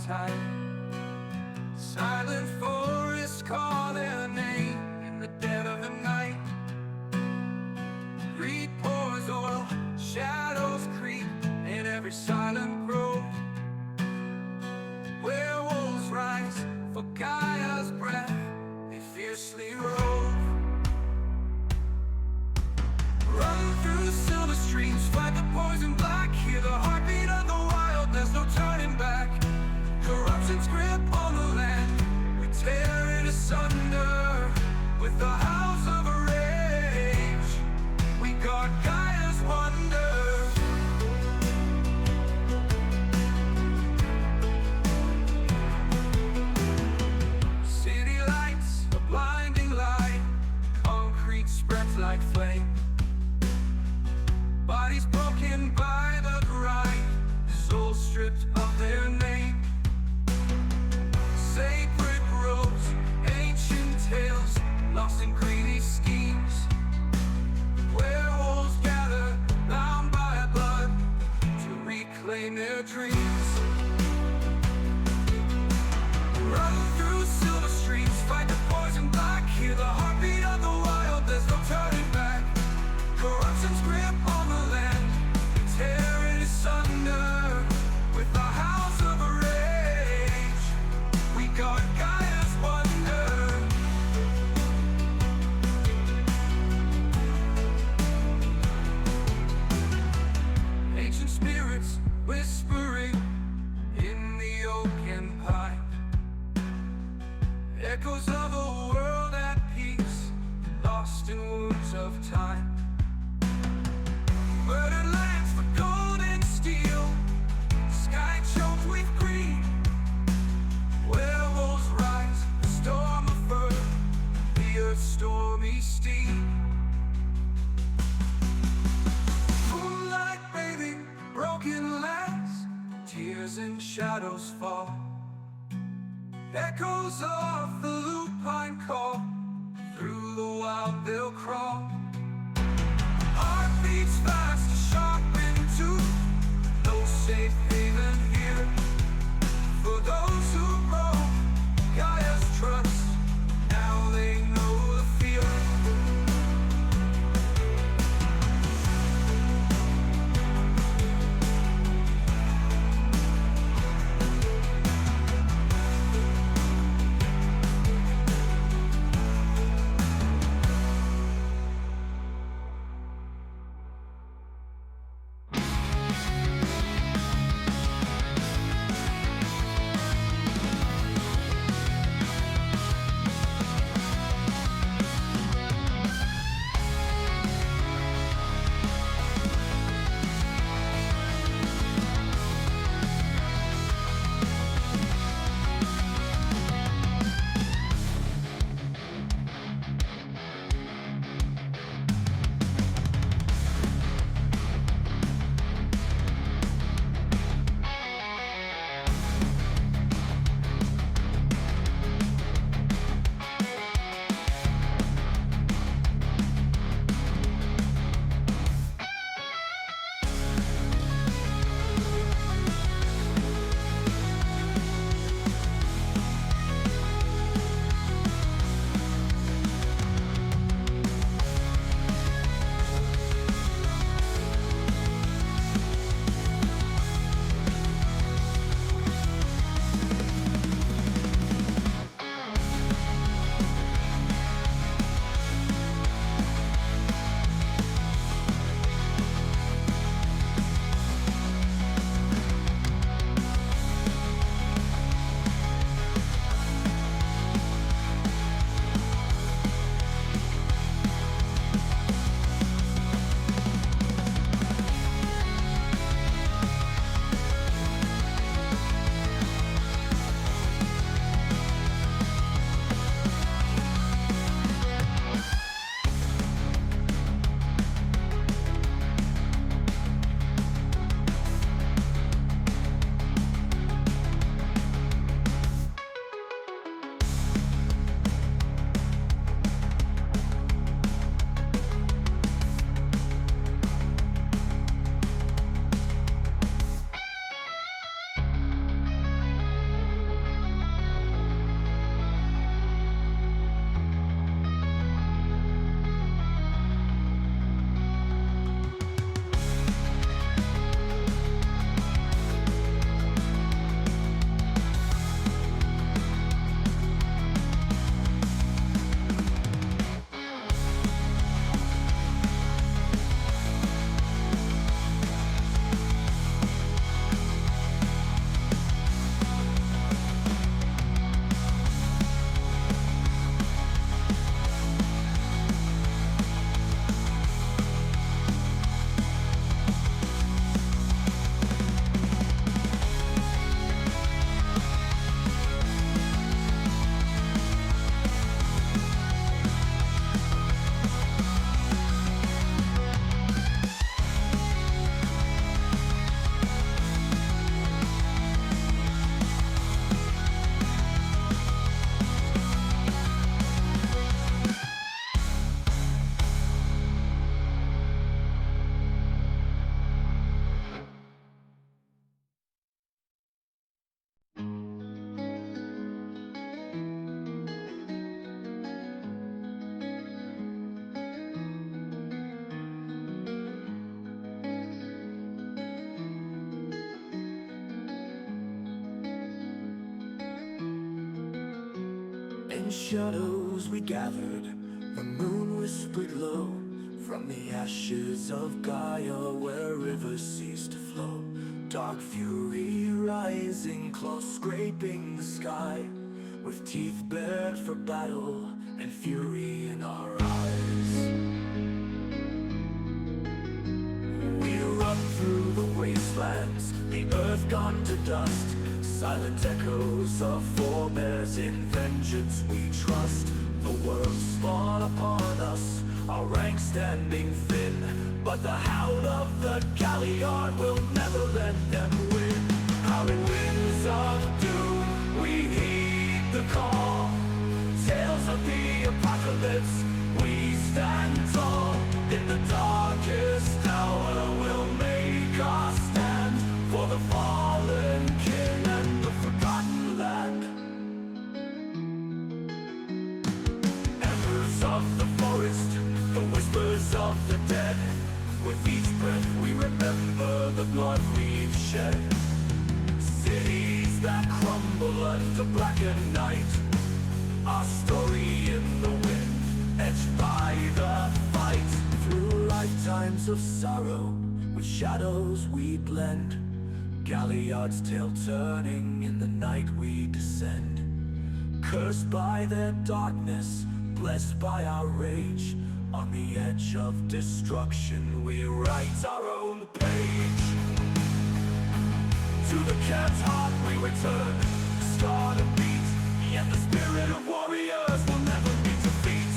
time. Silent forests call their name in the dead of the night. Greed pours oil, shadows creep in every silent grove. Werewolves rise for Gaia's breath, they fiercely rove. Run through silver streams, fight the poison black. Hear the heartbeat of the wild, there's no turning back. Corruption's grip on the land, we tear it asunder with the house of a rage. We guard Gaia's wonder. City lights, a blinding light, concrete spreads like flame. Bodies broken by the grind, souls stripped of their name. Sacred groves, ancient tales, lost in greedy schemes. Werewolves gather, bound by blood, to reclaim their dreams. Run through silver streams, fight the poison black. Hear the heartbeat of the wild, there's no turning back. Corruption's grip on the land, we tear it asunder with the house of a rage. We guard Gaia's wonder. Ancient spirits whispering in the oaken pipe, echoes of a world at peace, lost in wounds of time. Murdered lands for gold and steel, sky choked with greed. Werewolves rise, a storm of earth, the earth's stormy steed. Moonlight bathing broken lands, tears and shadows fall. Echoes of the lupine call, through the wild they'll crawl. Heart beats fast, sharpened tooth, no safe haven here. For those who broke Gaia's trust, now they know the fear. In shadows we gathered, the moon whispered low, from the ashes of Gaia where rivers cease to flow. Dark fury rising close, scraping the sky, with teeth bared for battle and fury in our eyes. We erupt through the wastelands, the earth gone to dust. Silent echoes of forebears, in vengeance we trust. The world spawn upon us, our ranks standing thin, but the howl of the galliard will never let them win. Howling winds of doom, we heed the call. Tales of the apocalypse, we stand tall. In the darkest hour we'll make our stand, for the fallen king and the forgotten land. Embers of the forest, the whispers of the dead. With each breath we remember the blood we've shed. Cities that crumble under blackened night, our story in the wind, edged by the fight. Through lifetimes of sorrow, with shadows we blend. Galliard's tale turning, in the night we descend. Cursed by their darkness, blessed by our rage. On the edge of destruction we write our own page. To the camp's heart we return, scarred and beat, yet the spirit of warriors will never meet defeat.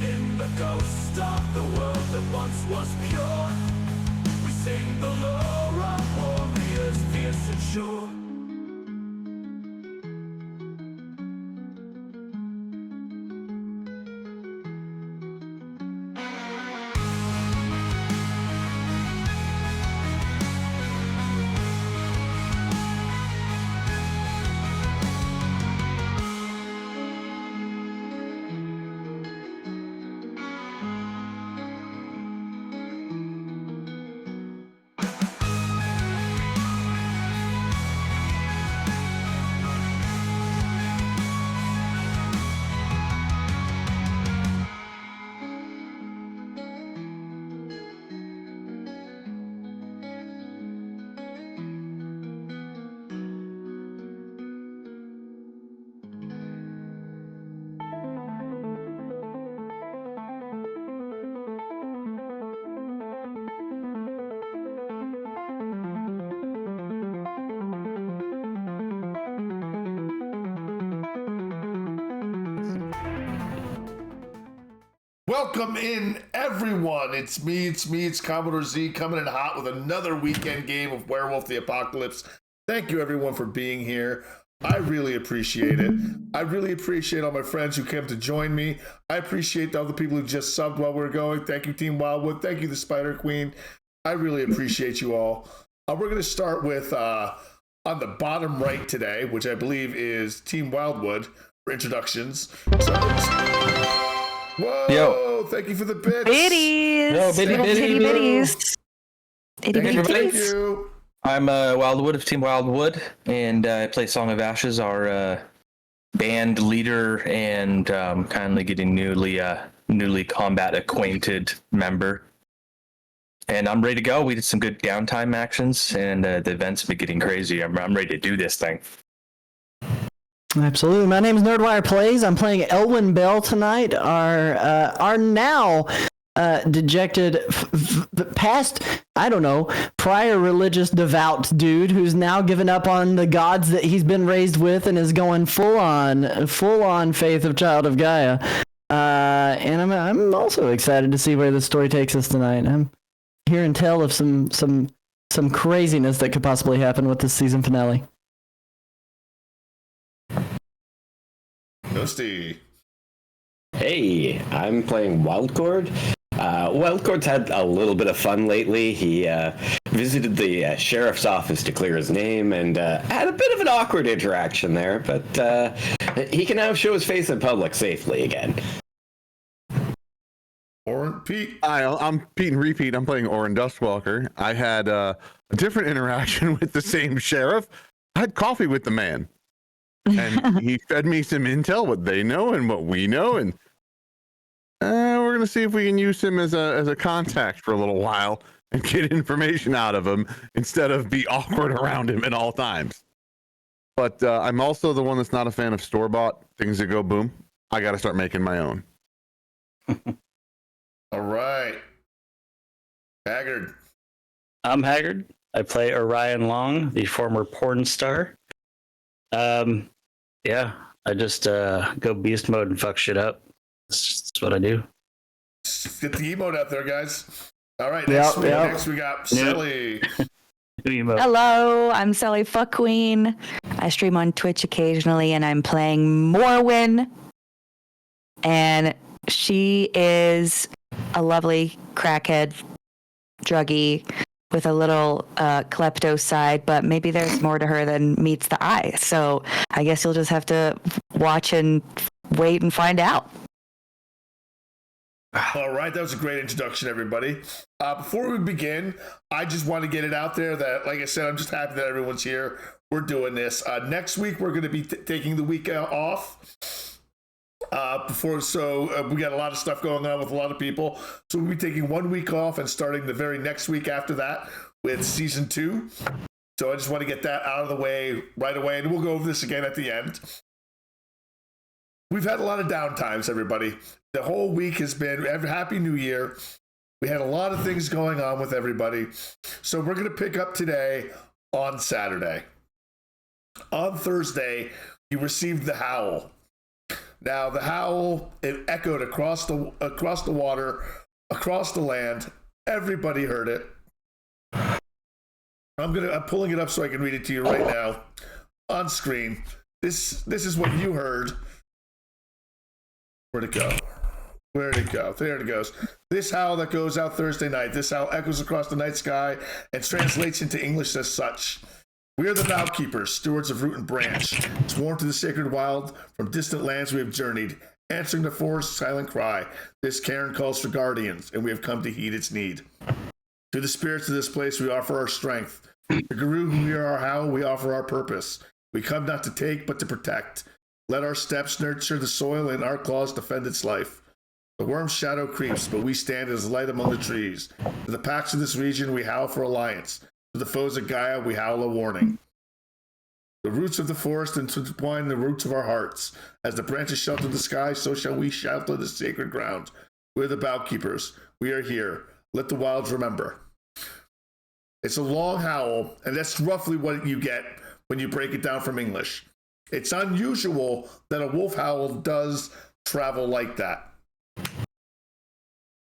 In the ghost of the world that once was pure, we sing the lore of warriors fierce and sure. Welcome in, everyone. It's Commodore Z coming in hot with another weekend game of Werewolf the Apocalypse. Thank you, everyone, for being here. I really appreciate it. I really appreciate all my friends who came to join me. I appreciate all the people who just subbed while we were going. Thank you, Team Wildwood. Thank you, the Spider Queen. I really appreciate you all. We're going to start with, on the bottom right today, which I believe is Team Wildwood for introductions. Whoa! Yo. Thank you for the bits. Biddies. No, biddies. Thank you. I'm Wildwood of Team Wildwood, and I play Song of Ashes, our band leader and kindly getting newly combat acquainted member. And I'm ready to go. We did some good downtime actions, and the event's been getting crazy. I'm ready to do this thing. Absolutely. My name is Nerdwire Plays. I'm playing Elwyn Bell tonight, our now dejected, past, prior religious devout dude who's now given up on the gods that he's been raised with and is going full on faith of Child of Gaia. And I'm also excited to see where the story takes us tonight. I'm hearing tell of some craziness that could possibly happen with this season finale. Ghosty. Hey, I'm playing Wildcord. Wildcord's had a little bit of fun lately. He visited the sheriff's office to clear his name and had a bit of an awkward interaction there, but he can now show his face in public safely again. Oren, Pete. Hi, I'm Pete and Repeat. I'm playing Oren Dustwalker. I had a different interaction with the same sheriff. I had coffee with the man. And he fed me some intel, what they know and what we know, and we're gonna see if we can use him as a contact for a little while and get information out of him instead of be awkward around him at all times. But I'm also the one that's not a fan of store-bought things that go boom. I got to start making my own. All right. Haggard. I'm Haggard. I play Orion Long, the former porn star. Yeah, I just go beast mode and fuck shit up. That's what I do. Get the emote out there, guys. All right, Yep, next we got Sally. Hello, I'm Sally Fuck Queen. I stream on Twitch occasionally, and I'm playing Morwin. And she is a lovely crackhead druggie with a little klepto side, but maybe there's more to her than meets the eye. So I guess you'll just have to watch and wait and find out. All right, that was a great introduction, everybody. Before we begin, I just want to get it out there that, like I said, I'm just happy that everyone's here. We're doing this. Next week, we're going to be taking the week off. We got a lot of stuff going on with a lot of people. So we'll be taking 1 week off and starting the very next week after that with season 2. So I just want to get that out of the way right away, and we'll go over this again at the end. We've had a lot of downtimes, everybody. The whole week has been Happy New Year. We had a lot of things going on with everybody. So we're going to pick up today on Saturday. On Thursday, you received the Howl. Now, the Howl, it echoed across the water, across the land. Everybody heard it. I'm pulling it up so I can read it to you right now on screen. This is what you heard. Where'd it go? Where'd it go? There it goes. This howl that goes out Thursday night. This howl echoes across the night sky and translates into English as such. We are the Bough Keepers, stewards of root and branch. Sworn to the sacred wild, from distant lands we have journeyed, answering the forest's silent cry. This cairn calls for guardians, and we have come to heed its need. To the spirits of this place we offer our strength. To Guru, who hear our howl, we offer our purpose. We come not to take, but to protect. Let our steps nurture the soil, and our claws defend its life. The worm's shadow creeps, but we stand as light among the trees. To the packs of this region, we howl for alliance. To the foes of Gaia, we howl a warning. The roots of the forest entwine the roots of our hearts. As the branches shelter the sky, so shall we shelter the sacred ground. We're the Bough Keepers. We are here. Let the wilds remember. It's a long howl, and that's roughly what you get when you break it down from English. It's unusual that a wolf howl does travel like that.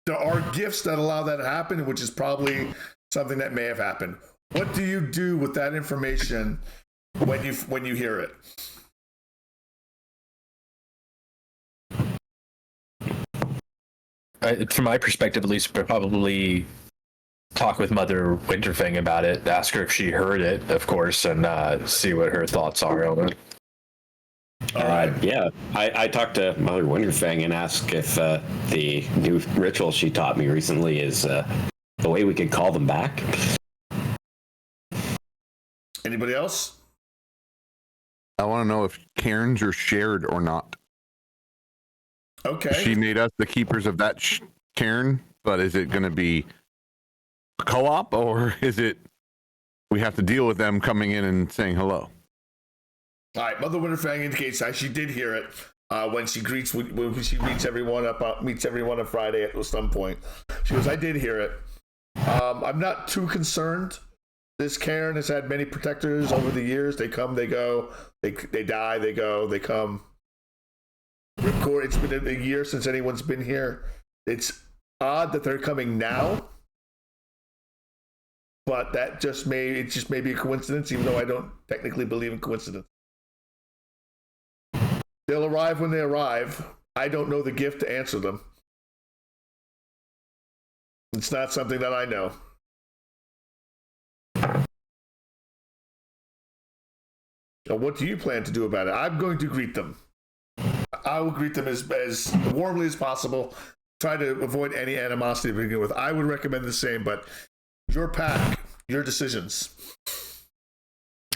There are gifts that allow that to happen, which is probably something that may have happened. What do you do with that information when you hear it? From my perspective, at least, probably talk with Mother Winterfang about it. Ask her if she heard it, of course, and see what her thoughts are on it. Yeah, I talked to Mother Winterfang and asked if the new ritual she taught me recently is the way we could call them back. Anybody else? I want to know if cairns are shared or not. Okay. She made us the keepers of that cairn, but is it going to be a co-op, or is it we have to deal with them coming in and saying hello? All right, Mother Winterfang indicates that she did hear it when she meets everyone on Friday at some point. She goes, "I did hear it. I'm not too concerned. This cairn has had many protectors over the years. They come, they go, they die, they go, they come. It's been a year since anyone's been here. It's odd that they're coming now, but it just may be a coincidence, even though I don't technically believe in coincidence. They'll arrive when they arrive. I don't know the gift to answer them. It's not something that I know." So what do you plan to do about it? I'm going to greet them. I will greet them as warmly as possible. Try to avoid any animosity to begin with. I would recommend the same, but your pack, your decisions.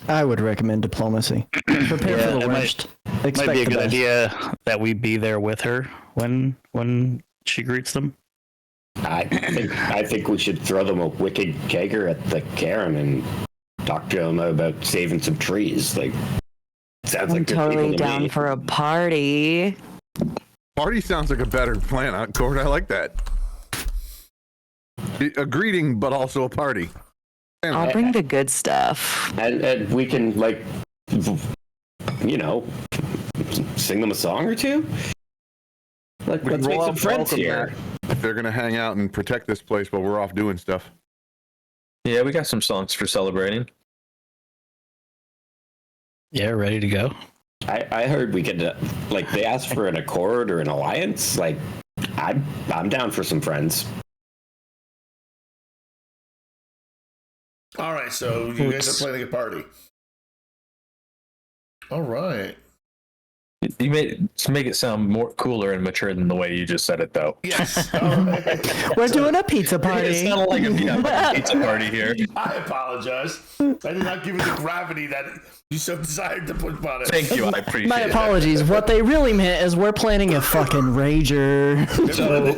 I would recommend diplomacy. Prepare for the worst. Expect Might be a the good best. idea that we be there with her when she greets them. I think we should throw them a wicked kegger at the cairn and talk to them about saving some trees. Like, sounds I'm like good totally people to down me. for a party. Party sounds like a better plan, Cord. I like that. A greeting, but also a party. I'll bring the good stuff. And we can, like, you know, sing them a song or two. Like, let's make some friends here. If they're gonna hang out and protect this place while we're off doing stuff. Yeah, we got some songs for celebrating. Yeah, ready to go. I heard we could, like, they asked for an accord or an alliance. Like, I'm down for some friends. All right, so you guys are planning a party. All right. You made to make it sound more cooler and mature than the way you just said it, though. Yes. All right. We're doing a pizza It party. sounded like a pizza party here. I apologize. I did not give it the gravity that you so desired to put on it. Thank you, I appreciate My it. apologies. What they really meant is we're planning a fucking rager. So,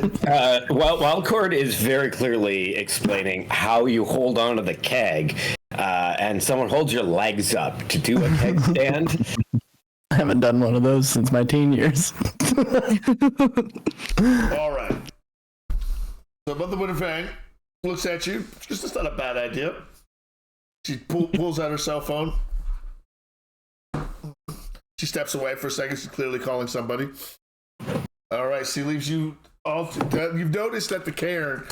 Wildcord is very clearly explaining how you hold on to the keg, and someone holds your legs up to do a keg stand. I haven't done one of those since my teen years. All right. So Mother Winterfang looks at you. She goes, that's not a bad idea. She pulls out her cell phone. She steps away for a second. She's clearly calling somebody. All right. She leaves you all. You've noticed that the cairn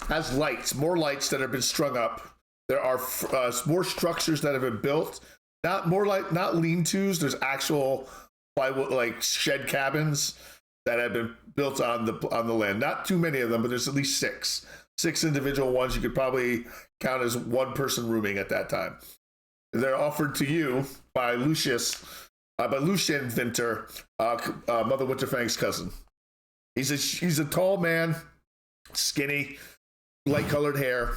has lights, more lights that have been strung up. There are more structures that have been built. Not lean-tos. There's actual plywood, like shed cabins that have been built on the land. Not too many of them, but there's at least six individual ones. You could probably count as one person rooming at that time. They're offered to you by Lucien Vinter, Mother Winterfang's cousin. He's a tall man, skinny, light-colored hair,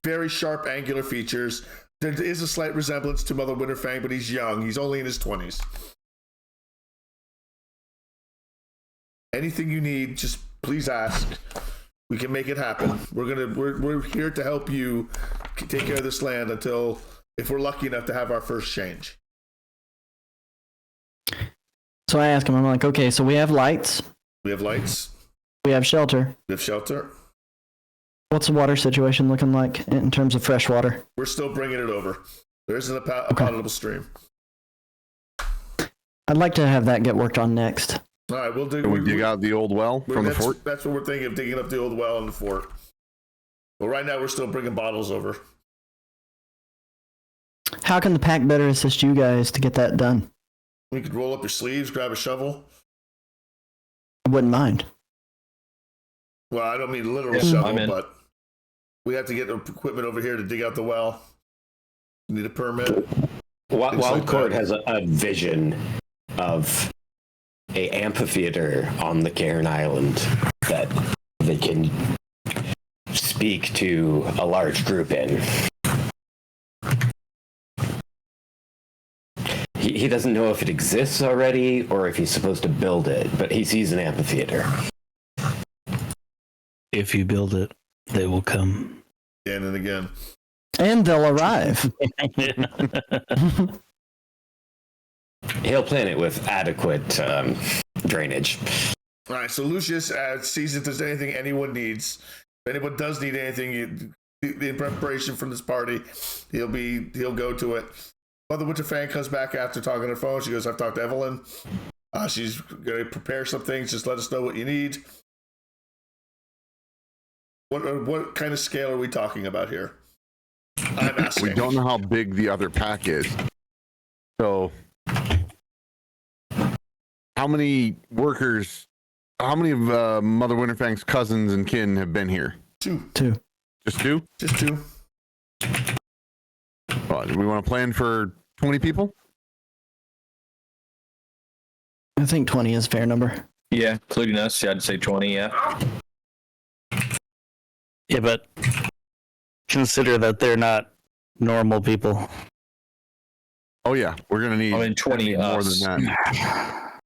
very sharp, angular features. There is a slight resemblance to Mother Winterfang, but he's young. He's only in his 20s. Anything you need, just please ask. We can make it happen. We're here to help you take care of this land until, if we're lucky enough to have our first change. So I ask him, I'm like, okay, so we have lights. We have lights. We have shelter. We have shelter. What's the water situation looking like in terms of fresh water? We're still bringing it over. There isn't a potable stream. I'd like to have that get worked on next. All right, we'll dig. Can we dig out the old well from the fort? That's what we're thinking of, digging up the old well in the fort. But right now, we're still bringing bottles over. How can the pack better assist you guys to get that done? We could roll up your sleeves, grab a shovel. I wouldn't mind. Well, I don't mean literal shovel, but we have to get equipment over here to dig out the well. We need a permit. Wildcord has a vision of a amphitheater on the Cairn Island that they can speak to a large group in. He doesn't know if it exists already or if he's supposed to build it, but he sees an amphitheater. If you build it, they will come. Again and again. And they'll arrive. He'll plan it with adequate drainage. All right, so Lucius sees if there's anything anyone needs. If anyone does need anything in preparation for this party, he'll go to it. Mother Winterfang comes back after talking on her phone. She goes, I've talked to Evelyn. She's going to prepare some things. Just let us know what you need. What kind of scale are we talking about here? I'm asking. We don't know how big the other pack is. So, how many workers, how many of Mother Winterfang's cousins and kin have been here? Two. Just two? Just two. Do we want to plan for 20 people? I think 20 is a fair number. Yeah, including us. Yeah, I'd say 20, yeah. Yeah, but consider that they're not normal people. Oh yeah, we're gonna need. 20 more us. than that.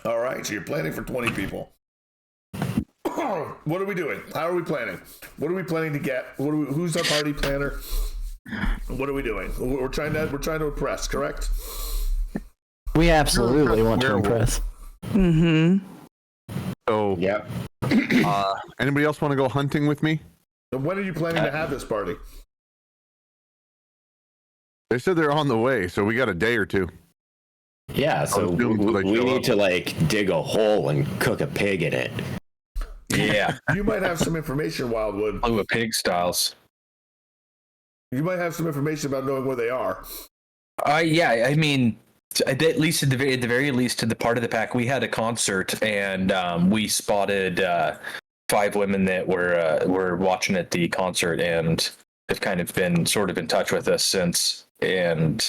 All right, so you're planning for 20 people. What are we doing? How are we planning? What are we planning to get? Who's our party planner? What are we doing? We're trying to impress, correct? We absolutely want to Werewolf. impress. Mm-hmm. So, Yep. anybody else want to go hunting with me? And when are you planning to have this party? They said they're on the way, so we got a day or two. Yeah, so I'll assume we, they we show need up. to like dig a hole and cook a pig in it. Yeah, You might have some information, Wildwood. blue with pig styles. You might have some information about knowing where they are. Yeah, I mean, at least at the very least, to the part of the pack, we had a concert and we spotted 5 women that were watching at the concert and have kind of been sort of in touch with us since. And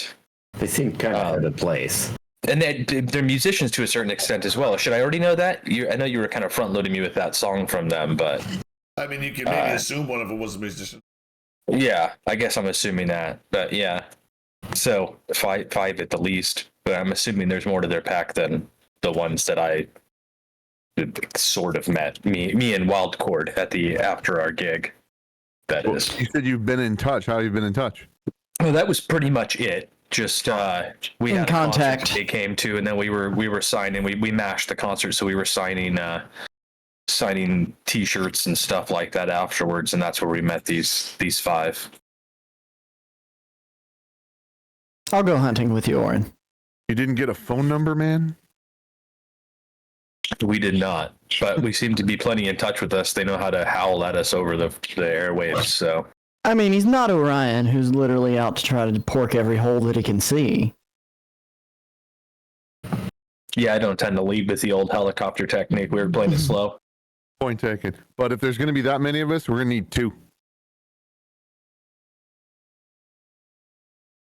They seem kind of out of place. And they're musicians to a certain extent as well. Should I already know that? I know you were kind of front loading me with that song from them, but I mean, you can maybe assume one of them was a musician. yeah, I guess I'm assuming that. But yeah, so five at the least. But I'm assuming there's more to their pack than the ones that I sort of met. Me and Wildcord at the after our gig. That Well, is. you said you've been in touch. How have you been in touch? Well, that was pretty much it. Just we In had a contact. concert they came to, and then we were signing. We mashed the concert, so we were signing T-shirts and stuff like that afterwards, and that's where we met these 5. I'll go hunting with you, Oren. You didn't get a phone number, man? We did not, but we seem to be plenty in touch with us. They know how to howl at us over the airwaves. So I mean, he's not Orion, who's literally out to try to pork every hole that he can see. yeah, I don't tend to lead with the old helicopter technique. We were playing it slow. Point taken. But if there's going to be that many of us, we're going to need 2.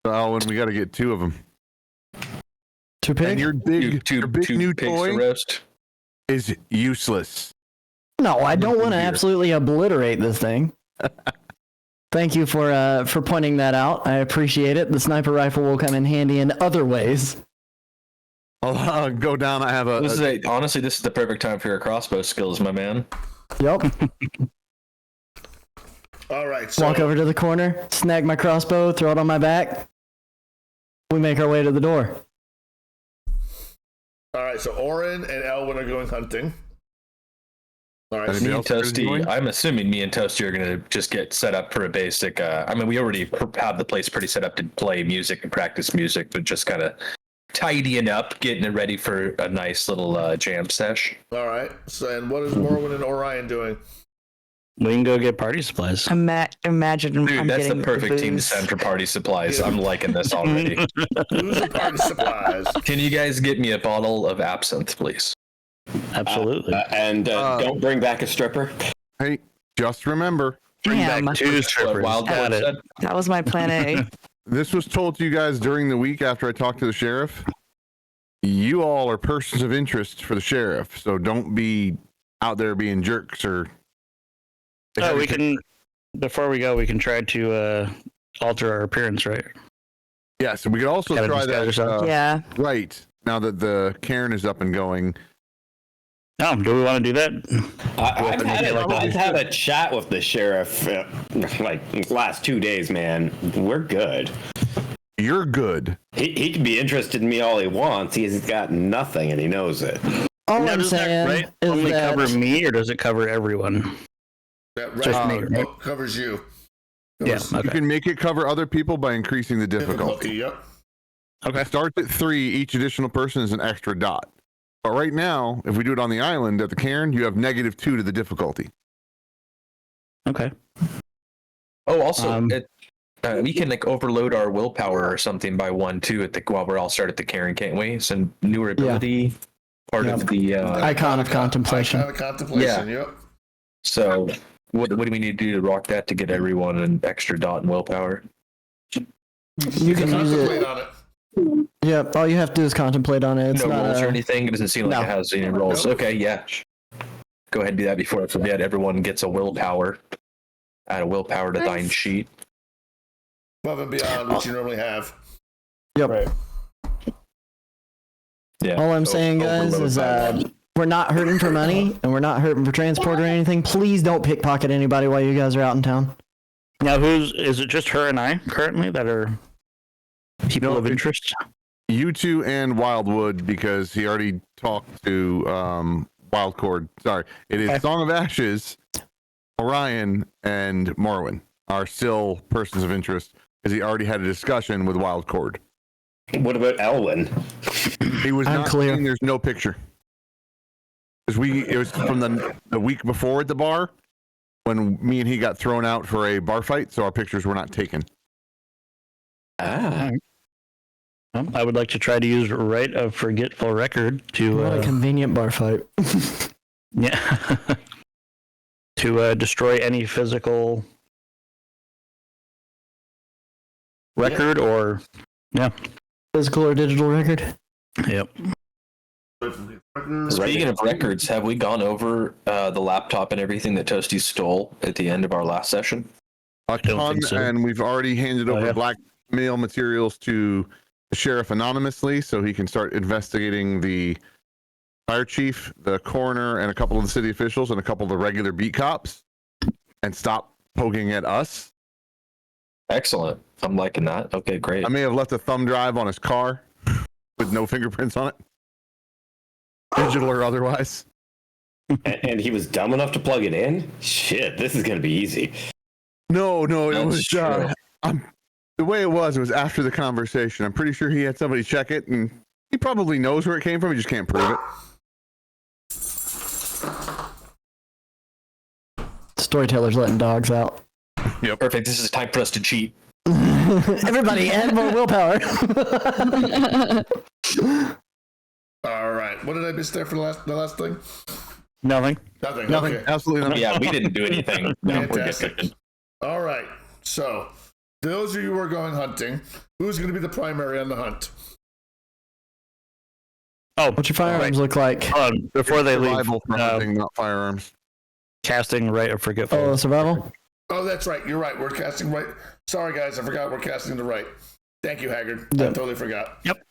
Oh, and we got to get 2 of them. 2 And pigs? your big, Two your big pigs new to toy roast. is useless. No, I don't want to Here. absolutely obliterate this thing. Thank you for pointing that out. I appreciate it. The sniper rifle will come in handy in other ways. I'll go down. I have Honestly, this is the perfect time for your crossbow skills, my man. Yep. All right, so Walk over to the corner, snag my crossbow, throw it on my back. We make our way to the door. all right, so Oren and Elwin are going hunting. All right, Anybody Me and else gonna Toasty, join? I'm assuming me and Toasty are going to just get set up for a basic. I mean, we already have the place pretty set up to play music and practice music, but just kind of tidying up, getting it ready for a nice little jam sesh. all right. So, and what is Morwen and Orion doing? We can go get party supplies. Imagine Dude, I'm that's the getting perfect team to booze. send for party supplies. I'm liking this already. Who's the party supplies? Can you guys get me a bottle of absinthe, please? Absolutely. And don't bring back a stripper. Hey, just remember, Bring Damn, back 2 What strippers. Wild Got Boy it. said? that was my plan A. this was told to you guys during the week after I talked to the sheriff. You all are persons of interest for the sheriff, so don't be out there being jerks or. Oh, we can. Before we go, we can try to alter our appearance, right? Yeah, so we could also Gotta try disguise that. ourselves. Yeah. Right now that the Cairn is up and going. Oh, do we want to do that? I've had a chat with the sheriff like last 2 days, man. We're good. You're good. He can be interested in me all he wants. He's got nothing and he knows it. All Now, I'm does that saying right is only that cover me, or does it cover everyone? That Just me, right? covers you. Yeah. Covers You Okay. can make it cover other people by increasing the difficulty. Yep. Okay. It starts at 3. Each additional person is an extra dot. But right now, if we do it on the island at the Cairn, you have -2 to the difficulty. Okay. Oh, also, Um, we can like overload our willpower or something by 1 too while we're all start at the Cairn, can't we? Some newer ability, part of the. icon of contemplation. Icon of contemplation. Yep. So, what do we need to do to rock that to get everyone an extra dot in willpower? You can use Contemplate it. on it. Yep. All you have to do is contemplate on it. It's No not rolls or a, anything. It doesn't seem like No. it has any rolls. No. Okay, yeah. go ahead and do that before I forget. Everyone gets a willpower. Add a willpower to thine sheet. Above and beyond what you normally have. Yep. Right. Yeah. All I'm saying, guys, is we're not hurting for money and we're not hurting for transport or anything. Please don't pickpocket anybody while you guys are out in town. Now, is it just her and I currently that are people of interest? You two and Wildwood, because he already talked to Wildcord. Sorry, it is Song of Ashes. Orion and Morrowind are still persons of interest, because he already had a discussion with Wildcord. What about Elwyn? He was not clear. saying there's no picture. Because it was from the week before at the bar when me and he got thrown out for a bar fight, so our pictures were not taken. Ah. Well, I would like to try to use Right of Forgetful Record to What a convenient bar fight. yeah to destroy any physical record or Physical or digital record. Yep. Speaking of records, have we gone over the laptop and everything that Toasty stole at the end of our last session? A don't ton, think so. and we've already handed over blackmail materials to the sheriff anonymously, so he can start investigating the fire chief, the coroner, and a couple of the city officials, and a couple of the regular beat cops, and stop poking at us. Excellent. I'm liking that. Okay, great. I may have left a thumb drive on his car with no fingerprints on it, digital or otherwise. And he was dumb enough to plug it in? Shit, this is going to be easy. No, it That's was true. the way it was after the conversation. I'm pretty sure he had somebody check it, and he probably knows where it came from. He just can't prove it. Storyteller's letting dogs out. Perfect. This is time for us to cheat. Everybody, add more willpower. All right. What did I miss there for the last thing? Nothing. Nothing. Okay. Absolutely nothing. Yeah, we didn't do anything. No, we're Fantastic. good. All right. So, those of you who are going hunting, who's going to be the primary on the hunt? Oh, What's your firearms look like? before they leave, Survival for hunting, not firearms. casting Right of Forgetful. Oh, survival? Oh, that's right. You're right. We're casting right. Sorry, guys. I forgot we're casting the right. Thank you, Haggard. I Yep. totally forgot. Yep.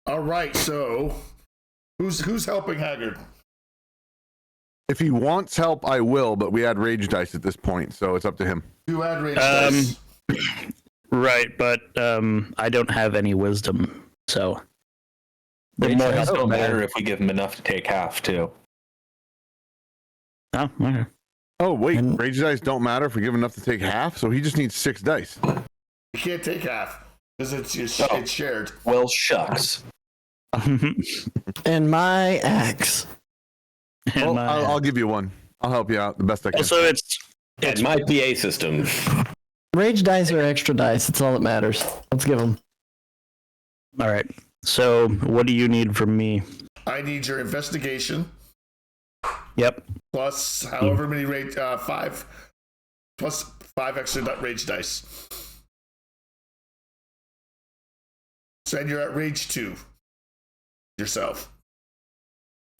All right. So, who's helping Haggard? If he wants help, I will, but we had rage dice at this point, so it's up to him. You had rage dice. Right, but I don't have any wisdom, so It more does help don't the better. matter if we give him enough to take half, too. Oh, okay. Oh, wait. And- Rage dice don't matter if we give enough to take half, so he just needs 6 dice. You can't take half because it's Oh. it's shared. Well, shucks. And my axe. Well, I'll give you one. I'll help you out the best I can. Also, it's And my PA system. Rage dice are extra dice. That's all that matters. Let's give them. all right. So, what do you need from me? I need your investigation Yep. plus however many rage 5 plus 5 extra rage dice. So then you're at rage 2 yourself.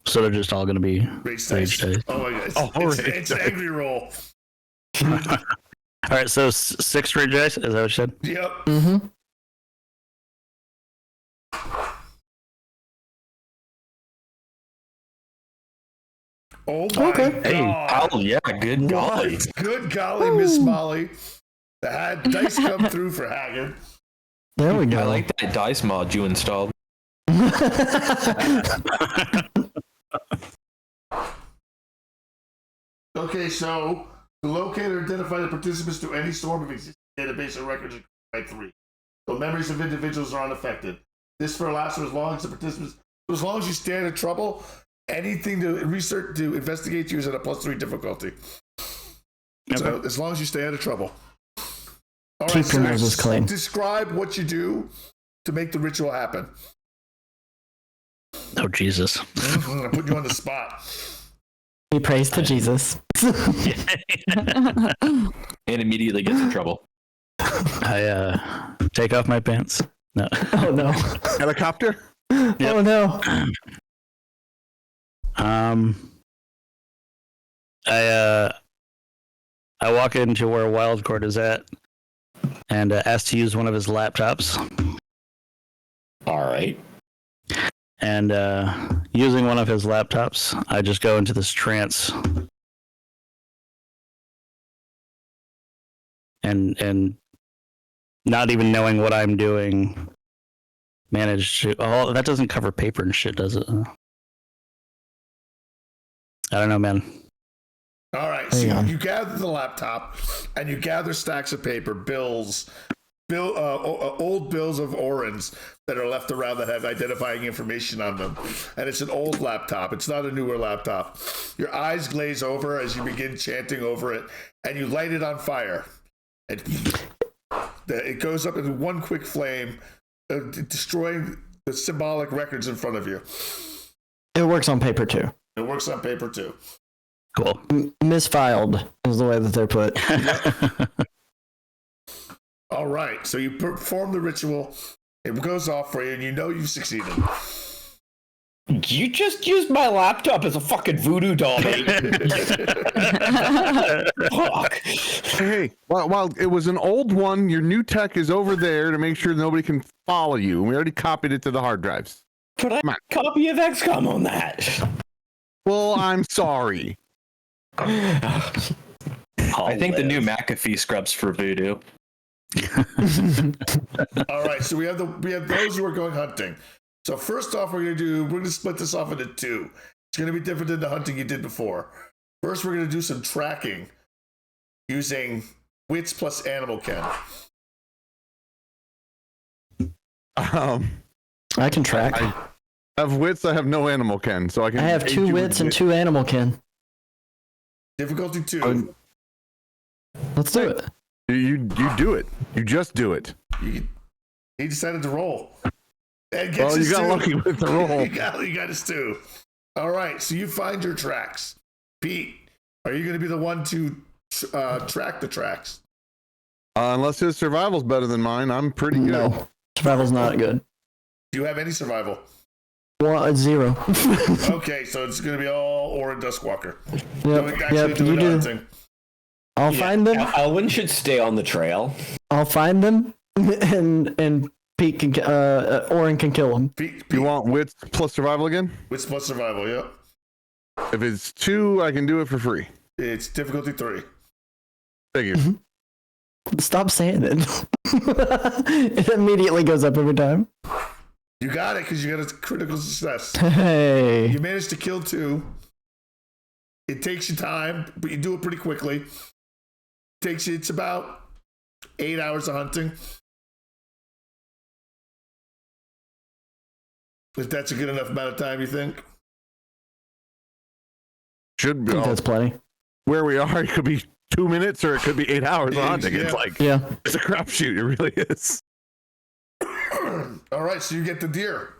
So they're just all going to be Rage Rage dice. dice. Oh my god. Oh, It's, rage it's an dice. angry roll. All right. So 6 rage dice. Is that what you said? Yep. Mm-hmm. Oh my Okay. god. Oh, yeah. Good golly. What? Good golly, Miss Molly. The dice come through for Haggard. There we go. I like that dice mod you installed. Okay, so to locate or identify the participants to any storm of existing database or records by 3. So memories of individuals are unaffected. This for lasts for as long as the participants, as long as you stay out of trouble. Anything to research to investigate you is at a +3 difficulty. So as long as you stay out of trouble. All Keep your noses clean. Describe what you do to make the ritual happen. Oh, Jesus. I'm gonna put you on the spot. He prays to Jesus. And immediately gets in trouble. I take off my pants. No. Oh no. Helicopter? Oh no. I walk into where Wildcord is at and ask to use one of his laptops. All right. And using one of his laptops, I just go into this trance and not even knowing what I'm doing, manage to. Oh, that doesn't cover paper and shit, does it? I don't know, man. All right, so you gather the laptop and you gather stacks of paper, old bills of Orens that are left around that have identifying information on them. And it's an old laptop. It's not a newer laptop. Your eyes glaze over as you begin chanting over it, and you light it on fire. And it goes up in one quick flame, destroying the symbolic records in front of you. It works on paper too. It works on paper too. Cool. Misfiled is the way that they're put. All right, so you perform the ritual. It goes off for you, and you know you've succeeded. You just used my laptop as a fucking voodoo doll, mate. Fuck. Hey, while it was an old one, your new tech is over there to make sure nobody can follow you. We already copied it to the hard drives. Put a copy of XCOM on that. Well, I'm sorry. I think the new McAfee scrubs for voodoo. All right, so we have those who are going hunting. So first off, we're gonna split this off into two. It's gonna be different than the hunting you did before. First, we're gonna do some tracking using wits plus animal ken. I can track. I have wits. I have no animal ken, so I can. I have 2 wits and 2 animal ken. Difficulty 2. Let's do it. You do it. You just do it. He decided to roll. Well, you got lucky with the roll. you got his 2. All right, so you find your tracks. Pete, are you going to be the one to track the tracks? Unless his survival's better than mine, I'm pretty good. No, survival's not good. Do you have any survival? 0. Okay, so it's going to be all Orin Duskwalker. Yep, you do. Hunting. I'll find them. Elwyn should stay on the trail. I'll find them, and Pete can, Orin can kill them. Pete, You want wits plus survival again? wits plus survival, yep. If it's 2, I can do it for free. It's difficulty 3. Thank you. Stop saying it. It immediately goes up every time. You got it because you got a critical success. Hey. You managed to kill 2. It takes you time, but you do it pretty quickly. It's about 8 hours of hunting. If that's a good enough amount of time, you think? Should be. I think that's plenty. Where we are, it could be 2 minutes or it could be 8 hours of hunting. Yeah. It's like, Yeah. it's a crapshoot. It really is. All right, so you get the deer.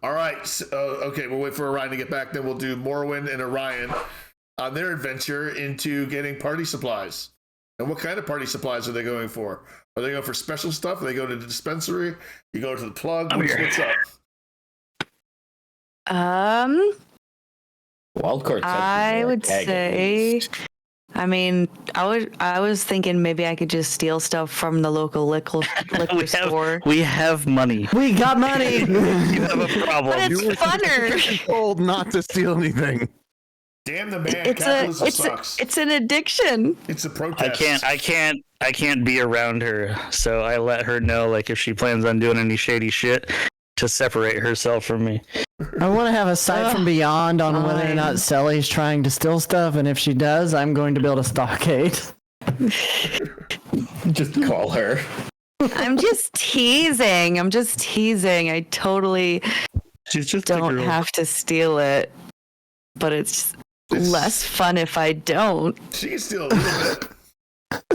All right, okay, we'll wait for Orion to get back. Then we'll do Morrowind and Orion on their adventure into getting party supplies. And what kind of party supplies are they going for? Are they going for special stuff? Are they go to the dispensary? You go to the plug? What's up? Wildcard. I would say, I mean, I was thinking maybe I could just steal stuff from the local liquor store. We have money. We got money. You have a problem. But it's funner. Told not to steal anything. Damn the man, capitalism sucks. It's an addiction. It's a protest. I can't be around her, so I let her know, like, if she plans on doing any shady shit, to separate herself from me. I want to have a sight from beyond on whether or not Sally's trying to steal stuff, and if she does, I'm going to build a stockade. Just call her. I'm just teasing. I totally She's just don't have to steal it, but it's less fun if I don't. She can steal a little bit.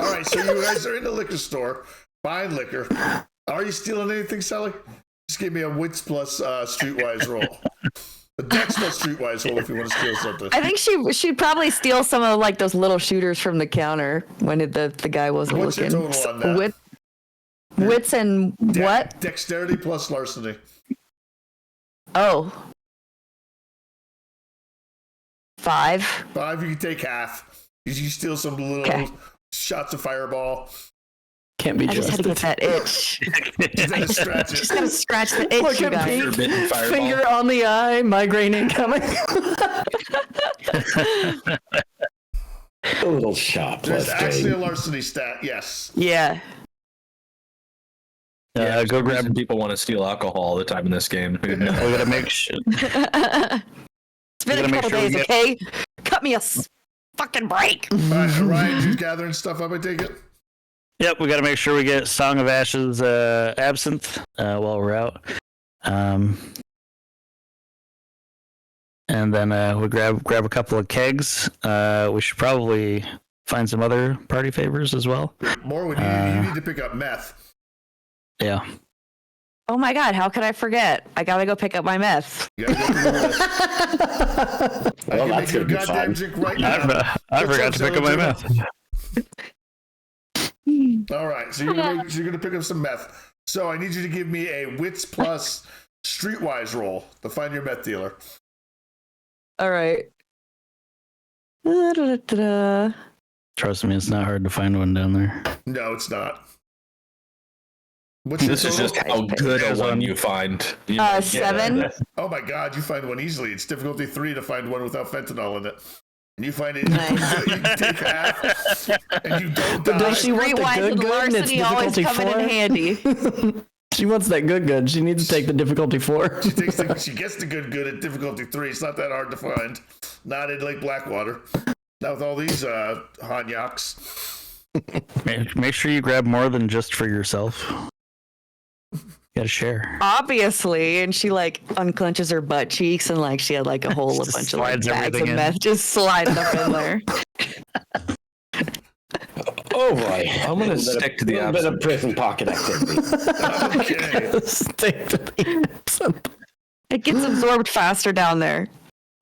All right, so you guys are in the liquor store, buying liquor. Are you stealing anything, Sally? Just give me a wits plus streetwise roll. A dex plus streetwise roll if you want to steal something. I think she'd probably steal some of like those little shooters from the counter when the guy wasn't What's looking. your total on that? Wits and what? Dexterity plus larceny. 5. 5, you can take half. You steal some little Okay. shots of fireball. Can't be I just had to get trusted. that itch. Just gotta scratch Just it. gotta scratch the itch, Look you at guys. Pete. Bitten fireball. Finger on the eye, migraine incoming. A little There's shoplifting. actually a larceny stat, yes. Yeah. Yeah, go grab. Some people want to steal alcohol all the time in this game. We gotta make sure. It's been gotta a make couple sure we days, get- okay? Cut me a fucking break. All right, Ryan, you're gathering stuff up, I take it? Yep, we gotta make sure we get Song of Ashes absinthe while we're out. And then we grab a couple of kegs. We should probably find some other party favors as well. Morwen, you need to pick up meth. Yeah. Oh my god, how could I forget? I gotta go pick up my meth. You gotta go through the list. I Well, can that's make you a gonna be goddamn fun. drink right now. I forgot to pick up my meth. All right, so you're gonna pick up some meth. So I need you to give me a wits plus streetwise roll to find your meth dealer. All right. Da-da-da-da-da. Trust me, it's not hard to find one down there. No, it's not. What's your This is total? just how good a one you find. You 7. Oh my god, you find one easily. It's difficulty 3 to find one without fentanyl in it. And you find it, Nice. you take half, and you don't But die. does she want the Streetwise good and good? And it's larceny always difficulty coming in 4. handy. She wants that good good. She needs to take the difficulty 4. She gets the good at difficulty 3. It's not that hard to find. Not in Lake Blackwater. Not with all these Hanyaks. Make sure you grab more than just for yourself. You gotta share. Obviously, and she like unclenches her butt cheeks and like she had like a whole Just bunch of like, slides bags everything of in. meth just sliding up in there. Oh boy. I'm gonna stick to the little bit of absinthe. prison pocket activity. Okay. Stick to the absinthe. It gets absorbed faster down there.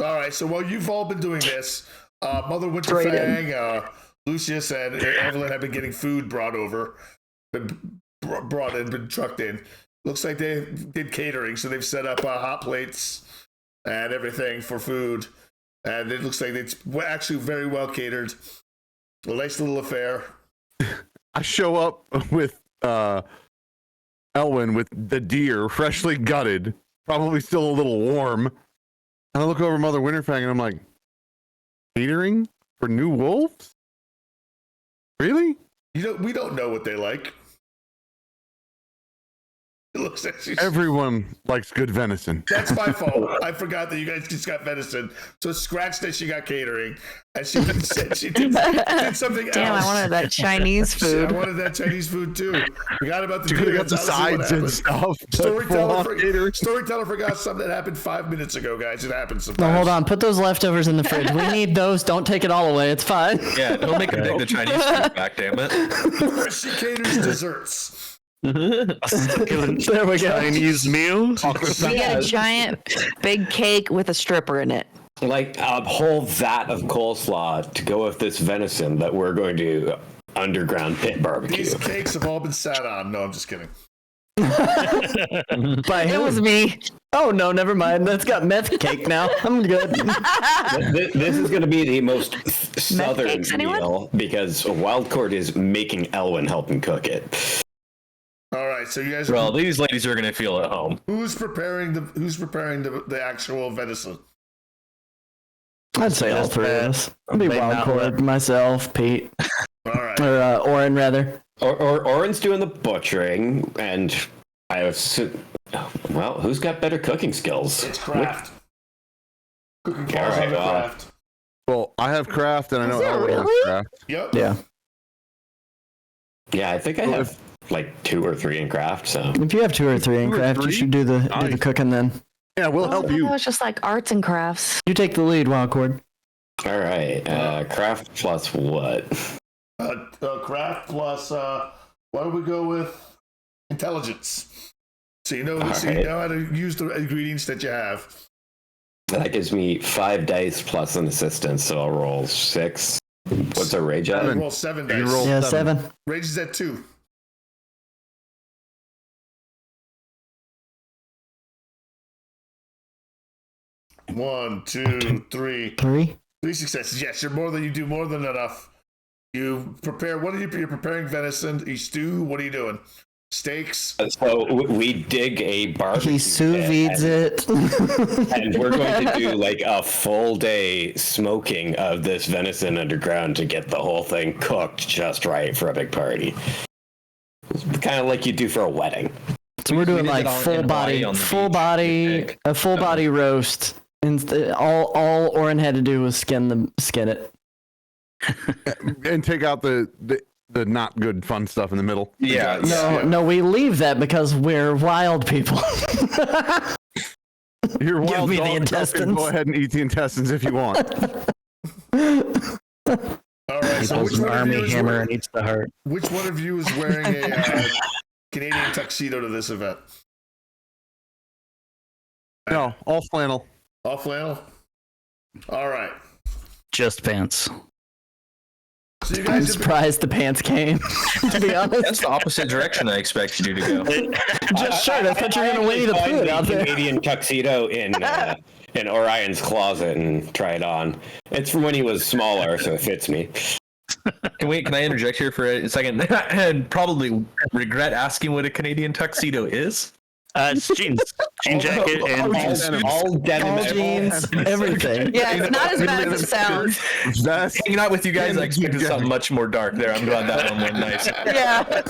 All right, so while you've all been doing this, Mother Winterfang, Lucius, and Evelyn have been getting food brought over, been brought in, been trucked in. Looks like they did catering, so they've set up hot plates and everything for food. And it looks like it's actually very well catered. A nice little affair. I show up with Elwyn with the deer freshly gutted, probably still a little warm. And I look over Mother Winterfang and I'm like, catering for new wolves? Really? We don't know what they like. It looks like she's... Everyone likes good venison. That's my fault. I forgot that you guys just got venison. So scratch that she got catering. And she said she did something Damn, else. I wanted that Chinese I food. wanted that Chinese food too. Forgot about the You could have deer. got the That's honestly what sides and happened. stuff. Storyteller forgot something that happened 5 minutes ago, guys. It happens sometimes. No, hold on. Put those leftovers in the fridge. We need those. Don't take it all away. It's fine. Yeah, don't make her take the Chinese food back, damn it. She caters desserts. There we go. Chinese meal. We get a giant big cake with a stripper in it. Like a whole vat of coleslaw to go with this venison that we're going to underground pit barbecue. These cakes have all been sat on. No, I'm just kidding. By It who? was me. Oh no, never mind. That's got meth cake now. I'm good. This is going to be the most southern cakes, anyone? meal because Wildcourt is making Elwyn help him cook it. All right, so you guys. Well, these ladies are gonna feel at home. Who's preparing the actual venison? I'd say all three of us. I'd be They not Wildcord, myself, Pete, All right. or Oren rather. Or Oren's doing the butchering, and I have. Well, who's got better cooking skills? It's craft. Cooking All claws right, on the well. craft. Well, I have craft and I know Is there Elwyn has really? craft. Yep. Yeah. Yeah, I think I have like 2 or 3 in craft. So If you have 2 or 3 in 2 or craft, you 3? should do the Nice. cooking then. Yeah, we'll help It you. was just like arts and crafts. You take the lead, Wildcord. all right, craft plus what? Craft plus. Why don't we go with intelligence? So you know, All so you right. know how to use the ingredients that you have. That gives me 5 dice plus an assistance, so I'll roll 6. What's our rage at? Seven. Roll 7 You dice. roll- Yeah, 7. 7. Rage is at 2. One, two, three. 3. 3 successes. Yes, you do more than enough. You prepare. What are you? You're preparing venison. You stew. What are you doing? Steaks. So we dig a barbecue. He sous vides it. And we're going to do like a full day smoking of this venison underground to get the whole thing cooked just right for a big party. Kind of like you do for a wedding. So we're doing did like it all full in Hawaii body, on the full beach. body, Big. a full body roast. And all Oren had to do was skin it. And take out the not good fun stuff in the middle. Yeah. No, we leave that because we're wild people. You're Give wild me the dog, intestines. go ahead and eat the intestines if you want. All right. He So pulls which an one of army you is hammer wearing, and eats the heart. which one of you is wearing a Canadian tuxedo to this event? No, all flannel. All flannel. All right. Just pants. So you I'm guys have surprised the pants came, to be honest. That's the opposite direction I expected you to go. Just sure, I thought you were going to Winnie the Pooh out there. Canadian tuxedo in Orion's closet and try it on. It's from when he was smaller, so it fits me. Can I interject here for a second? And probably regret asking what a Canadian tuxedo is. It's jeans, jean jacket, and All denim. All jeans, everything. Yeah, it's not as bad as it sounds. That's Hanging out with you guys, I expected something much more dark there. I'm glad that one went nice. Yeah.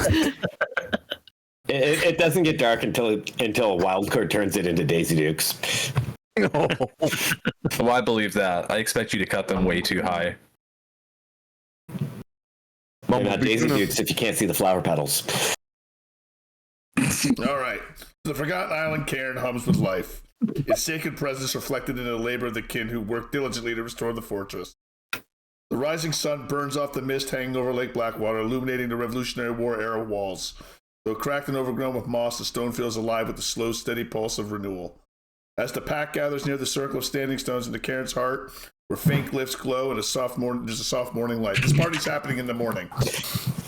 It doesn't get dark until Wildcard turns it into Daisy Dukes. no. Well, I believe that. I expect you to cut them way too high. They're not Daisy Dukes if you can't see the flower petals. All right. The Forgotten Island cairn hums with life. Its sacred presence reflected in the labor of the kin who worked diligently to restore the fortress. The rising sun burns off the mist hanging over Lake Blackwater, illuminating the Revolutionary War era walls. Though cracked and overgrown with moss, the stone feels alive with the slow, steady pulse of renewal. As the pack gathers near the circle of standing stones in the cairn's heart, where faint glyphs glow and there's a soft morning light. This party's happening in the morning, because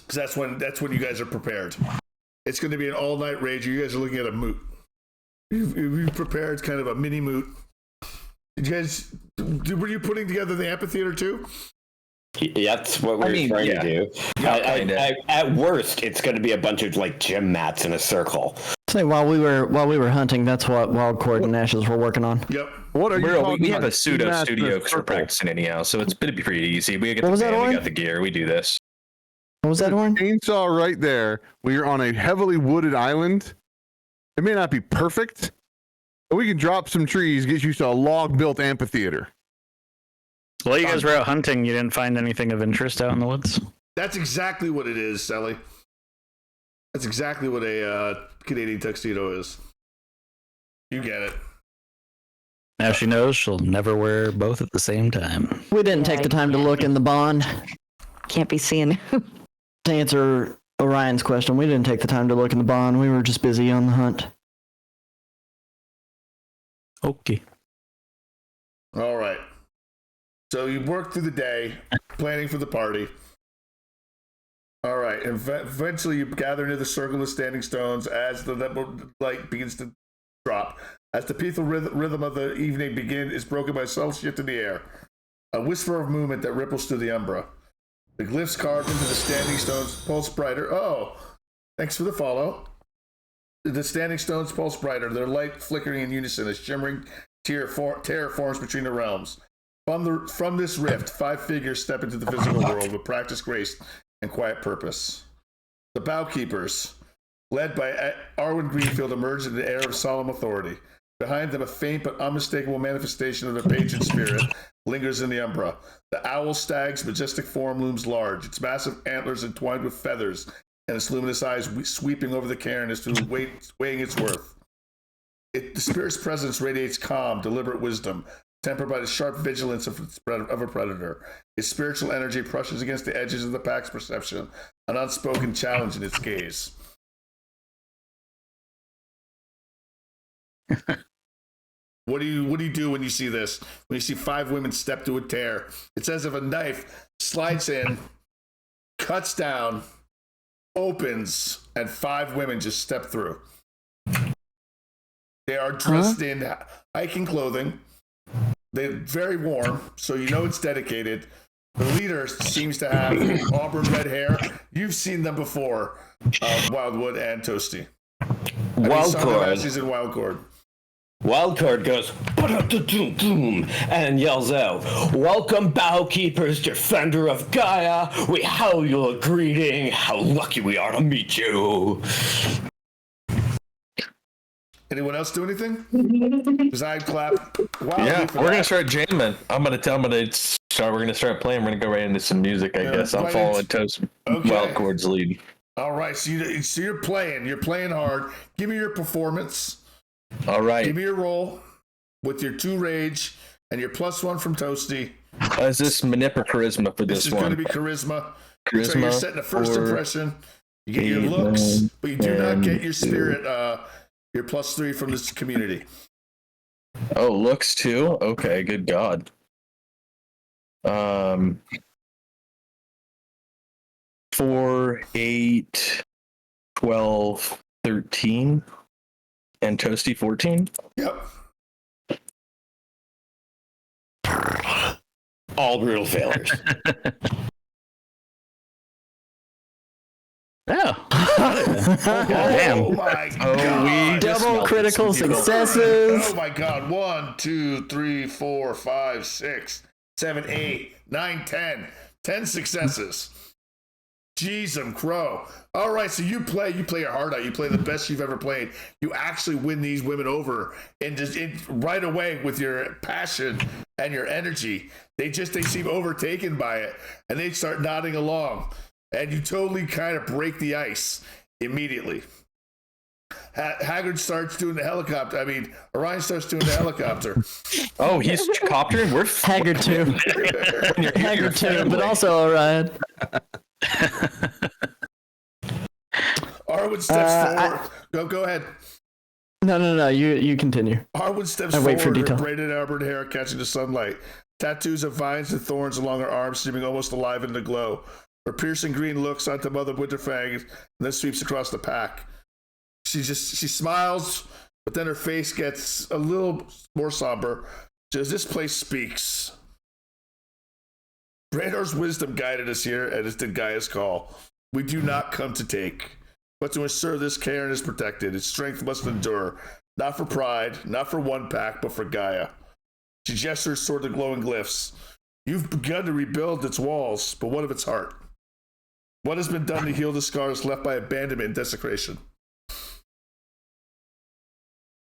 that's when you guys are prepared. It's going to be an all-night rage. You guys are looking at a moot. You've prepared kind of a mini moot. Did you guys? Were you putting together the amphitheater too? Yeah, that's what we're trying to do. At worst, it's going to be a bunch of like gym mats in a circle. Say while we were hunting, that's what Wildcord and Ashes were working on. Yep. What are you We have about? a pseudo Match studio the because we're circle. practicing anyhow, so it's going to be pretty easy. We get What the was that, band, we Oren? got the gear, we do this. What was that, Oren? Chainsaw right there. We are on a heavily wooded island. It may not be perfect, but we can drop some trees, get you to a log-built amphitheater. While you guys were out hunting, you didn't find anything of interest out in the woods? That's exactly what it is, Sally. That's exactly what a Canadian tuxedo is. You get it. Now she knows she'll never wear both at the same time. We didn't take the time to look in the bond. Can't be seen. To answer Orion's question, we didn't take the time to look in the bond. We were just busy on the hunt. Okay. All right. So you work through the day, planning for the party. All right. And eventually you gather near the circle of standing stones as the light begins to drop. As the peaceful rhythm of the evening is broken by a subtle shift in the air. A whisper of movement that ripples through the umbra. The glyphs carved into the standing stones pulse brighter. Oh, thanks for the follow. The standing stones pulse brighter, their light flickering in unison as shimmering terror forms between the realms. From this rift, 5 figures step into the physical world with practiced grace and quiet purpose. The Bough Keepers, led by Arwen Greenfield, emerge in the air of solemn authority. Behind them, a faint but unmistakable manifestation of their patron spirit lingers in the umbra. The owl stag's majestic form looms large, its massive antlers entwined with feathers, and its luminous eyes sweeping over the cairn as to weighing its worth. The spirit's presence radiates calm, deliberate wisdom, tempered by the sharp vigilance of a predator. Its spiritual energy brushes against the edges of the pack's perception, an unspoken challenge in its gaze. What do you do when you see this? When you see 5 women step to a tear, it's as if a knife slides in, cuts down, opens, and 5 women just step through. They are dressed in hiking clothing. They're very warm, so you know it's dedicated. The leader seems to have auburn red hair. You've seen them before, Wildwood and Toasty. Wildcord. She's in Wildcord. Wildcord goes and yells out, "Welcome, Bough Keepers, defender of Gaia. We hail you a greeting. How lucky we are to meet you." Anyone else do anything? Besides clap. Yeah, we're gonna start jamming. We're gonna start playing. We're gonna go right into some music. I guess I'm following Toast Wildcord's lead. All right, so you're playing. You're playing hard. Give me your performance. All right. Give me your roll with your 2 rage and your +1 from Toasty. Is this manip or charisma for this one? This is going to be charisma. Charisma. So you're setting a first impression. You get your looks, but you do not get your spirit, your +3 from this community. Oh, looks too? Okay, good God. 4, 8, 12, 13. And Toasty 14? Yep. All brutal failures. Oh. Damn. Oh my God. Double critical successes. Oh my God. 1, 2, 3, 4, 5, 6, 7, 8, 9, 10. 10 successes. Jeez, crow. All right, so you play your heart out. You play the best you've ever played. You actually win these women over, and just right away with your passion and your energy. They seem overtaken by it, and they start nodding along, and you totally kind of break the ice immediately. Haggard starts doing the helicopter. Orion starts doing the helicopter. Oh, he's coptering. We're Haggard too. Haggard too, but also Orion. Arwen steps forward. Go ahead. No. You continue. Arwen steps wait for forward, her detail. braided auburn hair catching the sunlight. Tattoos of vines and thorns along her arms, seeming almost alive in the glow. Her piercing green looks onto Mother Winterfang and then sweeps across the pack. She smiles, but then her face gets a little more somber. As this place speaks. Radar's wisdom guided us here, and as did Gaia's call. We do not come to take, but to ensure this cairn is protected. Its strength must endure, not for pride, not for one pack, but for Gaia. She gestures toward the glowing glyphs. You've begun to rebuild its walls, but what of its heart? What has been done to heal the scars left by abandonment and desecration?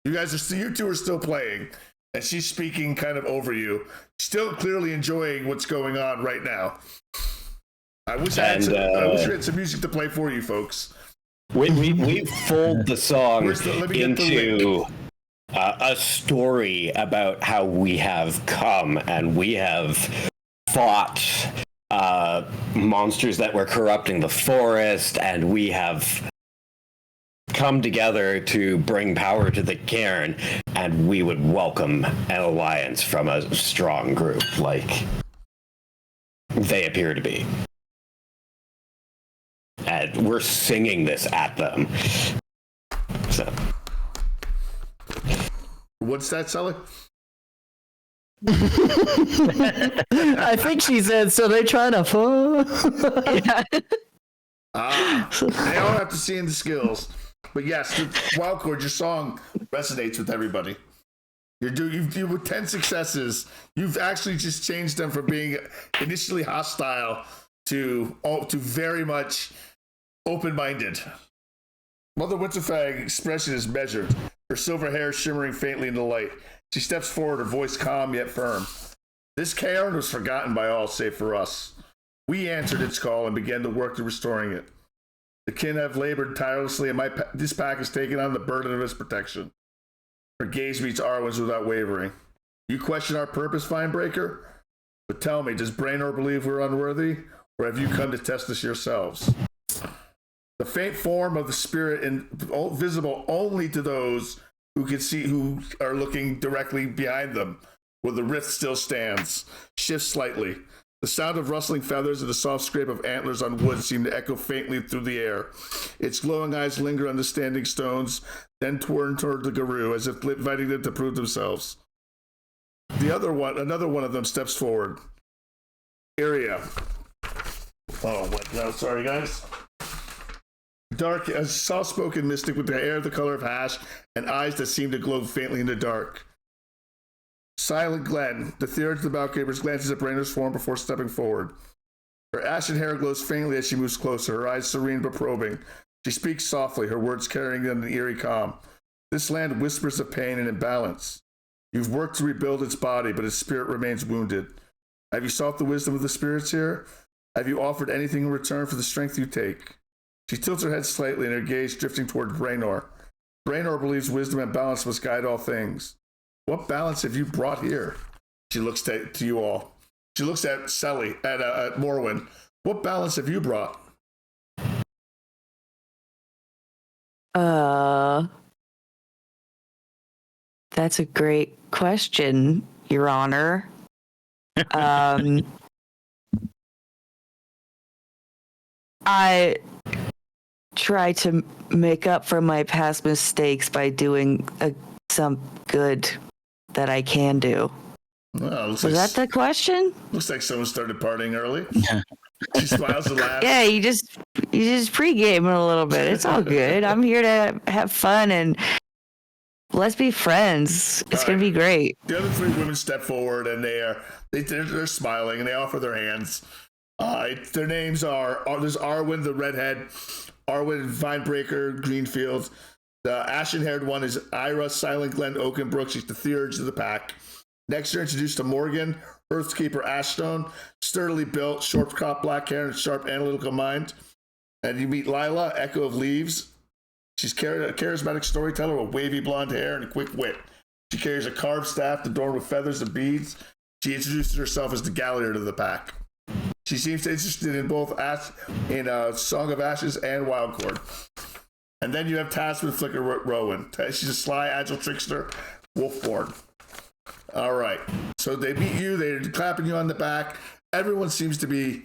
You two are still playing, and she's speaking kind of over you, still clearly enjoying what's going on right now. I wish I had some music to play for you folks. We fold the song into a story about how we have come and we have fought monsters that were corrupting the forest, and we have come together to bring power to the cairn, and we would welcome an alliance from a strong group like they appear to be. And we're singing this at them. So. What's that, Sully? I think she said, so they're trying to fuck. They all have to see in the skills. But yes, Wildcord, your song resonates with everybody. You with 10 successes, you've actually just changed them from being initially hostile to very much open-minded. Mother Winterfang's expression is measured, her silver hair shimmering faintly in the light. She steps forward, her voice calm yet firm. This cairn was forgotten by all save for us. We answered its call and began to work to restoring it. The kin have labored tirelessly, and this pack has taken on the burden of its protection. Her gaze meets Arwen's without wavering. You question our purpose, Vinebreaker? But tell me, does Brainor believe we're unworthy, or have you come to test us yourselves? The faint form of the spirit visible only to those who can see, who are looking directly behind them, where the rift still stands, shifts slightly. The sound of rustling feathers and the soft scrape of antlers on wood seem to echo faintly through the air. Its glowing eyes linger on the standing stones, then turn toward the Garou, as if inviting them to prove themselves. Another one of them steps forward. Area. Oh, what? No, sorry, guys. Dark, a soft-spoken mystic with hair the color of hash and eyes that seem to glow faintly in the dark. Silent Glen, the theurge of the Bowkeepers, glances at Brainer's form before stepping forward. Her ashen hair glows faintly as she moves closer, her eyes serene but probing. She speaks softly, her words carrying an eerie calm. This land whispers of pain and imbalance. You've worked to rebuild its body, but its spirit remains wounded. Have you sought the wisdom of the spirits here? Have you offered anything in return for the strength you take? She tilts her head slightly and her gaze drifting toward Brainor. Brainor believes wisdom and balance must guide all things. What balance have you brought here? She looks to you all. She looks at Selly, at Morwen. What balance have you brought? That's a great question, Your Honor. I try to make up for my past mistakes by doing some good that I can do. Oh, Was that the question? Looks like someone started partying early. She smiles and laughs. Yeah, you just pregame a little bit. It's all good. I'm here to have fun and let's be friends. It's gonna be great. The other three women step forward and they're smiling and they offer their hands. Their names are there's Arwen the redhead, Arwen Vinebreaker Greenfield. The ashen-haired one is Ira Silent Glen Oakenbrook. She's the theurge of the pack. Next, you're introduced to Morgan, Earthkeeper Ashstone, sturdily built, short-cropped black hair and sharp analytical mind. And you meet Lila, Echo of Leaves. She's a charismatic storyteller with wavy blonde hair and a quick wit. She carries a carved staff adorned with feathers and beads. She introduces herself as the Galliard of the pack. She seems interested in both Song of Ashes and Wildcord. And then you have Tasman Flicker Rowan. She's a sly, agile trickster, Wolfborn. All right. So they meet you. They're clapping you on the back. Everyone seems to be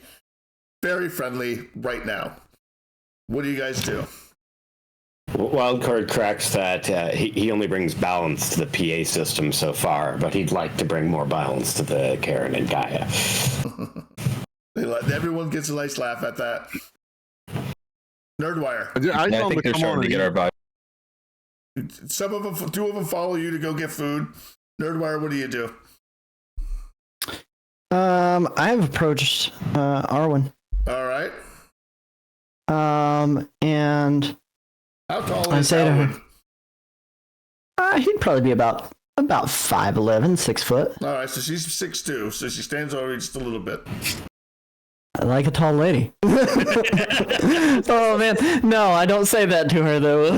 very friendly right now. What do you guys do? Wildcard cracks that he only brings balance to the PA system so far, but he'd like to bring more balance to the Karen and Gaia. Everyone gets a nice laugh at that. Nerdwire. I think they're starting to get our vibe. Two of them follow you to go get food. Nerdwire, what do you do? I've approached Arwen. All right. And how tall I is say Arwen? to her, he'd probably be about 5'11", 6 foot. All right, so she's 6'2", so she stands over you just a little bit. I like a tall lady. Oh man, no, I don't say that to her though.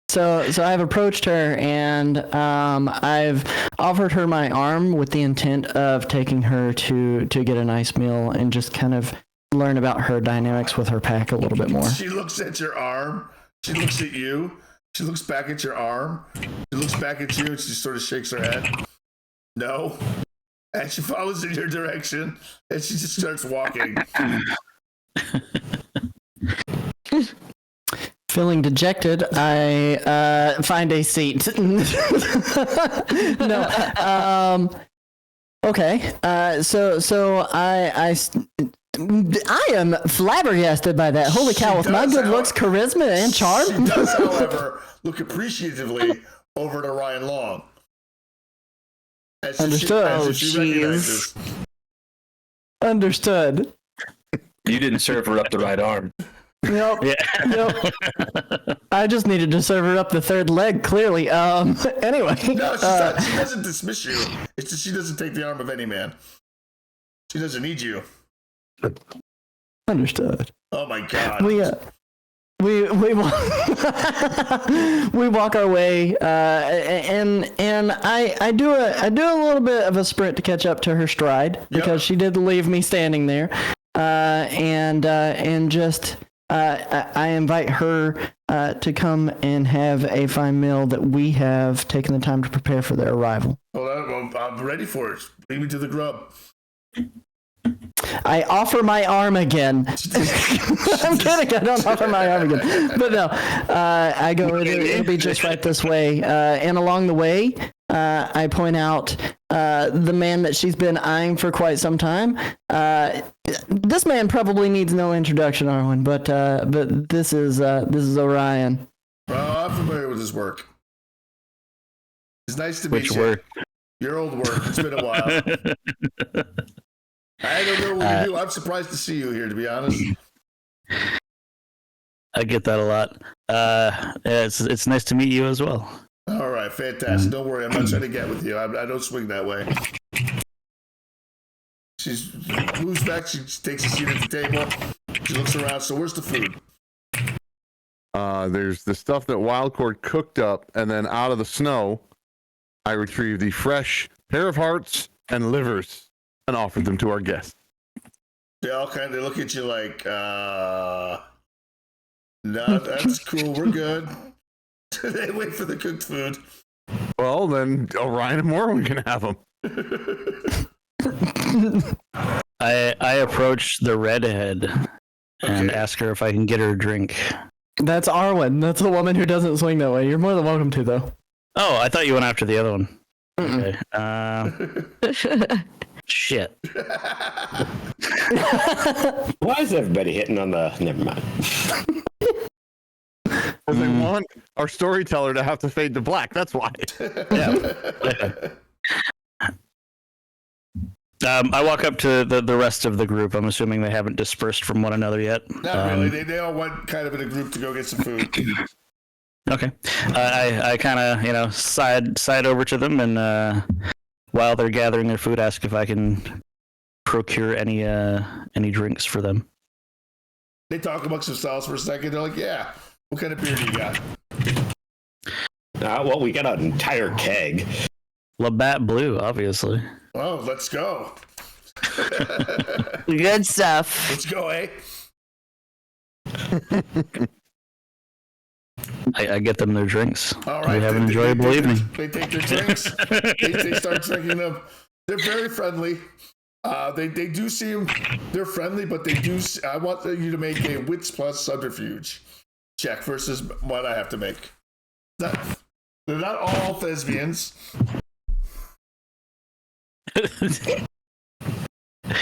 So I've approached her and I've offered her my arm with the intent of taking her to get a nice meal and just kind of learn about her dynamics with her pack a little bit more. She looks at your arm. She looks at you. She looks back at your arm. She looks back at you and she sort of shakes her head. No. And she follows in your direction and she just starts walking. Feeling dejected, I find a seat. No. Okay. So I am flabbergasted by that. Holy cow! With my good looks, charisma, and charm. She does, however, look appreciatively over at Orion Long. Understood. She recognizes. Understood. You didn't serve her up the right arm. Nope. Yeah. Nope. I just needed to serve her up the third leg, clearly. Anyway. No, she doesn't dismiss you. It's just she doesn't take the arm of any man. She doesn't need you. Understood. Oh my god. We walk our way, and I do a little bit of a sprint to catch up to her stride because she did leave me standing there, and just I invite her to come and have a fine meal that we have taken the time to prepare for their arrival. Well, I'm ready for it. Lead me to the grub. I offer my arm again. I'm kidding. I don't offer my arm again. But no, I go, it'll be just right this way. And along the way, I point out the man that she's been eyeing for quite some time. This man probably needs no introduction, Arwen, but this is Orion. I'm familiar with his work. It's nice to meet Which you. work? Your old work. It's been a while. I don't know what you do. I'm surprised to see you here, to be honest. I get that a lot. It's nice to meet you as well. All right, fantastic. Don't worry, I'm not trying to get with you. I don't swing that way. She moves back. She takes a seat at the table. She looks around. So where's the food? There's the stuff that Wildcord cooked up, and then out of the snow, I retrieved the fresh pair of hearts and livers and offered them to our guests. They all kind of look at you like, no, that's cool. We're good. They wait for the cooked food. Well, then Orion and Morwen can have them. I approach the redhead and Okay. ask her if I can get her a drink. That's Arwen. That's the woman who doesn't swing that way. You're more than welcome to, though. Oh, I thought you went after the other one. Okay. Shit. Why is everybody hitting on the? Never mind. Because they want our storyteller to have to fade to black. That's why. I walk up to the rest of the group. I'm assuming they haven't dispersed from one another yet. Not really. They all went kind of in a group to go get some food. Okay. I kind of side over to them and while they're gathering their food, ask if I can procure any drinks for them. They talk amongst themselves for a second. They're like, "Yeah, what kind of beer do you got?" Well, we got an entire keg. Labatt Blue, obviously. Oh, let's go. Good stuff. Let's go, eh? I get them their drinks. All right. We have an enjoyable evening. They take their drinks. they start drinking them. They're very friendly. They do seem they're friendly, but they do. I want you to make a wits plus subterfuge check versus what I have to make. They're not all thespians.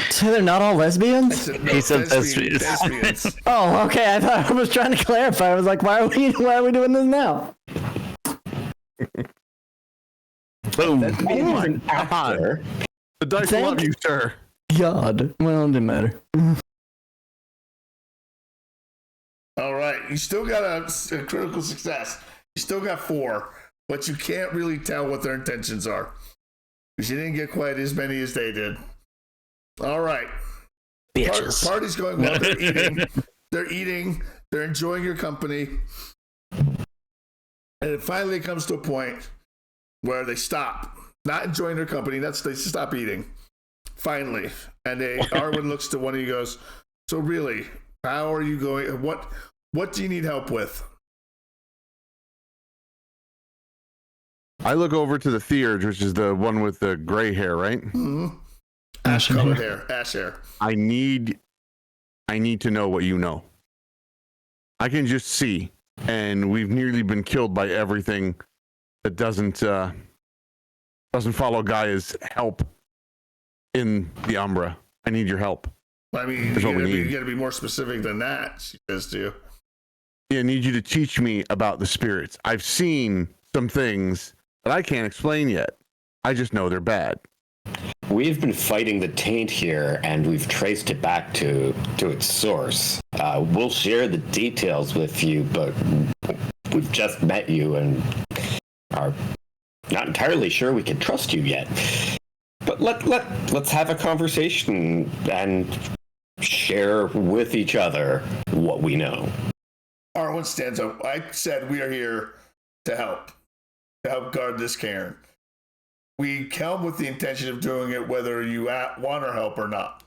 So they're not all lesbians? He said thespians. Oh, okay. I thought I was trying to clarify. I was like, why are we doing this now? Boom. Oh my God. The dice love you, sir. God. Well, it didn't matter. All right, you still got a critical success. You still got 4, but you can't really tell what their intentions are because you didn't get quite as many as they did. All right, Bitches. Party's going well. They're eating. They're eating. They're enjoying your company, and it finally comes to a point where they stop, not enjoying their company. They stop eating. Finally, and Arwen looks to one of you, goes, "So really, how are you going? What do you need help with?" I look over to the Theurge, which is the one with the gray hair, right? Mm-hmm. Ash colored hair. Ash hair. I need to know what you know. I can just see, and we've nearly been killed by everything that doesn't follow Gaia's help in the Umbra. I need your help. I mean, That's what we need. you gotta be more specific than that, she says to you. Yeah, I need you to teach me about the spirits. I've seen some things that I can't explain yet. I just know they're bad. We've been fighting the taint here, and we've traced it back to its source. We'll share the details with you, but we've just met you and are not entirely sure we can trust you yet. But let's have a conversation and share with each other what we know. Arwen stands up. I said we are here to help guard this cairn. We come with the intention of doing it whether you want our help or not.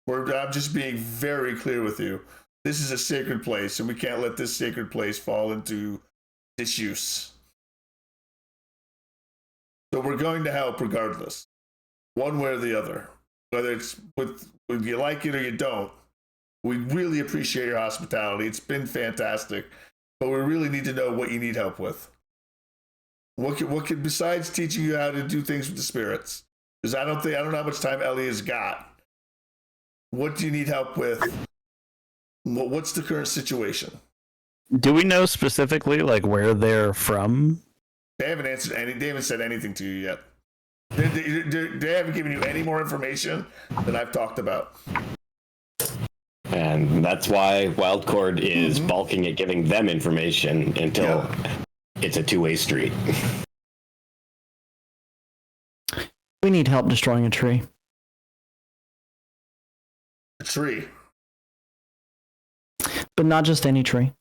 I'm just being very clear with you. This is a sacred place, and we can't let this sacred place fall into disuse. So we're going to help regardless, one way or the other. Whether it's with you like it or you don't, we really appreciate your hospitality. It's been fantastic, but we really need to know what you need help with. What could besides teaching you how to do things with the spirits? Because I don't know how much time Ellie has got. What do you need help with? What's the current situation? Do we know specifically like where they're from? They haven't answered any. They haven't said anything to you yet. They haven't given you any more information than I've talked about. And that's why Wildcord is balking at giving them information until it's a two-way street. We need help destroying a tree. A tree. But not just any tree.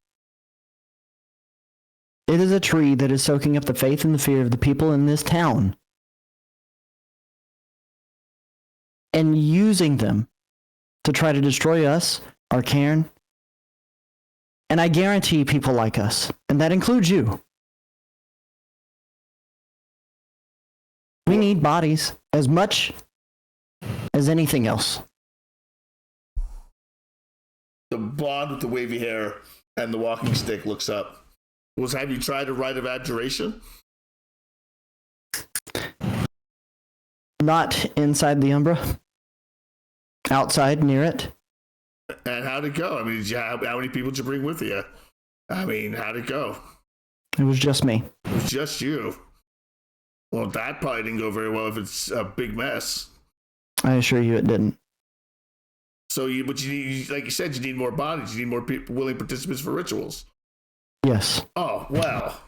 It is a tree that is soaking up the faith and the fear of the people in this town and using them to try to destroy us, our cairn. And I guarantee people like us, and that includes you. We need bodies as much as anything else. The blonde with the wavy hair and the walking stick looks up. Have you tried a rite of abjuration? Not inside the Umbra. Outside, near it. And how'd it go? I mean, how many people did you bring with you? I mean, how'd it go? It was just me. It was just you. Well, that probably didn't go very well if it's a big mess. I assure you it didn't. So, but you need, like you said, you need more bodies. You need more people, willing participants for rituals. Yes. Oh, well,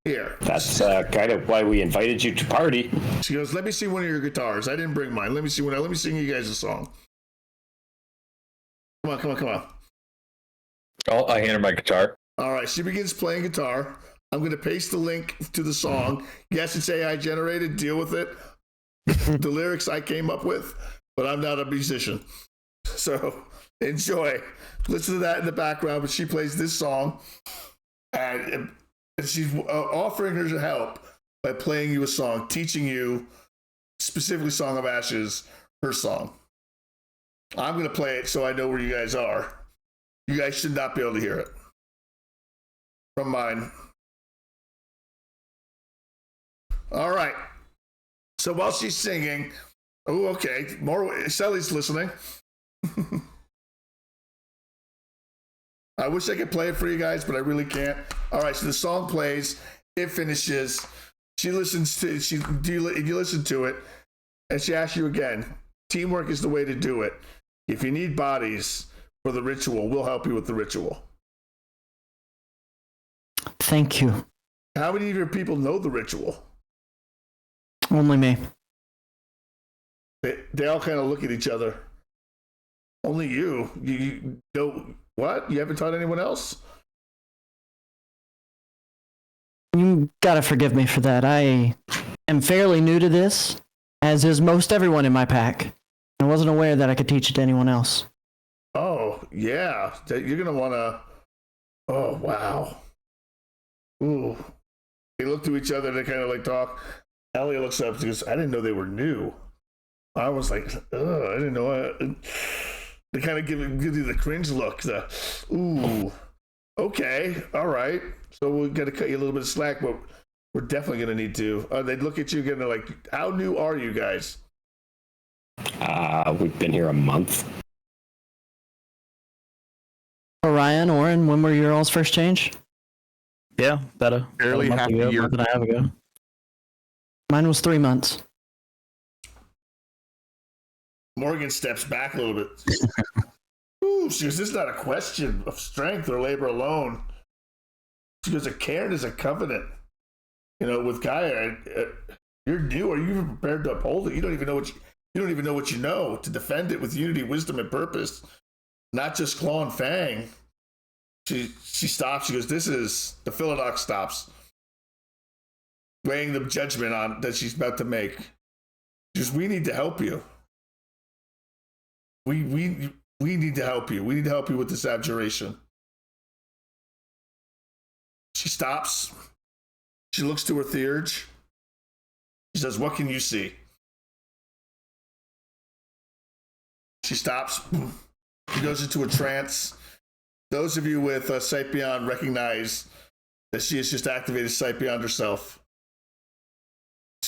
here. That's kind of why we invited you to party. She goes, let me see one of your guitars. I didn't bring mine. Let me sing you guys a song. Come on. Oh, I hand her my guitar. All right, she begins playing guitar. I'm going to paste the link to the song. Yes, it's AI generated. Deal with it. The lyrics I came up with, but I'm not a musician. So enjoy. Listen to that in the background, but she plays this song. And she's offering her help by playing you a song, teaching you, specifically Song of Ashes, her song. I'm going to play it so I know where you guys are. You guys should not be able to hear it. From mine. All right. So while she's singing, Sally's listening. I wish I could play it for you guys, but I really can't. All right, so the song plays, it finishes. You listen to it, and she asks you again. Teamwork is the way to do it. If you need bodies for the ritual, we'll help you with the ritual. Thank you. How many of your people know the ritual? Only me. They all kind of look at each other. Only you. You know what? You haven't taught anyone else? You gotta forgive me for that. I am fairly new to this, as is most everyone in my pack. I wasn't aware that I could teach it to anyone else. Oh, yeah. You're going to want to... Oh, wow. Ooh. They look to each other, they kind of like talk. Elliot looks up and goes, I didn't know they were new. I was like, ugh, I didn't know. They kind of give you the cringe look. Ooh. Okay, all right. So we're going to cut you a little bit of slack, but we're definitely going to need to. They'd look at you again, they're like, how new are you guys? We've been here a month. Orion, Oren, when were your all's first change? Yeah, better. Barely half a year. Month and a half ago. Mine was 3 months. Morgan steps back a little bit. Ooh, she goes, this is not a question of strength or labor alone. She goes, a cairn is a covenant. You know, with Gaia, you're new. Are you even prepared to uphold it? You don't even know what you know to defend it with unity, wisdom, and purpose. Not just claw and fang. She stops. She goes, this is the Philodox stops, weighing the judgment on that she's about to make. She goes, we need to help you. We need to help you. We need to help you with this abjuration. She stops. She looks to her theurge. She says, what can you see? She stops. She goes into a trance. Those of you with Sight Beyond recognize that she has just activated Sight Beyond herself.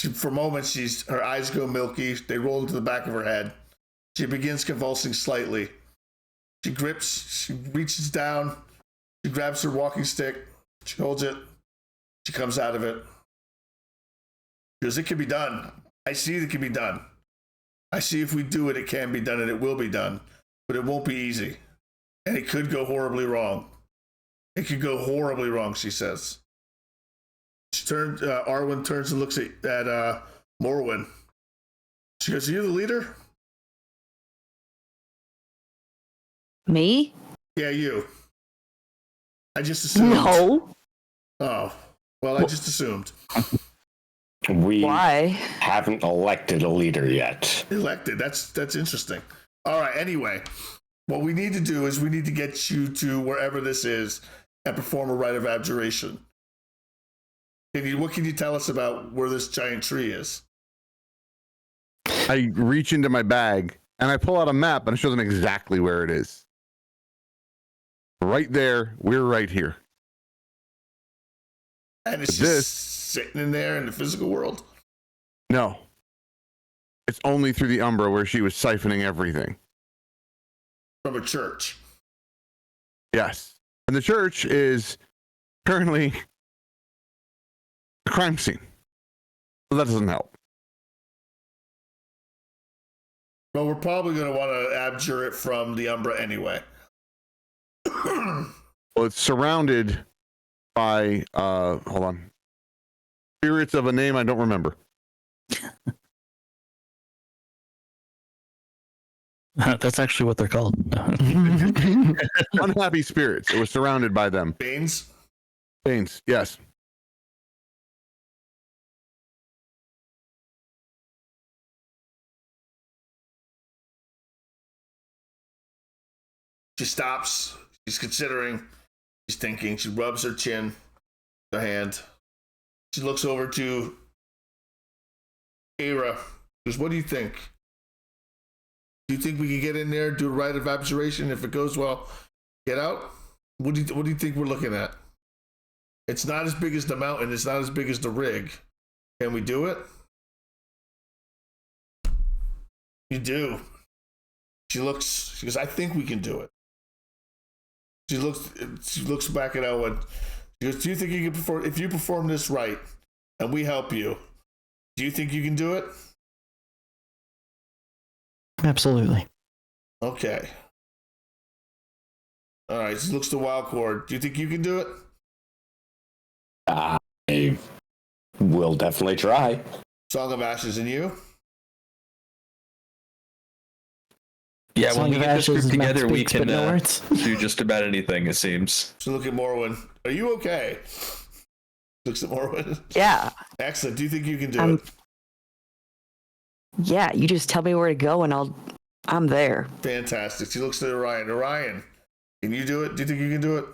For moments, her eyes go milky. They roll into the back of her head. She begins convulsing slightly. She reaches down. She grabs her walking stick. She holds it. She comes out of it. She goes, it can be done. I see it can be done. I see if we do it, it can be done and it will be done. But it won't be easy. And it could go horribly wrong. It could go horribly wrong, she says. Arwen turns and looks at Morwen. She goes, are you the leader? Me? Yeah, you. I just assumed. No. Oh, well, I just assumed. We Why? haven't elected a leader yet. Elected. That's interesting. All right. Anyway, what we need to do is we need to get you to wherever this is and perform a rite of abjuration. What can you tell us about where this giant tree is? I reach into my bag and I pull out a map and I show them exactly where it is. Right there. We're right here. And it's just sitting in there in the physical world? No. It's only through the Umbra where she was siphoning everything. From a church? Yes. And the church is currently a crime scene. So that doesn't help. Well, we're probably going to want to abjure it from the Umbra anyway. Well, it's surrounded by, hold on, spirits of a name I don't remember. That's actually what they're called. Unhappy spirits. It was surrounded by them. Banes? Banes, yes. She stops. She's considering. She's thinking. She rubs her chin, her hand. She looks over to Era. Goes, what do you think? Do you think we can get in there, do a rite of abjuration? If it goes well, get out? What do you think we're looking at? It's not as big as the mountain. It's not as big as the rig. Can we do it? You do. She goes, I think we can do it. She looks back at Elwyn. She goes, do you think you can perform, if you perform this right and we help you, do you think you can do it? Absolutely. Okay. All right. She looks to Wildcord. Do you think you can do it? I will definitely try. Song of Ashes and you? Yeah, Song when we of get this Ashes group is Matt together, we speaks, but can no words. do just about anything, it seems. So look at Morwen. Are you okay? Looks at Morwen. Yeah. Excellent. Do you think you can do it? Yeah, you just tell me where to go and I'm there. Fantastic. She looks at Orion. Orion, can you do it? Do you think you can do it?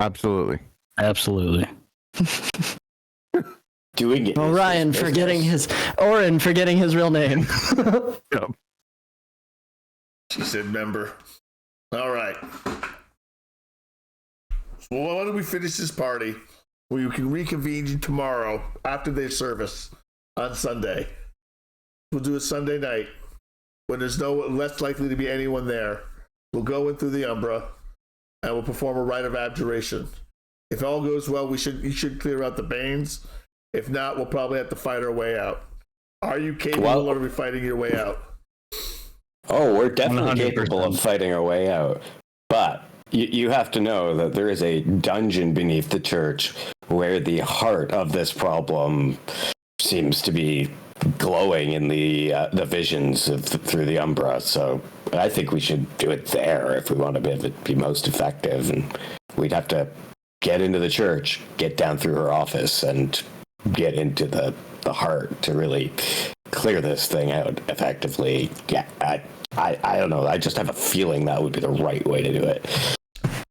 Absolutely. Absolutely. Doing it. Orion forgetting his real name. Yep. She said member. All right. Well, why don't we finish this party? We can reconvene tomorrow after their service on Sunday. We'll do it Sunday night when there's less likely to be anyone there. We'll go in through the Umbra and we'll perform a rite of abjuration. If all goes well, you should clear out the Banes. If not, we'll probably have to fight our way out. Are you capable of fighting your way out? Oh, we're definitely 100%. capable of fighting our way out. But you have to know that there is a dungeon beneath the church where the heart of this problem seems to be glowing in the visions through the Umbra. So I think we should do it there if we want to be most effective. And we'd have to get into the church, get down through her office, and get into the heart to really clear this thing out effectively. Yeah, I don't know. I just have a feeling that would be the right way to do it.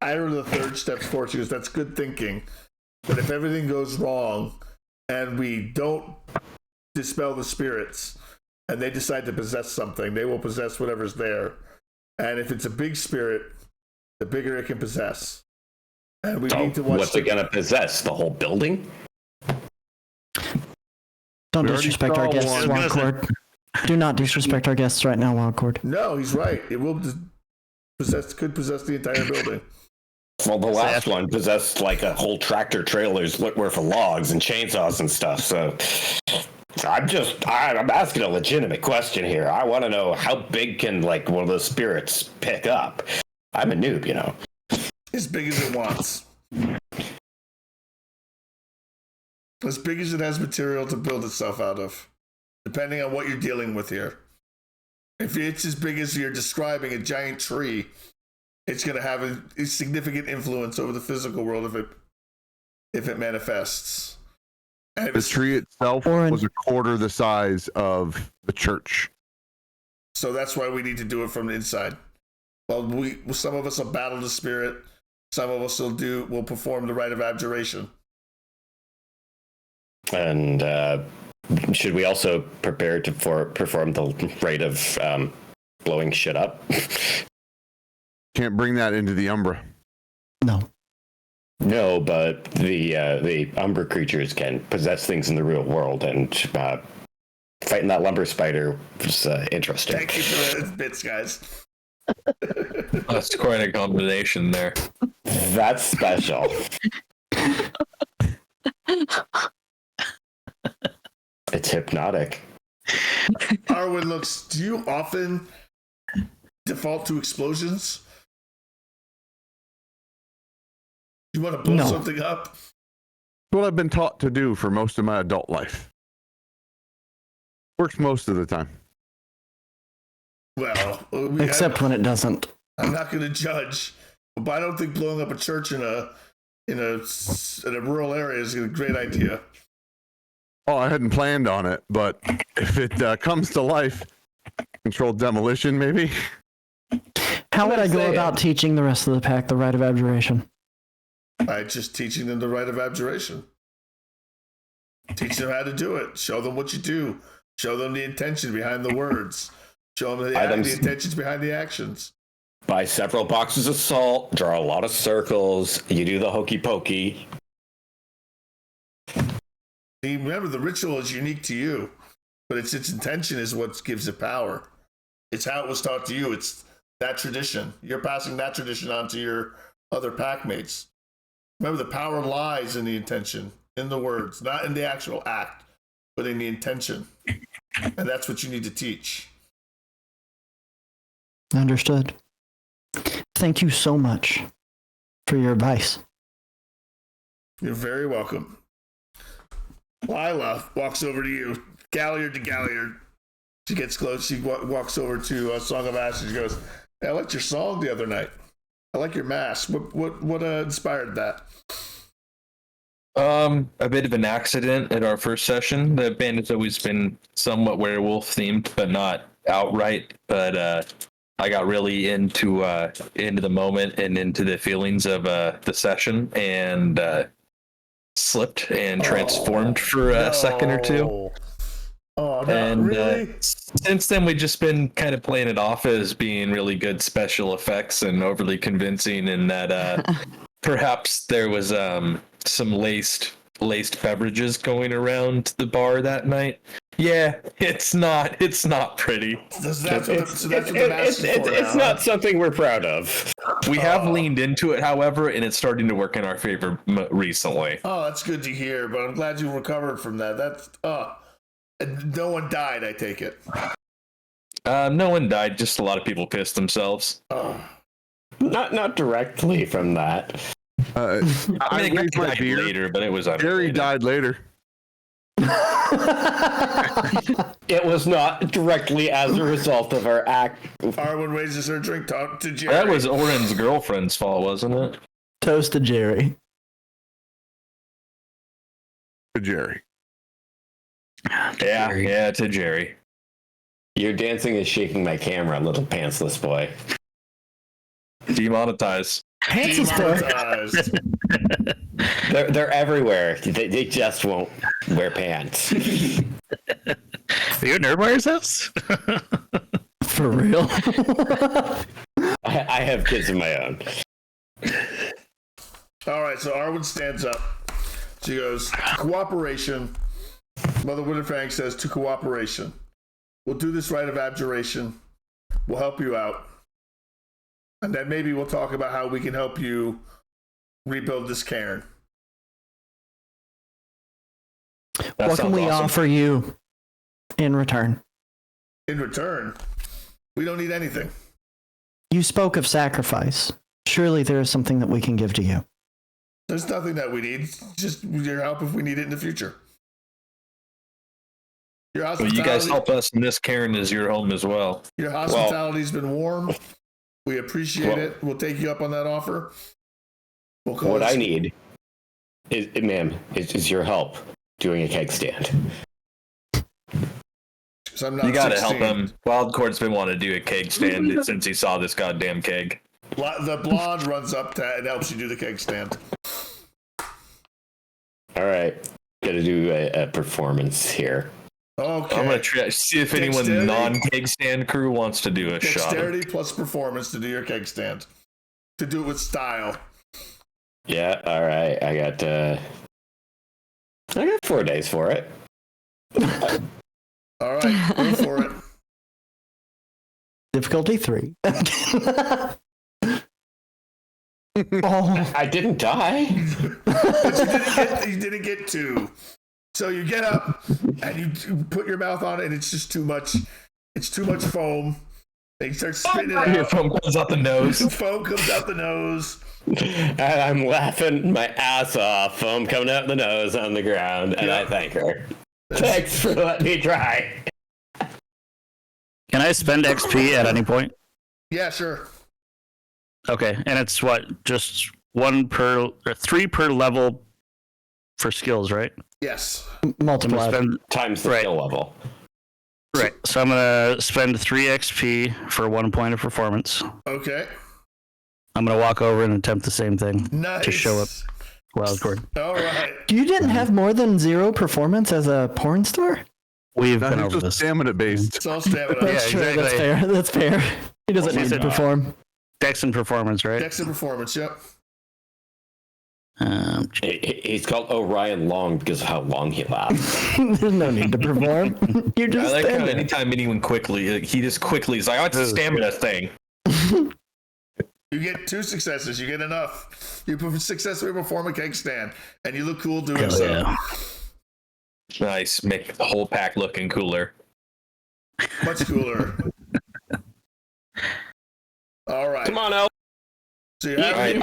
I heard the third step's forward. She goes, that's good thinking. But if everything goes wrong and we don't dispel the spirits and they decide to possess something, they will possess whatever's there. And if it's a big spirit, the bigger it can possess. And we need to watch. What's it going to possess? The whole building? Don't We already disrespect our saw guests, one. Wildcord. Do not disrespect our guests right now, Wildcord. No, he's right. It will could possess the entire building. Well, the last one possessed like a whole tractor trailer's worth of logs and chainsaws and stuff. So I'm asking a legitimate question here. I want to know how big can like one of those spirits pick up? I'm a noob, you know. As big as it wants. As big as it has material to build itself out of, depending on what you're dealing with here. If it's as big as you're describing, a giant tree, it's going to have a significant influence over the physical world if it manifests. And The tree itself was a quarter the size of the church. So that's why we need to do it from the inside. Well, some of us will battle the spirit. Some of us will perform the rite of abjuration. And should we also prepare to perform the rite of blowing shit up? Can't bring that into the Umbra. No. No, but the Umbra creatures can possess things in the real world, and fighting that lumber spider was interesting. Thank you for the bits, guys. That's quite a combination there. That's special. It's hypnotic. Arwen do you often default to explosions? You want to blow something up? What I've been taught to do for most of my adult life. Works most of the time. Well, Except when it doesn't. I'm not going to judge, but I don't think blowing up a church in a rural area is a great idea. Oh, I hadn't planned on it, but if it comes to life, controlled demolition, maybe. How would I go about teaching the rest of the pack the rite of abjuration? By just teaching them the rite of abjuration. Teach them how to do it. Show them what you do. Show them the intention behind the words. Show them the intentions behind the actions. Buy several boxes of salt, draw a lot of circles, you do the hokey pokey. Remember, the ritual is unique to you, but its intention is what gives it power. It's how it was taught to you. It's that tradition. You're passing that tradition on to your other pack mates. Remember, the power lies in the intention, in the words, not in the actual act, but in the intention. And that's what you need to teach. Understood. Thank you so much for your advice. You're very welcome. Lila walks over to you, Galliard to Galliard. She gets close. She walks over to Song of Ashes. She goes, "Hey, I liked your song the other night. I like your mask. What inspired that?" A bit of an accident at our first session. The band has always been somewhat werewolf themed, but not outright. But I got really into the moment and into the feelings of the session, and slipped and transformed for a second or two. Oh, no, and really? Since then, we've just been kind of playing it off as being really good special effects and overly convincing, and that perhaps there was some laced beverages going around the bar that night. Yeah, it's not pretty. It's not something we're proud of. We have leaned into it, however, and it's starting to work in our favor recently. Oh, that's good to hear, but I'm glad you recovered from that. That's no one died, I take it. No one died, just a lot of people pissed themselves. Not directly from that. I mean, it died later, but it was Gary died later. It was not directly as a result of our act. Arwen raises her drink to Jerry. That was Oren's girlfriend's fault, wasn't it? Toast to Jerry. To Jerry. Yeah, to Jerry. Your dancing is shaking my camera, little pantsless boy. Demonetize. Demonetized. They're everywhere. They just won't wear pants. Are you at Nerdwire's house? For real? I have kids of my own. All right, so Arwen stands up. She goes, "Cooperation Mother Winterfang says, to cooperation. We'll do this rite of abjuration. We'll help you out. And then maybe we'll talk about how we can help you rebuild this cairn. What can we offer you in return? In return, we don't need anything. You spoke of sacrifice. Surely there is something that we can give to you. There's nothing that we need. Just your help if we need it in the future. Your Well, you guys help us, and this cairn is your home as well. Your hospitality's been warm. We appreciate it. We'll take you up on that offer. What I need is your help doing a keg stand. I'm not You gotta 16. help him. Wildcord's been wanting to do a keg stand since he saw this goddamn keg. The blonde runs up to and helps you do the keg stand. All right, gotta do a performance here. Okay. I'm gonna try see if anyone non-keg stand crew wants to do a shot. Dexterity plus performance to do your keg stand. To do it with style. Yeah, all right. I got 4 days for it. All right, go for it. Difficulty 3. Oh, I didn't die. But you didn't get 2. So you get up and you put your mouth on it, and it's just too much. It's too much foam. And you start spitting it Your out. foam comes out the nose. Foam comes out the nose. And I'm laughing my ass off. Foam coming out the nose on the ground, and I thank her. Thanks for letting me try. Can I spend XP at any point? Yeah, sure. Okay, and it's what? Just 1 per or 3 per level for skills, right? Yes. multiplied. Times the skill level. Right. So I'm gonna spend 3 XP for 1 point of performance. Okay. I'm gonna walk over and attempt the same thing Nice. to show up Wildcard. All right. You didn't have more than 0 performance as a porn star? We've No, been it's over just this. stamina based. It's all stamina. That's true. exactly. That's fair. That's fair. He doesn't Well, need to said- perform. Dex and performance, right? Dex and performance, yep. He's called Orion Long because of how long he lasts. There's no need to perform. You're I just like how standing. anytime anyone quickly, he just quickly is like, oh, it's a stamina thing. You get 2 successes. You get enough. You successfully perform a keg stand, and you look cool doing Hell so. yeah. Nice, make the whole pack looking cooler. Much cooler. All right. Come on, El. So you All have right,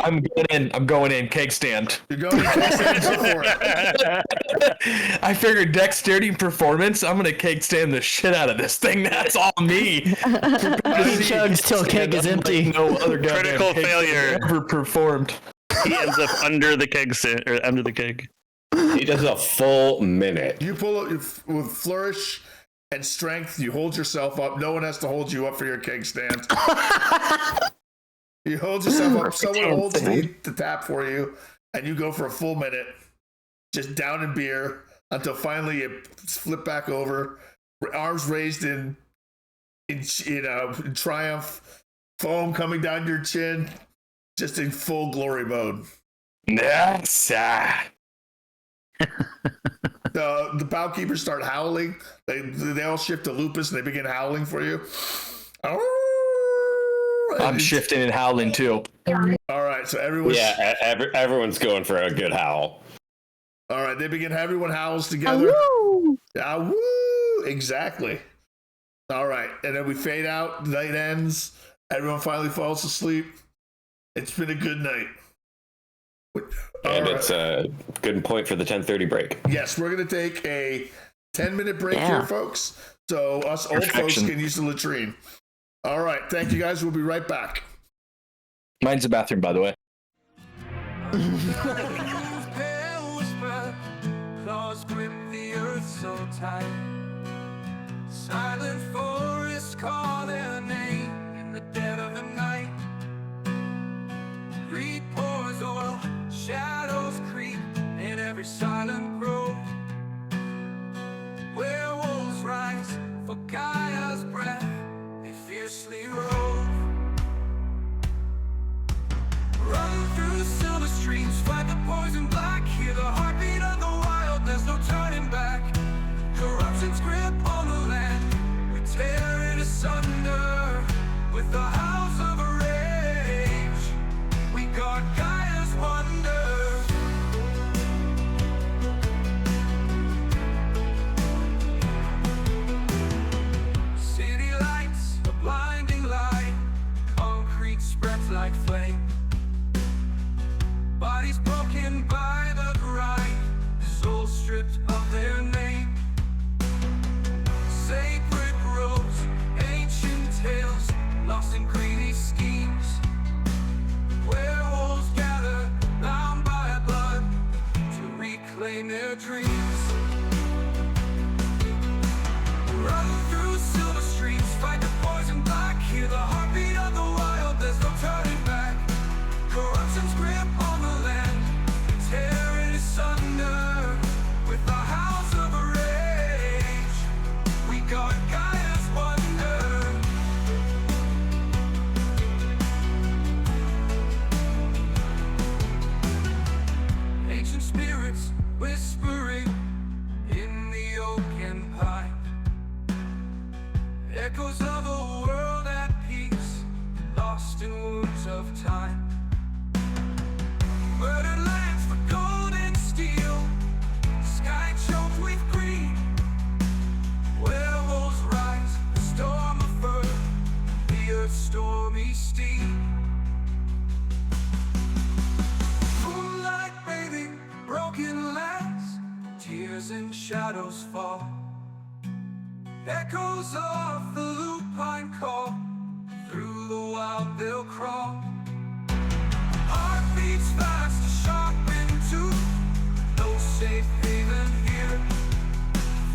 I'm going in keg stand. you're going to keg stand for it. I figured dexterity and performance. I'm gonna keg stand the shit out of this thing. That's all me. He chugs till keg is empty. No other goddamn Critical keg stand failure. ever performed. He ends up under the keg or under the keg. He does a full minute. You pull it with flourish and strength. You hold yourself up. No one has to hold you up for your keg stand. You hold yourself up. Someone holds the tap for you, and you go for a full minute, just down in beer until finally you flip back over, arms raised in triumph, foam coming down your chin, just in full glory mode. Yes. The bow keepers start howling. They all shift to lupus and they begin howling for you. I'm shifting and howling too. All right, so everyone's Everyone's going for a good howl. all right. They begin. Everyone howls together. Ah, woo! Exactly. All right, and then we fade out. The night ends. Everyone finally falls asleep. It's been a good night. And All it's right. a good point for the 10:30 break. Yes, we're gonna take a 10-minute break here, folks. So us old folks Perfection. can use the latrine. All right, thank you guys. We'll be right back. Mine's a bathroom, by the way. Pale whisper, claws grip the earth so tight. Silent forests call their name in the dead of the night. Greed pours oil, shadows creep in every silent grove. Werewolves rise for Gaia's breath, they fiercely rove. Run through silver streams, fight the poison black. Hear the heartbeat of the wild, there's no turning back. like flame. Bodies broken by the grind, souls stripped of their name. Sacred groves, ancient tales, lost in greedy schemes. Werewolves gather, bound by blood, to reclaim their dreams. Run through silver streets, fight the poison black. Hear the heartbeat of the wild, there's no turning back. Corruption's grip on the land, tear it asunder. With the house of rage, we guard Gaia's wonder. Ancient spirits whispering in the oak and pine. Echoes of a world at peace, lost in wounds of time. Murdered lands for gold and steel, sky choked with greed. Werewolves rise, a storm of earth, the earth's stormy steed. Moonlight bathing, broken lands, tears and shadows fall. Echoes of the lupine call, through the wild they'll crawl. Heart beats fast, a sharpened tooth, no safe haven here.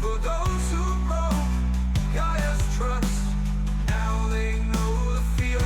For those who broke Gaia's trust, now they know the fear.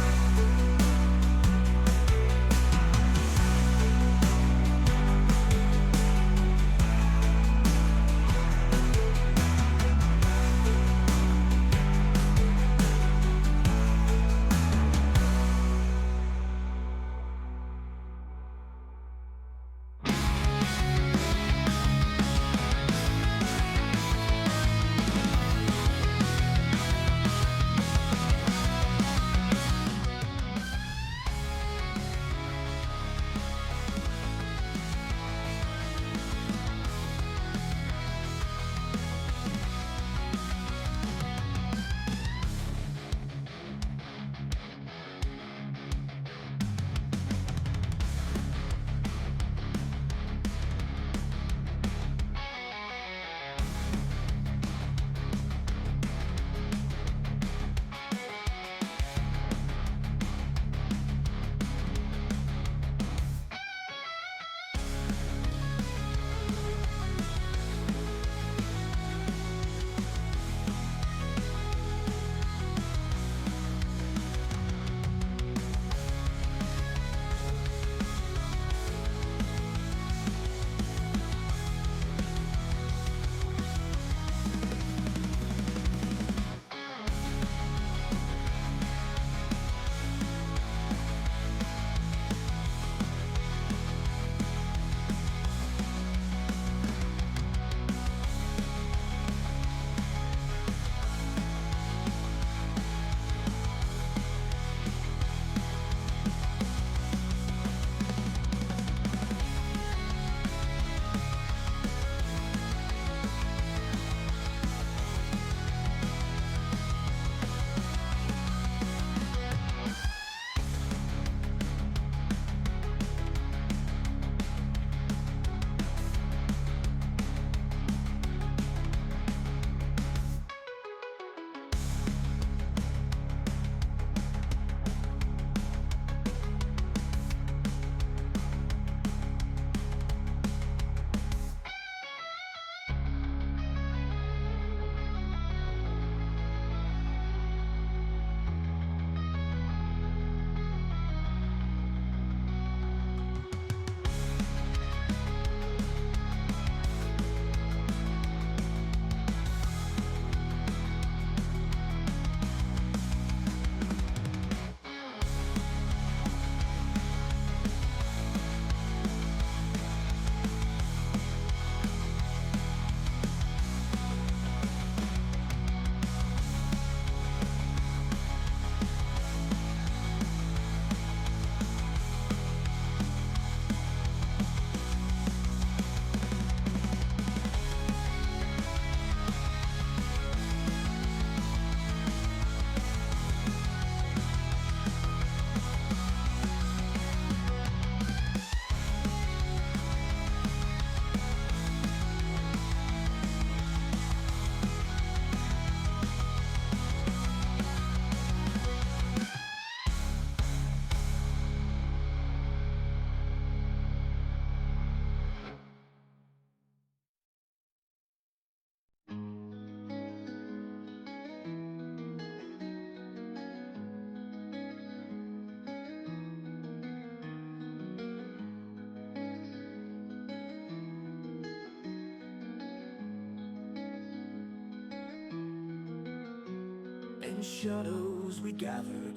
In shadows we gathered,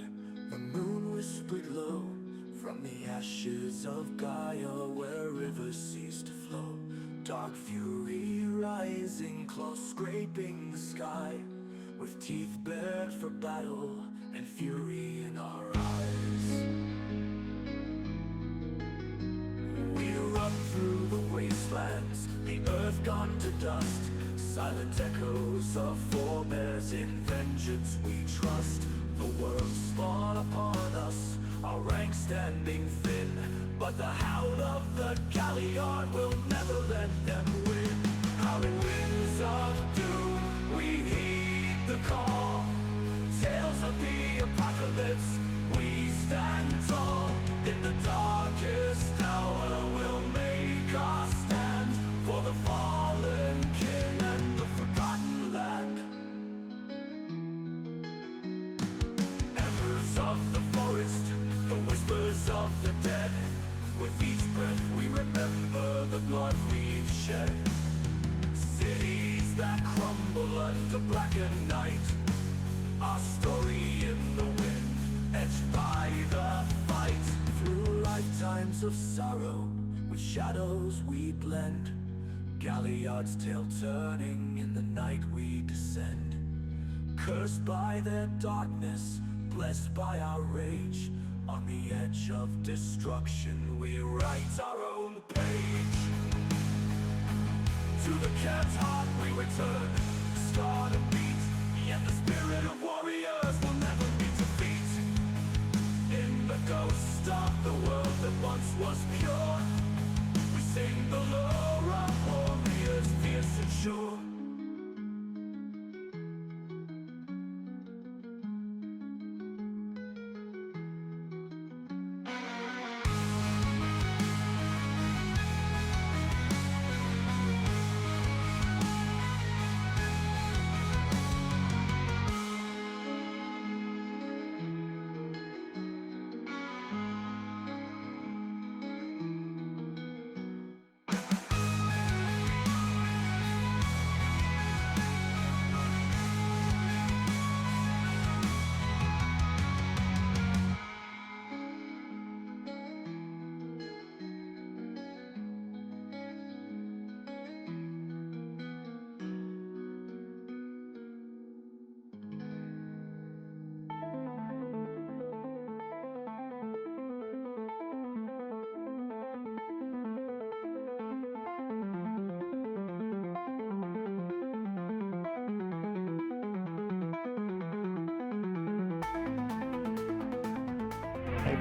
the moon whispered low, from the ashes of Gaia where rivers cease to flow. Dark fury rising, claws scraping the sky, with teeth bared for battle and fury in our eyes. We run through the wastelands, the earth gone to dust. Silent echoes of forebears, in vengeance we trust. The world spawn upon us, our ranks standing thin, but the howl of the galliard will never let them win. Howling winds of doom, we heed the call. Tales of the apocalypse, we stand tall. In the darkest hour we'll make our stand, for the fallen king and the forgotten land. Embers of the forest, the whispers of the dead. With each breath we remember the blood we've shed. Cities that crumble under blackened night, our story in the wind, etched by the fight. Through lifetimes of sorrow, with shadows we blend. Galliard's tale turning in the night we descend. Cursed by their darkness, blessed by our rage. On the edge of destruction, we write our own page. To the camp's heart we return, scar to beat, yet the spirit of warriors will never meet defeat. In the ghost of the world that once was pure, we sing the lore of warriors fierce and sure.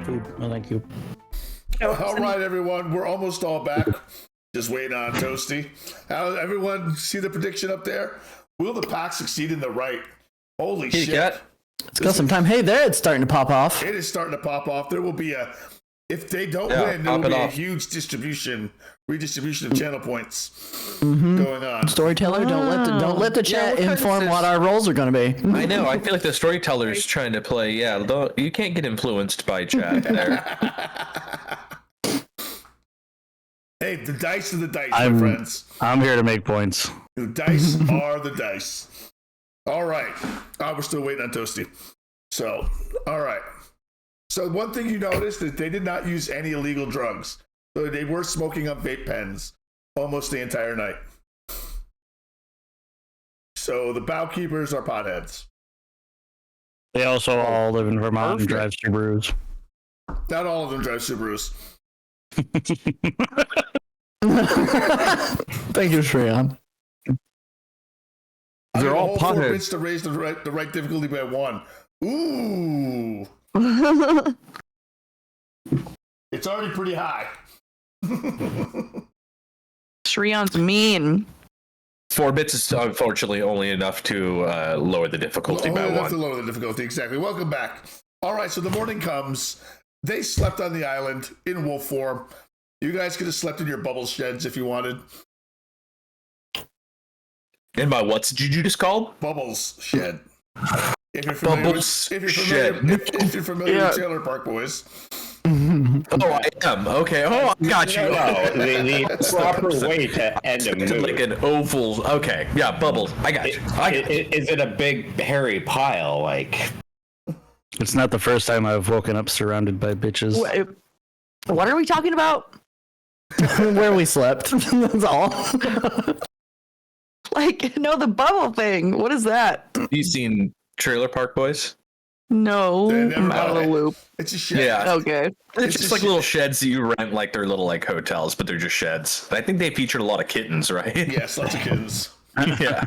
Food. Oh, thank you. All right, everyone, we're almost all back. Just waiting on Toasty. How everyone see the prediction up there? Will the pack succeed in the right? Holy shit! Cat. Let's go sometime. Hey, there, it's starting to pop off. It is starting to pop off. There will be if they don't win, there will be a huge redistribution of channel points going on. Storyteller, don't let the chat inform what our roles are going to be. I know. I feel like the storyteller's trying to play. Yeah, you can't get influenced by chat there. Hey, the dice are the dice, my friends. I'm here to make points. The dice are the dice. All right. We're still waiting on Toasty. So, all right. So one thing you noticed is they did not use any illegal drugs. So they were smoking up vape pens almost the entire night. So the Bough keepers are potheads. They also all live in Vermont and drive Subarus. Not all of them drive Subarus. Thank you, Shreya. They're all potheads. To raise the right difficulty by 1. Ooh. It's already pretty high. Shreyan's mean. 4 bits is unfortunately only enough to lower the difficulty by 1. To lower the difficulty, exactly. Welcome back. All right, so the morning comes. They slept on the island in wolf form. You guys could have slept in your bubble sheds if you wanted. In my what did you just call? Bubbles shed. If you're familiar with Trailer Park Boys. Oh, I am. Okay. Oh, I got you. No, the proper way to end a mood. Like an oval. Okay. Yeah, bubbles. I got you. Is it a big hairy pile? Like, It's not the first time I've woken up surrounded by bitches. What are we talking about? Where we slept. That's all. Like, no, the bubble thing. What is that? You seen Trailer Park Boys? No, They never I'm out of the got it. loop. It's a shed. Yeah. Okay. It's just like little sheds that you rent, like they're little like hotels, but they're just sheds. I think they featured a lot of kittens, right? Yes, lots of kittens. Yeah.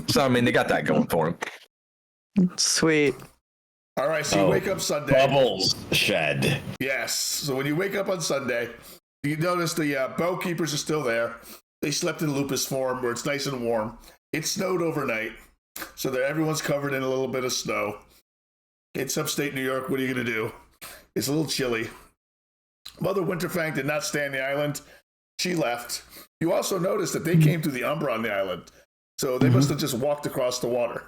So I mean, they got that going for them. Sweet. All right, so you wake up Sunday. Bubbles shed. Yes. So when you wake up on Sunday, you notice the bow keepers are still there. They slept in lupus form where it's nice and warm. It snowed overnight, so that everyone's covered in a little bit of snow. It's upstate New York. What are you going to do? It's a little chilly. Mother Winterfang did not stay on the island. She left. You also notice that they came through the Umbra on the island, so they must have just walked across the water.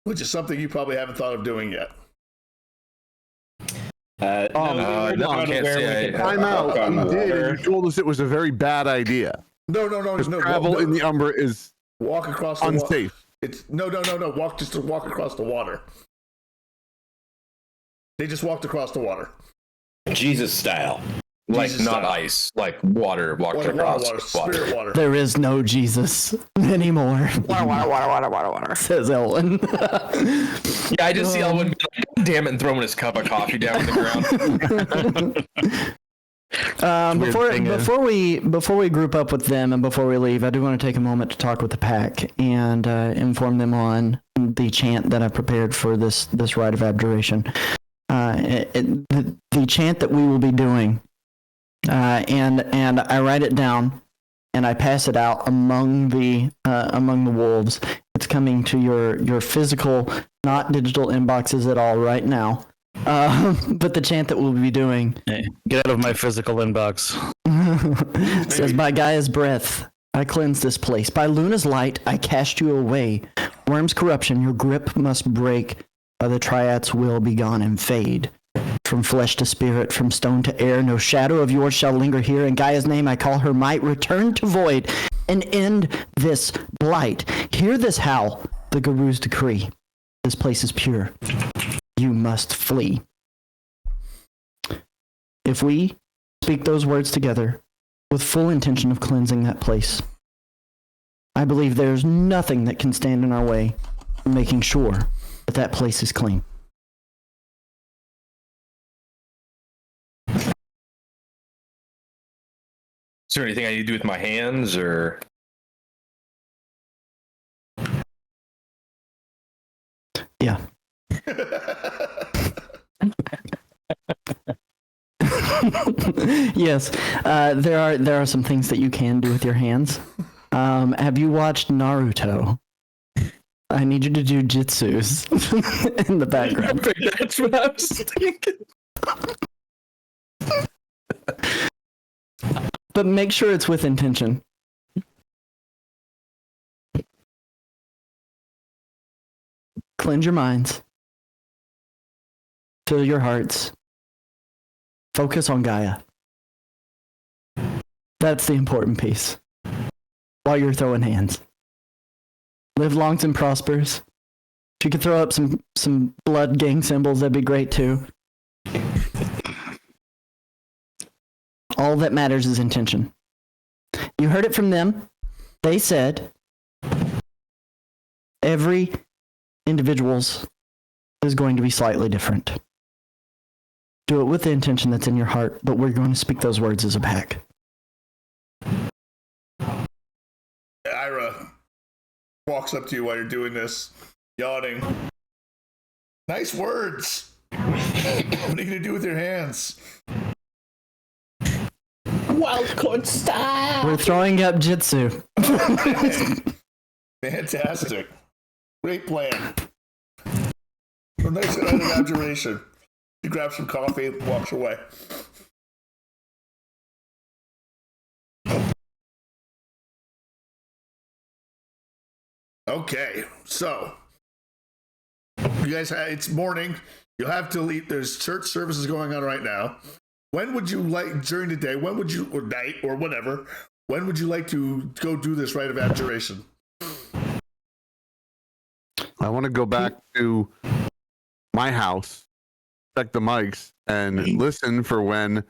Which is something you probably haven't thought of doing yet. no, I can't say Time out. You did, and you told us it was a very bad idea. No. Travel in the Umbra is walk across the water. unsafe. It's no. Walk across the water. They just walked across the water. Jesus style. Like Jesus not style. ice, like water walked across Water, water. spirit water. There is no Jesus anymore. Water. Says Elwin. Yeah, I just see Elwin be like, "God damn it," and throwing his cup of coffee down on the ground. Before we group up with them and before we leave, I do want to take a moment to talk with the pack and inform them on the chant that I prepared for this rite of abjuration. The chant that we will be doing, and I write it down and I pass it out among the wolves. It's coming to your physical, not digital inboxes at all right now. But the chant that we'll be doing. Hey, get out of my physical inbox. Says, by Gaia's breath, I cleanse this place. By Luna's light, I cast you away. Worm's corruption, your grip must break. By the Triad's will be gone and fade. From flesh to spirit, from stone to air, no shadow of yours shall linger here. In Gaia's name, I call her might. Return to void and end this blight. Hear this howl, the Guru's decree. This place is pure. You must flee. If we speak those words together with full intention of cleansing that place, I believe there's nothing that can stand in our way of making sure that that place is clean. Is there anything I need to do with my hands or? Yeah. Yes, there are some things that you can do with your hands. Have you watched Naruto? I need you to do jutsus in the background. That's what I was thinking. But make sure it's with intention. Cleanse your minds. Fill your hearts. Focus on Gaia. That's the important piece. While you're throwing hands. Live longs and prospers. If you could throw up some blood gang symbols, that'd be great too. All that matters is intention. You heard it from them. They said every individual's is going to be slightly different. Do it with the intention that's in your heart, but we're going to speak those words as a pack. Ira walks up to you while you're doing this, yawning. Nice words. What are you going to do with your hands? Wildcard style. We're throwing up jitsu. Fantastic. Great plan. A nice night of abjuration. She grabs some coffee and walks away. Okay, so you guys have, it's morning. You'll have to leave. There's church services going on right now. When would you like, during the day, when would you, or night, or whatever, when would you like to go do this rite of abjuration? I want to go back to my house, check the mics, and listen for when it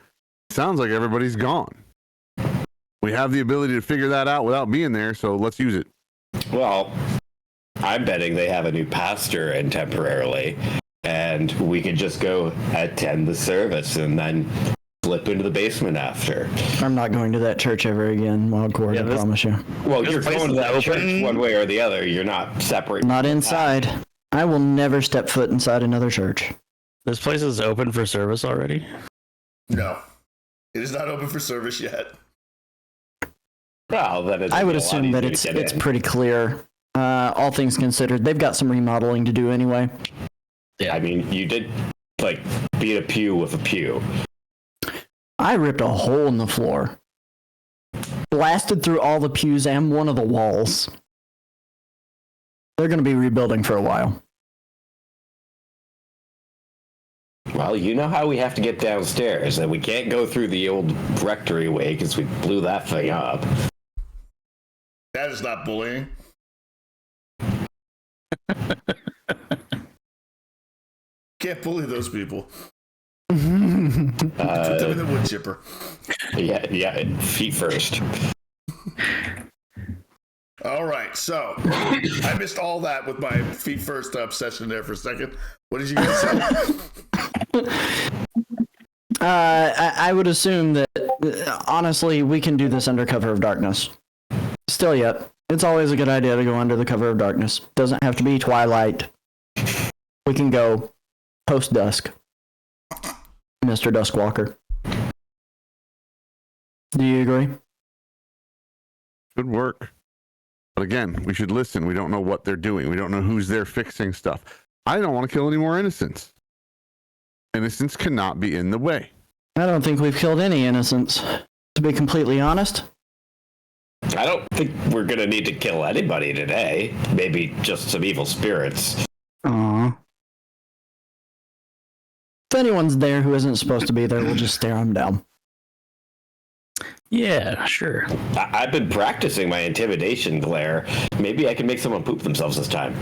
sounds like everybody's gone. We have the ability to figure that out without being there, so let's use it. Well, I'm betting they have a new pastor in temporarily, and we could just go attend the service and then slip into the basement after. I'm not going to that church ever again, Wildcord, I promise you. Well, This you're place going to is that open. church one way or the other. You're not separate. Not inside. I will never step foot inside another church. This place is open for service already. No, it is not open for service yet. Well, that is. I would assume that it's pretty clear. All things considered, they've got some remodeling to do anyway. Yeah, I mean, you did like beat a pew with a pew. I ripped a hole in the floor, blasted through all the pews and one of the walls. They're going to be rebuilding for a while. Well, you know how we have to get downstairs, and we can't go through the old rectory way because we blew that thing up. That is not bullying. Can't bully those people. Put them in the wood chipper. Yeah, feet first. All right, so I missed all that with my feet first obsession there for a second. What did you guys say? I would assume that, honestly, we can do this under cover of darkness. Still yet. It's always a good idea to go under the cover of darkness. Doesn't have to be twilight. We can go post-dusk. Mr. Duskwalker. Do you agree? Good work. But again, we should listen. We don't know what they're doing. We don't know who's there fixing stuff. I don't want to kill any more innocents. Innocents cannot be in the way. I don't think we've killed any innocents, to be completely honest. I don't think we're going to need to kill anybody today. Maybe just some evil spirits. Aww. If anyone's there who isn't supposed to be there, we'll just stare them down. Yeah, sure. I've been practicing my intimidation glare. Maybe I can make someone poop themselves this time.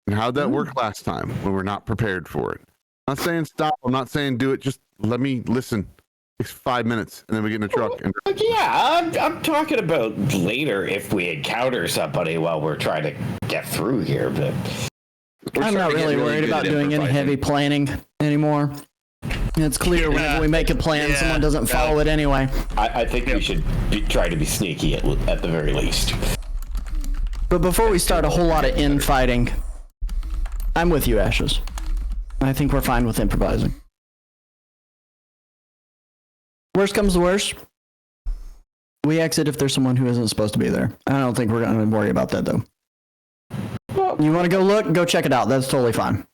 And how'd that work last time when we're not prepared for it? I'm not saying stop. I'm not saying do it. Just let me listen. Takes 5 minutes, and then we get in the truck. And Yeah, I'm talking about later if we encounter somebody while we're trying to get through here. But I'm not really worried about doing any heavy planning anymore. It's clear whenever we make a plan, someone doesn't follow it anyway. I think we should try to be sneaky at the very least. But before we start a whole lot of infighting, I'm with you, Ashes. I think we're fine with improvising. Worst comes to worst, we exit if there's someone who isn't supposed to be there. I don't think we're going to worry about that, though. Well, You want to go look? Go check it out. That's totally fine.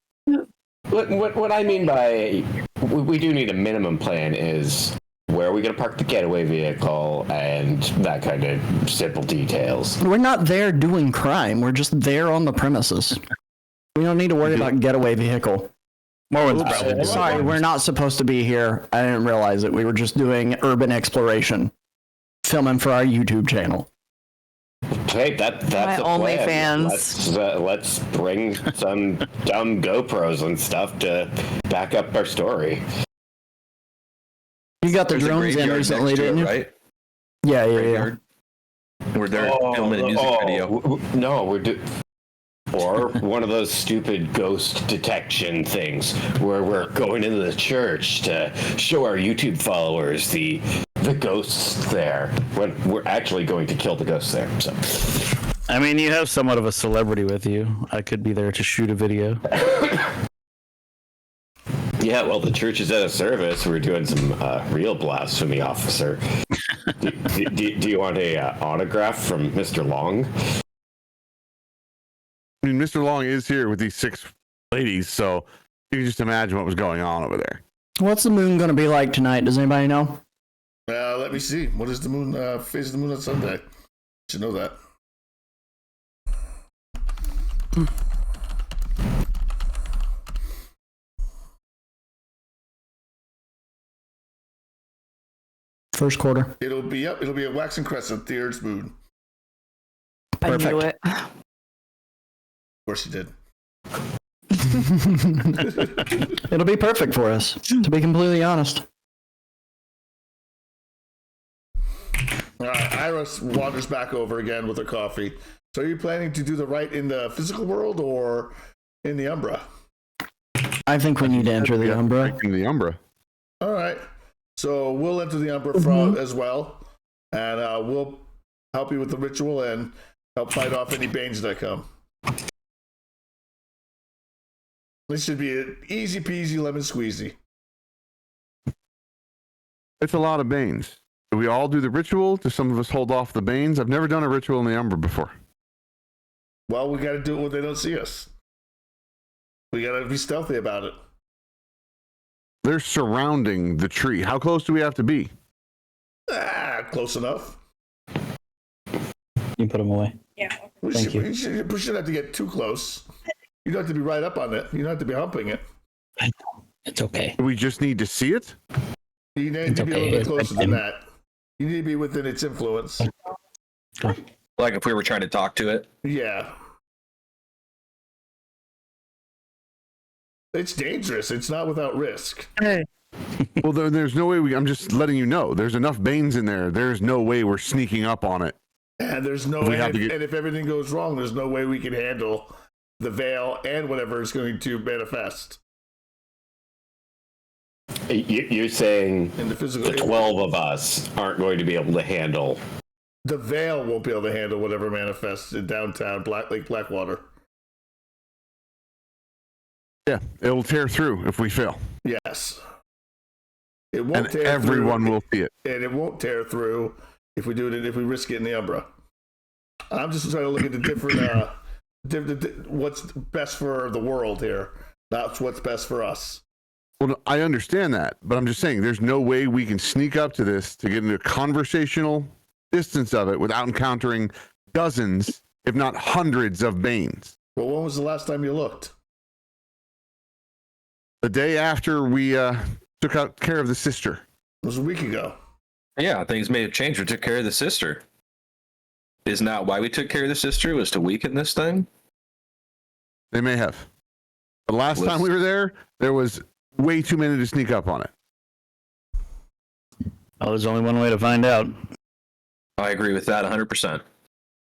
what I mean by we do need a minimum plan is where are we going to park the getaway vehicle and that kind of simple details. We're not there doing crime. We're just there on the premises. We don't need to worry about getaway vehicle. Sorry, we're not supposed to be here. I didn't realize it. We were just doing urban exploration, filming for our YouTube channel. Hey, that's My a plan. Let's bring some dumb GoPros and stuff to back up our story. You got the There's a drones in graveyard recently, next to didn't it, you? right? Yeah. Graveyard. We're there filming a music video. No, or one of those stupid ghost detection things where we're going into the church to show our YouTube followers the ghosts there when we're actually going to kill the ghosts there. So, I mean, you have somewhat of a celebrity with you. I could be there to shoot a video. yeah, well, the church is at a service. We're doing some real blasphemy, officer. do you want a autograph from Mr. Long? I mean, Mr. Long is here with these 6 ladies, so you can just imagine what was going on over there. What's the moon going to be like tonight? Does anybody know? Let me see. What is the moon? Phase of the moon on Sunday. Should know that. First quarter. It'll be a waxing crescent, the Earth's moon. I knew it. Of course you did. It'll be perfect for us, to be completely honest. All right, Iris wanders back over again with her coffee. So are you planning to do the rite in the physical world or in the Umbra? I think we need to enter the Umbra. In the Umbra. All right. So we'll enter the Umbra as well, and we'll help you with the ritual and help fight off any banes that come. This should be an easy peasy lemon squeezy. It's a lot of banes. Do we all do the ritual? Do some of us hold off the banes? I've never done a ritual in the Umbra before. Well, we got to do it when they don't see us. We got to be stealthy about it. They're surrounding the tree. How close do we have to be? Close enough. You put them away. Thank you. We shouldn't have to get too close. You don't have to be right up on it. You don't have to be humping it. It's okay. Do we just need to see it? You need to be a little bit closer than that. You need to be within its influence. Like if we were trying to talk to it. Yeah. It's dangerous. It's not without risk. Well, there's no way I'm just letting you know. There's enough banes in there. There's no way we're sneaking up on it. And there's no way, and if everything goes wrong, there's no way we can handle the veil and whatever is going to manifest. You're saying In the physical, the 12 of us aren't going to be able to handle. The veil won't be able to handle whatever manifests in downtown Blackwater. Yeah, it'll tear through if we fail. Yes. It won't And tear everyone through, will see it. and it won't tear through if we do it. If we risk it in the Umbra. I'm just trying to look at the different, what's best for the world here, not what's best for us. Well, I understand that, but I'm just saying there's no way we can sneak up to this to get into a conversational distance of it without encountering dozens, if not hundreds, of banes. Well, when was the last time you looked? The day after we took out care of the sister. It was a week ago. Yeah, things may have changed. We took care of the sister. Isn't that why we took care of the sister? Was to weaken this thing? They may have. The last time we were there was way too many to sneak up on it. Oh, there's only one way to find out. I agree with that 100%.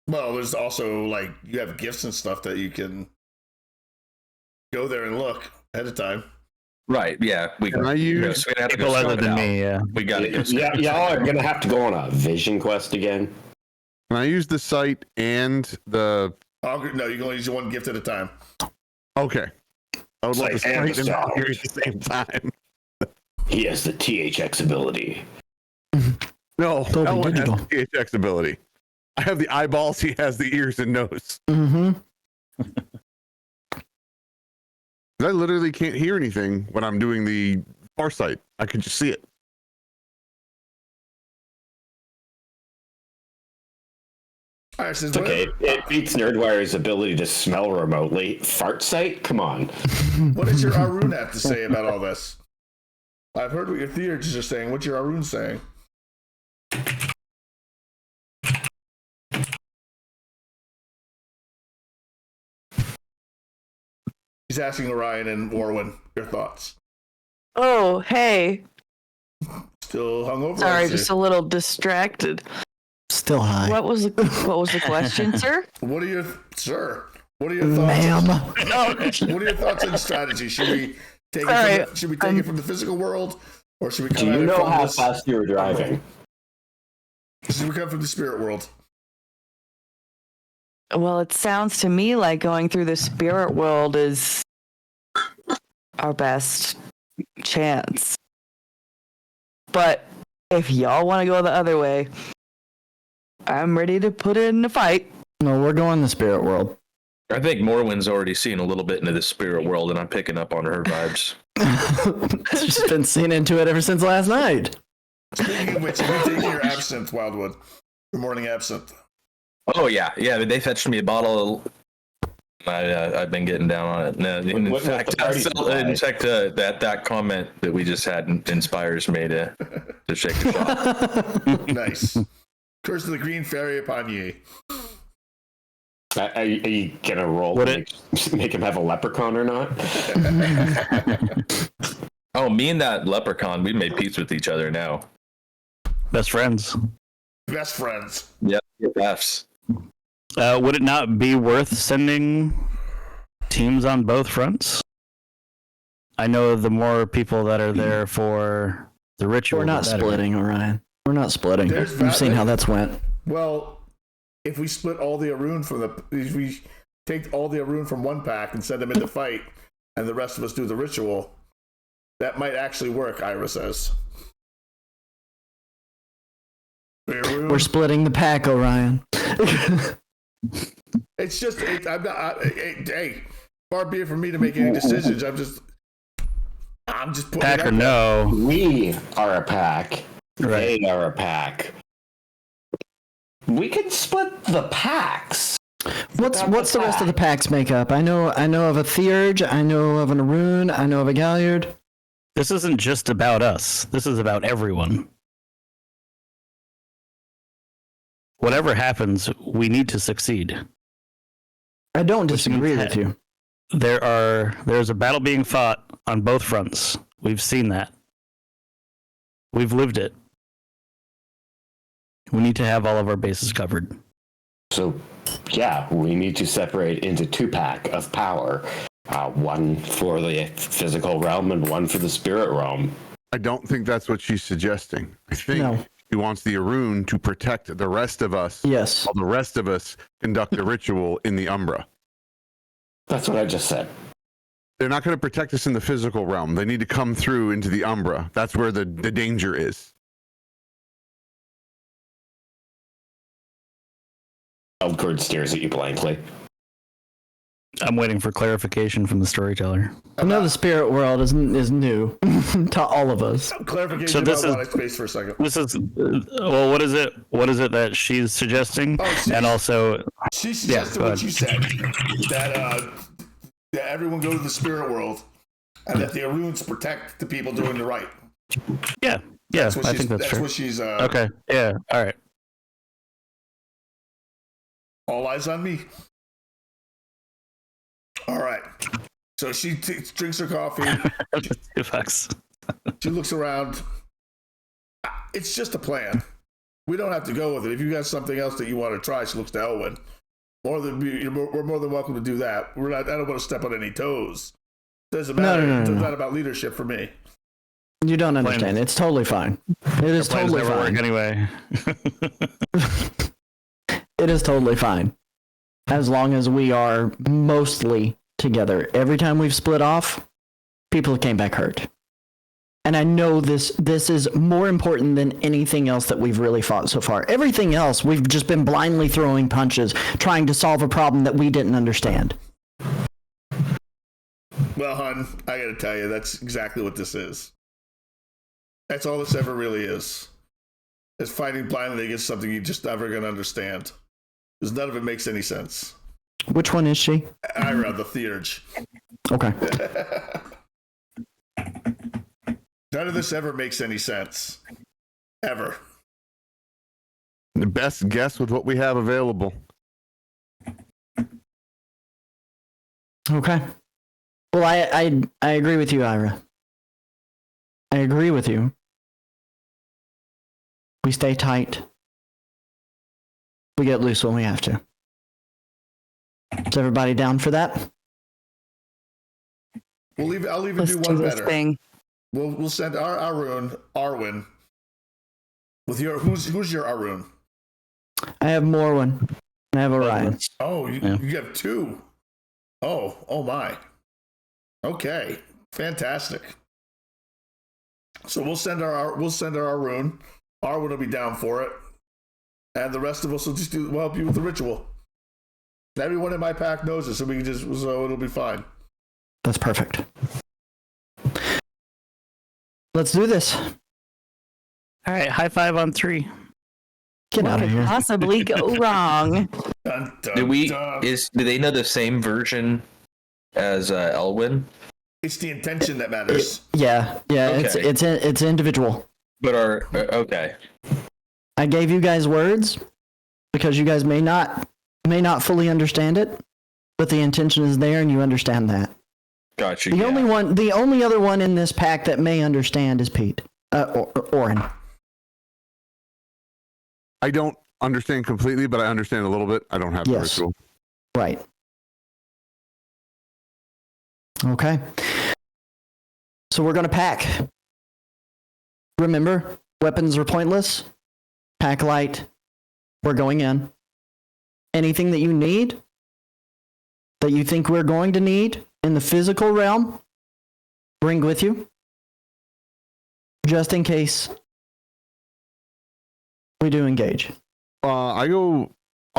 Well, there's also, like, you have gifts and stuff that you can go there and look ahead of time. Right, yeah. Can I use so we have to People go other scout it than out. me, yeah. We got to go scout Yeah, it y'all out. are going to have to go on a vision quest again. Can I use the site and the... No, you can only use one gift at a time. Okay. I would like the Site and site the and sound. at the same time. He has the THX ability. No, Dolby Ellen has Digital. the THX ability. I have the eyeballs, he has the ears and nose. Mm-hmm. I literally can't hear anything when I'm doing the far sight. I can just see it. All right, It's okay. It beats Nerdwire's ability to smell remotely. Fart sight? Come on. What does your Arun have to say about all this? I've heard what your theorists are saying. What's your Arun saying? He's asking Orion and Warwin your thoughts. Oh, hey. Still hungover? Sorry, I see. just a little distracted. Still high. What was the question, sir? What are your sir? What are your thoughts? Ma'am. What are your thoughts on strategy? Should we take Sorry, it from the physical world, or should we come Do at you it know from how this? fast you were driving? Should we come from the spirit world? Well, it sounds to me like going through the spirit world is our best chance. But if y'all want to go the other way, I'm ready to put in a fight. No, we're going the spirit world. I think Morwin's already seen a little bit into the spirit world, and I'm picking up on her vibes. Just been seen into it ever since last night. Speaking of which, you taking your absinthe, Wildwood, your morning absinthe. Oh, yeah. Yeah, they fetched me a bottle I've been getting down on it. No, in What's the fact, party supply? that comment that we just had inspires me to shake a shot. Nice. Curse of the Green Fairy upon ye. Are you gonna roll to make him have a leprechaun or not? Oh, me and that leprechaun, we made peace with each other now. Best friends. Best friends. Yeah, Fs. Would it not be worth sending teams on both fronts? I know the more people that are there for the ritual. We're not splitting, Orion. We're not splitting. You've seen how that's went. Well, if we split all the Arun if we take all the Arun from one pack and send them into fight, and the rest of us do the ritual, that might actually work, Ira says. We're splitting the pack, Orion. It's just, hey, far be it from me to make any decisions. I'm just putting Pack it or out no. We are a pack. Right. They are a pack. We could split the packs. What's the rest of the packs make up? I know of a Theurge, I know of an Arun, I know of a Galliard. This isn't just about us. This is about everyone. Whatever happens, we need to succeed. I don't disagree with you. There's a battle being fought on both fronts. We've seen that. We've lived it. We need to have all of our bases covered. So, yeah, we need to separate into 2-pack of power. One for the physical realm and one for the spirit realm. I don't think that's what she's suggesting. I think she wants the Arun to protect the rest of us. Yes. While the rest of us conduct a ritual in the Umbra. That's what I just said. They're not going to protect us in the physical realm. They need to come through into the Umbra. That's where the danger is. Eldcord stares at you blankly. I'm waiting for clarification from the storyteller. I know the spirit world is new to all of us. Clarification So this about is- space for a second. This is well. What is it? What is it that she's suggesting? And also, She suggested go what ahead. you said, that everyone go to the spirit world, and that the Aruns protect the people doing the right. yeah, I think that's fair. what she's. Okay, yeah, all right. All eyes on me. All right. So she drinks her coffee. $2. She looks around. It's just a plan. We don't have to go with it. If you got something else that you want to try, she looks to Elwyn. We're more than welcome to do that. I don't want to step on any toes. Doesn't matter. No. It's not about leadership for me. You don't understand. It's totally fine. It is Plans totally never fine. work anyway. It is totally fine. As long as we are mostly together. Every time we've split off, people came back hurt. And I know this is more important than anything else that we've really fought so far. Everything else, we've just been blindly throwing punches, trying to solve a problem that we didn't understand. Well, hon, I gotta tell you, that's exactly what this is. That's all this ever really is. It's fighting blindly against something you're just never gonna understand. Because none of it makes any sense. Which one is she? Ira, the Theurge. Okay. None of this ever makes any sense. Ever. The best guess with what we have available. Okay. Well, I agree with you, Ira. I agree with you. We stay tight. We get loose when we have to. Is everybody down for that? I'll even Let's do do one this better. thing. We'll send our Arwen with your who's your Arun? I have Morwen. And I have Orion. Oh, Yeah. you have two. Oh my. Okay, fantastic. So we'll send our Arun. Arwen will be down for it, and the rest of us will just we'll help you with the ritual. Everyone in my pack knows it, so it'll be fine. That's perfect. Let's do this. All right, high five on 3. Get out of here. Possibly go wrong. Dun, dun, dun. Do they know the same version as Elwyn? It's the intention that matters. Yeah. Okay. It's individual. But okay. I gave you guys words because you guys may not fully understand it, but the intention is there and you understand that. Gotcha. The only other one in this pack that may understand is Pete. Orin. I don't understand completely, but I understand a little bit. I don't have the ritual. Right. Okay. So we're going to pack. Remember, weapons are pointless. Pack light. We're going in. Anything that you need, that you think we're going to need in the physical realm, bring with you. Just in case we do engage. I'll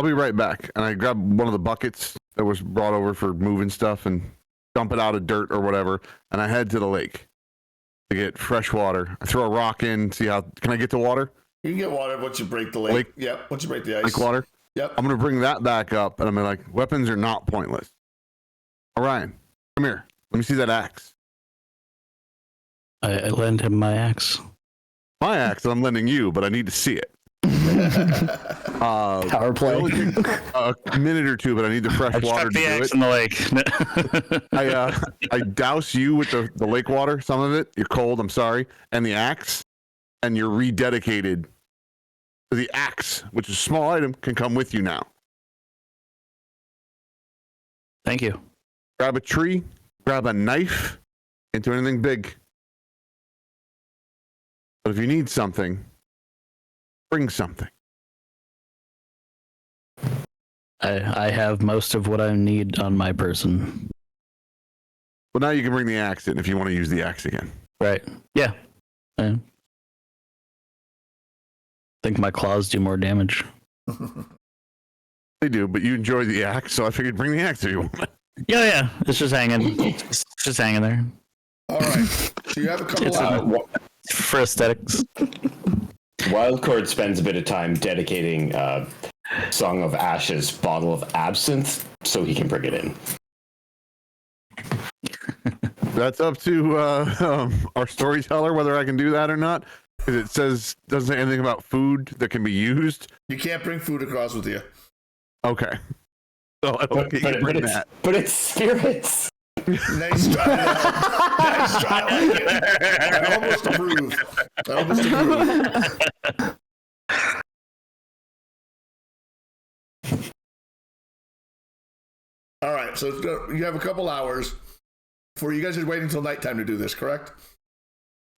be right back. And I grab one of the buckets that was brought over for moving stuff and dump it out of dirt or whatever. And I head to the lake to get fresh water. I throw a rock in, can I get to water? You can get water once you break the lake. Yep, once you break the ice. Lake water? Yep. I'm going to bring that back up and I'm like, weapons are not pointless. Orion, come here. Let me see that axe. I lend him my axe. My axe that I'm lending you, but I need to see it. Power play. A minute or two, but I need the fresh water to the do axe it. in the lake. I douse you with the lake water, some of it. You're cold, I'm sorry. And the axe, and you're rededicated. The axe, which is a small item, can come with you now. Thank you. Grab a tree, grab a knife, into anything big. But if you need something, bring something. I have most of what I need on my person. Well, now you can bring the axe in if you want to use the axe again. Right. Yeah. I think my claws do more damage. They do, but you enjoy the axe, so I figured bring the axe if you want. Yeah. It's just hanging. It's just hanging there. All right. So you have a couple hours. For aesthetics. Wildcord spends a bit of time dedicating Song of Ashes bottle of absinthe so he can bring it in. That's up to our storyteller whether I can do that or not. Because it doesn't say anything about food that can be used. You can't bring food across with you. Okay. So I don't get you bring that. But it's spirits. Nice try. Nice try. I like it. I almost approve. All right, so you have a couple hours before you guys are waiting until nighttime to do this, correct?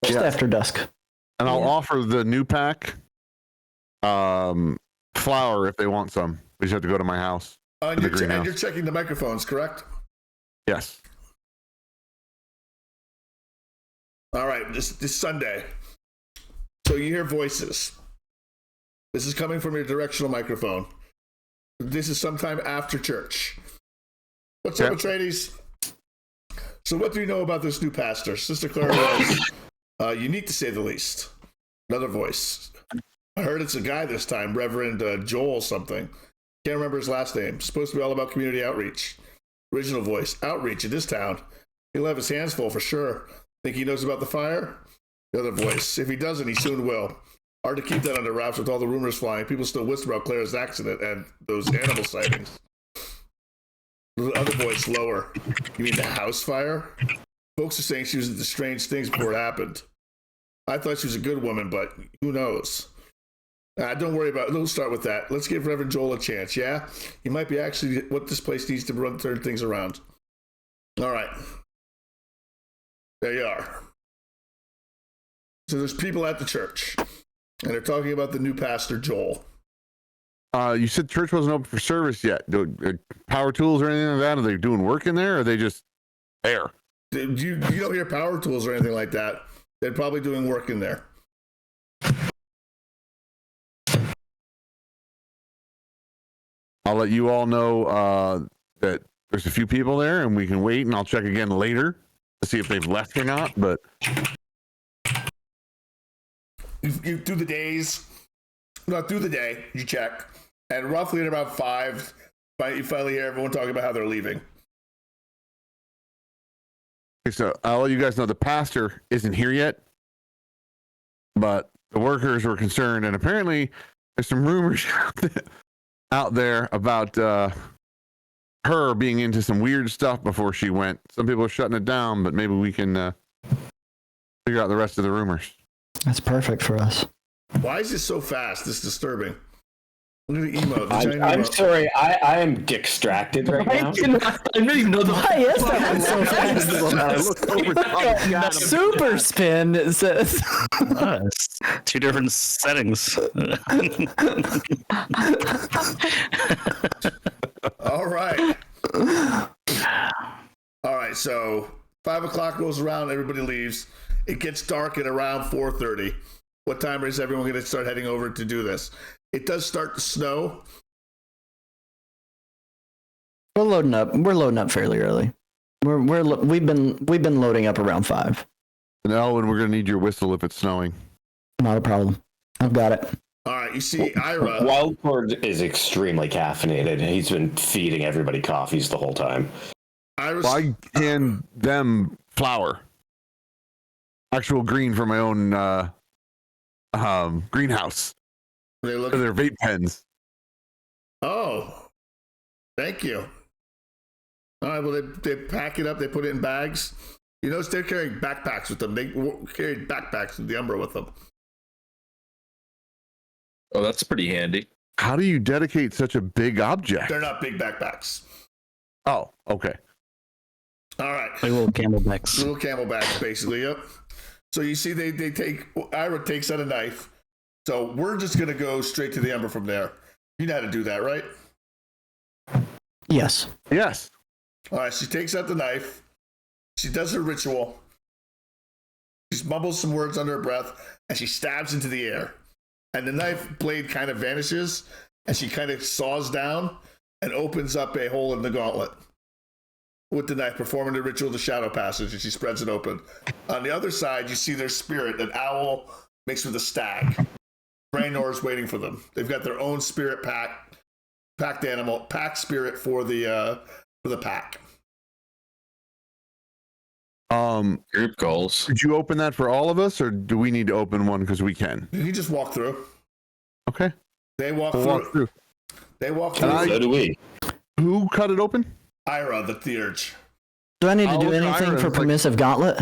Just after dusk. And I'll offer the new pack flour if they want some. We just have to go to my house. And you're checking the microphones, correct? Yes. All right, this Sunday. So you hear voices. This is coming from your directional microphone. This is sometime after church. What's up, Atreides? So what do you know about this new pastor? Sister Clara was unique to say the least. Another voice. I heard it's a guy this time, Reverend Joel something. Can't remember his last name. Supposed to be all about community outreach. Original voice. Outreach in this town. He'll have his hands full for sure. Think he knows about the fire? The other voice. If he doesn't, he soon will. Hard to keep that under wraps with all the rumors flying. People still whisper about Clara's accident and those animal sightings. The other voice lower. You mean the house fire? Folks are saying she was into strange things before it happened. I thought she was a good woman, but who knows? Don't worry about it. Let's start with that. Let's give Reverend Joel a chance, yeah? He might be actually what this place needs to turn things around. All right. There you are. So there's people at the church, and they're talking about the new pastor, Joel. You said church wasn't open for service yet. Power tools or anything like that? Are they doing work in there, or are they just there? You don't hear power tools or anything like that. They're probably doing work in there. I'll let you all know that there's a few people there, and we can wait, and I'll check again later to see if they've left or not. But you through the days, through the day, you check, and roughly at about 5, you finally hear everyone talking about how they're leaving. Okay, so I'll let you guys know the pastor isn't here yet, but the workers were concerned, and apparently there's some rumors out there about her being into some weird stuff before she went. Some people are shutting it down, but maybe we can figure out the rest of the rumors. That's perfect for us. Why is this so fast? This is disturbing. Look at the emo. The giant I'm emo. sorry, I am distracted right now. I didn't even know the. Why is that one so fast? I look over the Super spin, it says. It's 2 different settings. All right. All right, so 5 o'clock goes around, everybody leaves. It gets dark at around 4:30. What time is everyone going to start heading over to do this? It does start to snow. We're loading up. We're loading up fairly early. We've been loading up around 5. And Elwin, we're gonna need your whistle if it's snowing. Not a problem. I've got it. All right, you see Ira. Wildcord is extremely caffeinated. He's been feeding everybody coffees the whole time. Ira's, Well, I hand them flour, actual green from my own greenhouse. they look. For their vape pens. Oh, thank you. All right, well, they pack it up. They put it in bags. You notice they're carrying backpacks with them. They carried backpacks with the Umbra with them. Oh, that's pretty handy. How do you dedicate such a big object? They're not big backpacks. Oh, okay. All right. Like little camelbacks. Little camelbacks, basically. Yep. So you see, they take. Ira takes out a knife. So we're just gonna go straight to the Ember from there. You know how to do that, right? Yes. Yes. All right. She takes out the knife. She does her ritual. She mumbles some words under her breath, and she stabs into the air. And the knife blade kind of vanishes, and she kind of saws down and opens up a hole in the gauntlet with the knife, performing the ritual of the shadow passage, and she spreads it open. On the other side, you see their spirit, an owl mixed with a stag. Draenor is waiting for them. They've got their own spirit packed animal, pack spirit for the pack. Group goals. Did you open that for all of us, or do we need to open one because we can? You just walk through. Okay. They walk We'll through. walk through. They walk Can through. So do we. Who cut it open? Ira, the Theurge. Do I need to I'll do look at anything Ira for and like- permissive gauntlet?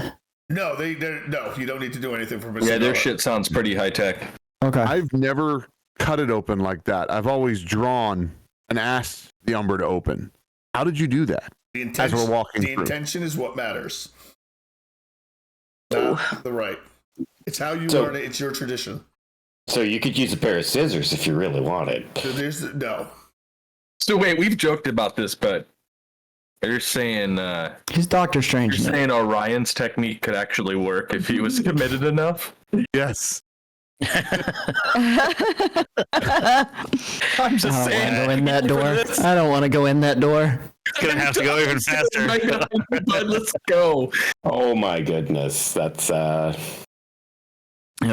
No, no, you don't need to do anything for Mr. Yeah, their Gauntlet. shit sounds pretty high tech. Okay. I've never cut it open like that. I've always drawn and asked the Umber to open. How did you do that? The As we're walking the through. intention is what matters. Not the right. It's how you So- learn it. It's your tradition. So you could use a pair of scissors if you really wanted. So no. So wait, we've joked about this, but you're saying He's Doctor Strange. you're saying Orion's technique could actually work if he was committed enough? Yes. I'm just I saying. don't want to go in that door. I don't want to go in that door. It's gonna have to go even faster. But let's go. Oh my goodness, that's Yeah,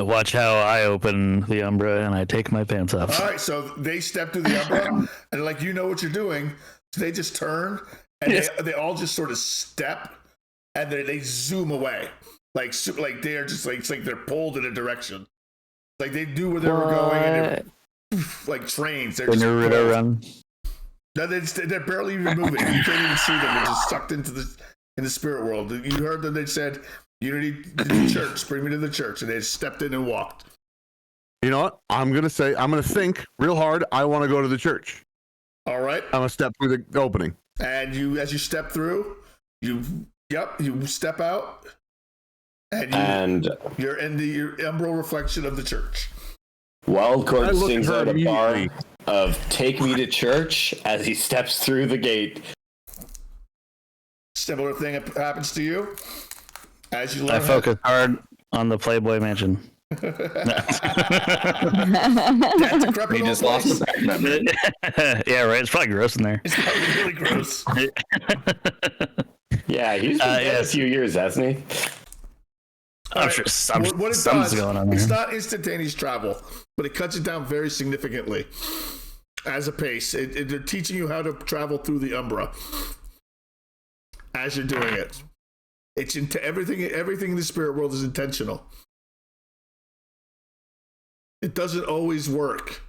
watch how I open the Umbra and I take my pants off. All right, so they step through the Umbra, and like you know what you're doing, so they just turn, and Yes. they all just sort of step, and they zoom away, like they're just like it's like they're pulled in a direction, like they knew where they were going, and they're like trains. They're just pulled. Run. No, they're barely even moving. You can't even see them. They're just sucked into the spirit world. You heard them. They said, "Unity to the church. Bring me to the church," and they just stepped in and walked. You know what? I'm going to think real hard. I want to go to the church. All right. I'm going to step through the opening. And as you step through, you step out, and you're in the umbral reflection of the church. I Wildcord look sings at her out a bar immediately. of "Take me to church" as he steps through the gate. Similar thing happens to you as you I learn. focus hard on the Playboy Mansion. That's decrepit He old just lost place. the back member. Yeah, right. It's probably gross in there. It's probably really gross. Yeah, he's been dead a yes. few years, hasn't he? I'm Alright, sure what it something's does, going on there. it's not instantaneous travel, but it cuts it down very significantly as a pace. They're teaching you how to travel through the Umbra as you're doing it. It's into everything in the spirit world is intentional. It doesn't always work.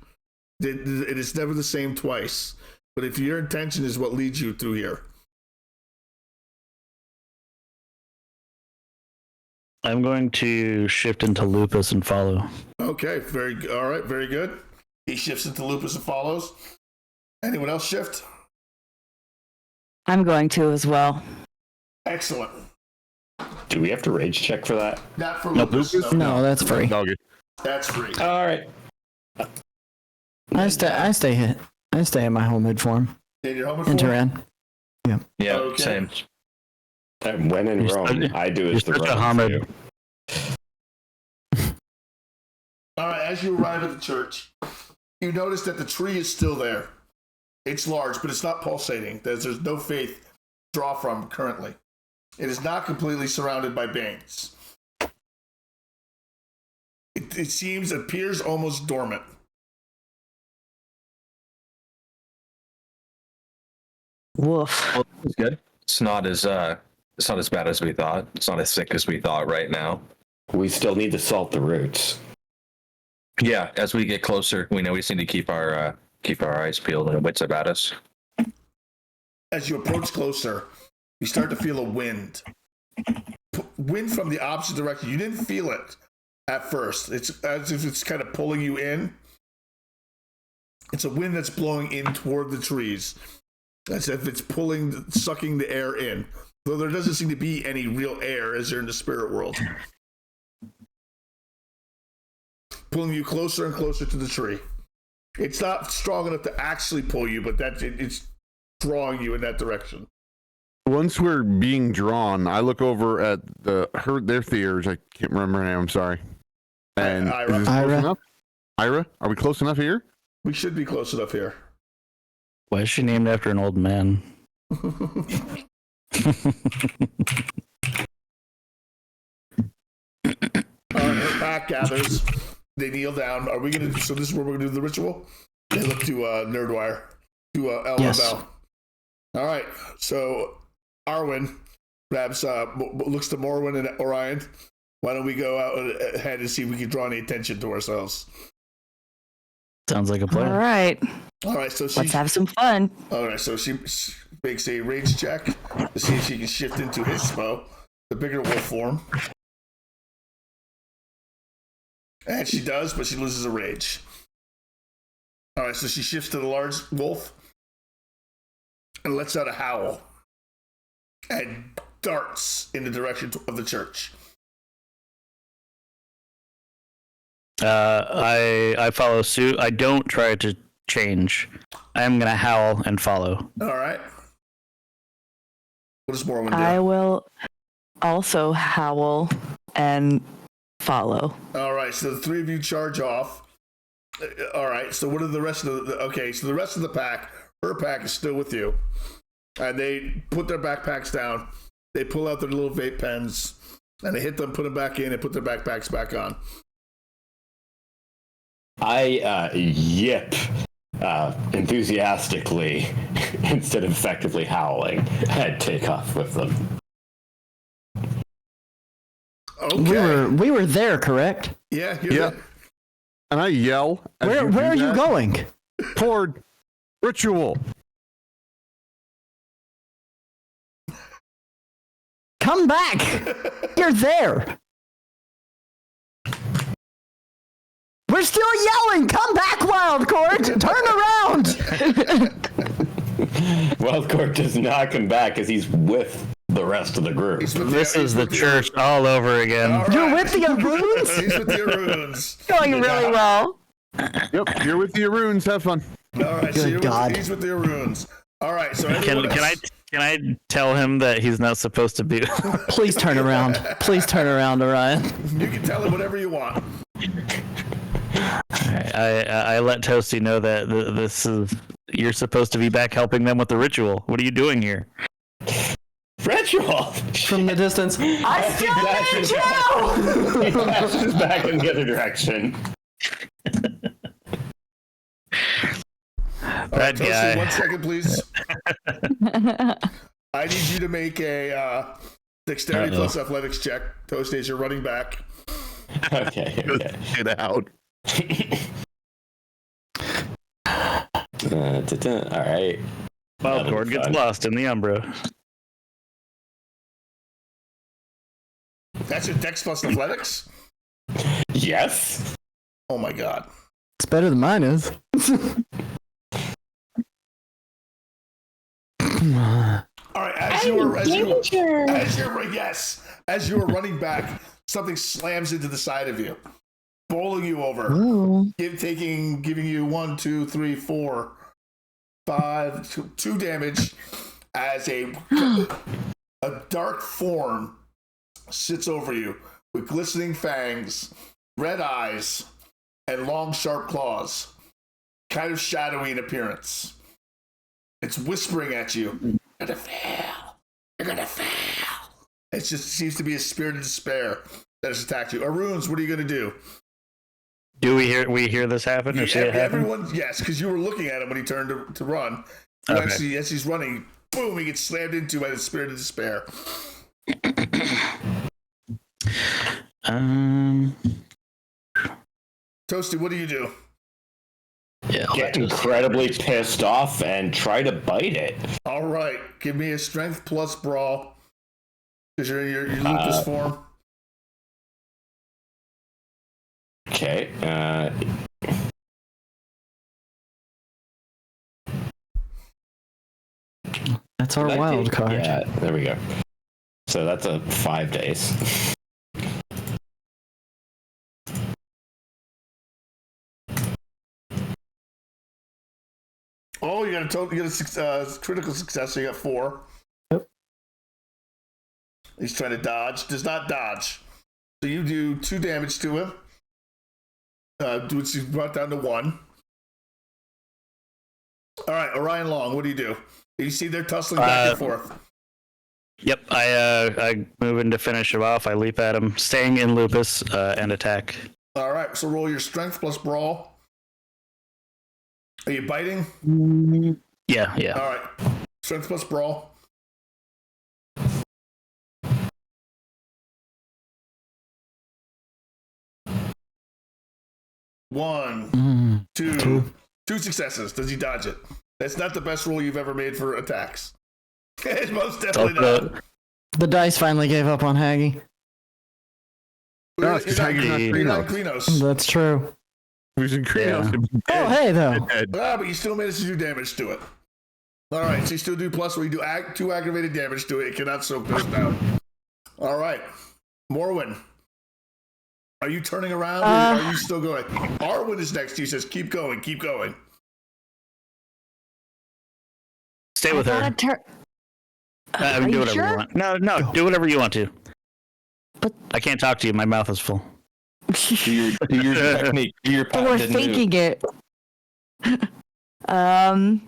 It is never the same twice. But if your intention is what leads you through here. I'm going to shift into Lupus and follow. Okay, all right, very good. He shifts into Lupus and follows. Anyone else shift? I'm going to as well. Excellent. Do we have to rage check for that? Not for Nope. Lupus. No, that's free. Doggy. That's free. All right. I stay in my home mid form. In your home In form? Turan. Yeah, Okay. same. And when in You're Rome, such- I do as the you're such a Romans Hamid. do. All right, as you arrive at the church, you notice that the tree is still there. It's large, but it's not pulsating. There's no faith to draw from currently. It is not completely surrounded by banes. It appears almost dormant. Woof. Well, it's good. It's not as bad as we thought. It's not as sick as we thought right now. We still need to salt the roots. Yeah, as we get closer, we know we just need to keep our eyes peeled and wits about us. As you approach closer, you start to feel a wind. Wind from the opposite direction. You didn't feel it at first. It's as if it's kind of pulling you in. It's a wind that's blowing in toward the trees. As if it's sucking the air in. Though there doesn't seem to be any real air as you're in the spirit world. Pulling you closer and closer to the tree. It's not strong enough to actually pull you, but it's drawing you in that direction. Once we're being drawn, I look over at their Theers. I can't remember her name. I'm sorry. And Ira. is this close Ira. enough? Ira, are we close enough here? We should be close enough here. Why is she named after an old man? Her pack gathers. They kneel down. Are we gonna? So this is where we're gonna do the ritual. They look to Nerdwire, to Elma Yes. Bell. All right. So Arwen grabs, looks to Morwen and Orion. Why don't we go out ahead and see if we can draw any attention to ourselves? Sounds like a All plan. right. All right. So she. Let's have some fun. All right. So she makes a rage check to see if she can shift into his SPO, the bigger wolf form. And she does, but she loses a rage. All right, so she shifts to the large wolf and lets out a howl and darts in the direction of the church. I follow suit. I don't try to change. I am gonna howl and follow. All right. What does Morwen do? I will also howl and follow. All right, so the three of you charge off. All right, so what are the rest of the... Okay, so the rest of the pack, her pack is still with you. And they put their backpacks down. They pull out their little vape pens. And they hit them, put them back in, and put their backpacks back on. I yip enthusiastically instead of effectively howling. I'd take off with them. Okay. We were there, correct? Yeah, Yeah. And I yell. as Where do are you that, going? Toward ritual. Come back! You're there! We're still yelling! Come back, Wildcord! Turn around! Wildcourt does not come back because he's with the rest of the group. He's with This he's is the with church all over again. All right. You're with the Aruns? He's with the Aruns. Going really well. Yep, you're with the Aruns. Have fun. All right, so Good you're God. he's with the Aruns. All right, so Can everyone else- I tell him that he's not supposed to be? Please turn around. Please turn around, Orion. you can tell him whatever you want. I let Toasty know that this is you're supposed to be back helping them with the ritual. What are you doing here? Ritual! from the distance. I still need you! Dashes back in the other direction. All right, That guy. Toasty, 1 second, please. I need you to make a dexterity plus athletics check. Toasty, as you're running back. Okay. Get out. All right. Wildcard gets fun. lost in the Umbra. That's your dex plus athletics? Yes. Oh my god. It's better than mine is. All right, as you were running back, something slams into the side of you, bowling you over, giving you 1, 2, 3, 4, 5, 2 damage as a dark form sits over you with glistening fangs, red eyes, and long sharp claws, kind of shadowy in appearance. It's whispering at you. You're gonna fail. You're gonna fail. It just seems to be a spirit of despair that has attacked you. Arunes, what are you gonna do? Do we hear this happen or see it happen? Everyone, yes, because you were looking at him when he turned to run. Okay. As he's running, boom, he gets slammed into by the spirit of despair. Toasty, what do you do? Yeah. Get incredibly pissed off and try to bite it. All right, give me a strength plus brawl because you're in your lupus form. Okay. That's our wild card. Yeah, there we go. So that's a 5 days. Oh, you got a critical success, so you got 4. Yep. He's trying to dodge. Does not dodge. So you do 2 damage to him. Which you brought down to 1. All right, Orion Long, what do? You see they're tussling back and forth. Yep, I move in to finish him off. I leap at him, staying in lupus, and attack. All right, so roll your strength plus brawl. Are you biting? Yeah. All right, strength plus brawl. One, two successes. Does he dodge it? That's not the best roll you've ever made for attacks. It's most definitely not. The dice finally gave up on Haggy. No, it's 'cause Haggy's not You're not Krenos. Krenos. That's true. He was in Krenos. Oh, hey, though. But you still managed to do damage to it. All right, so you still do plus, where you do 2 aggravated damage to it. It cannot soak those down. All right, Morwin. Are you turning around or are you still going? Arwen is next to you, says, keep going, keep going. Stay with her. Are do you whatever sure? you want. No, do whatever you want to. But I can't talk to you. My mouth is full. Do your technique. Do your we're patented move. thinking it. I'm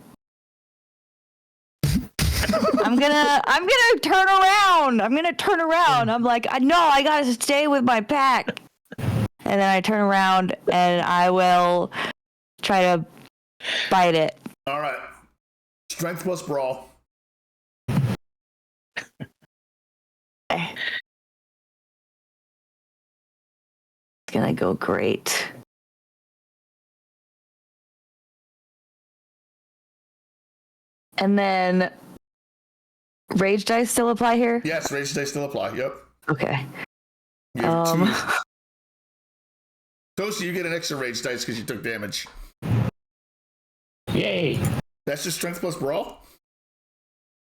gonna turn around. I'm like, no, I gotta stay with my pack. And then I turn around and I will try to bite it. All right. Strength plus brawl. It's gonna go great. And then rage dice still apply here? Yes, rage dice still apply. Yep. Okay. You have 2. Toasty, you get an extra rage dice because you took damage. Yay. That's just strength plus brawl?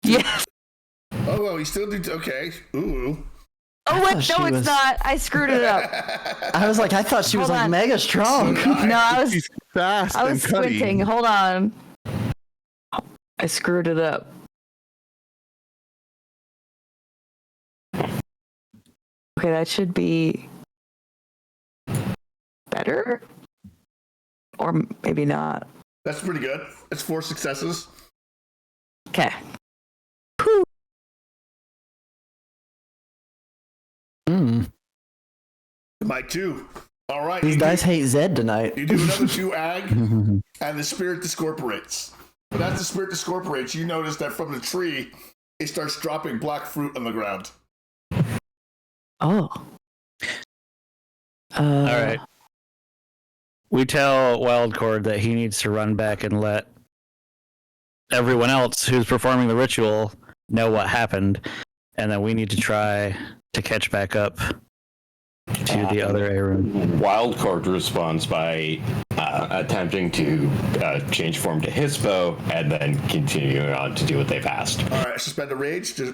Yes. Oh, well, you still do. Okay. Ooh. Oh, wait, thought no, she it's was- not. I screwed it up. I was like, I thought she was Hold like on. mega strong. No, I was He's fast and cutty. squinting. Hold on. I screwed it up. Okay, that should be better. Or maybe not. That's pretty good. It's 4 successes. Okay. Mike too. All right. These dice hate Zed tonight. You do another 2 ag, and the spirit discorporates. But as the spirit discorporates, you notice that from the tree, it starts dropping black fruit on the ground. Oh. All right. We tell Wildcord that he needs to run back and let everyone else who's performing the ritual know what happened, and that we need to try to catch back up to the other Aaron. Wildcord responds by attempting to change form to Hispo and then continuing on to do what they've asked. All right, suspend a rage. Just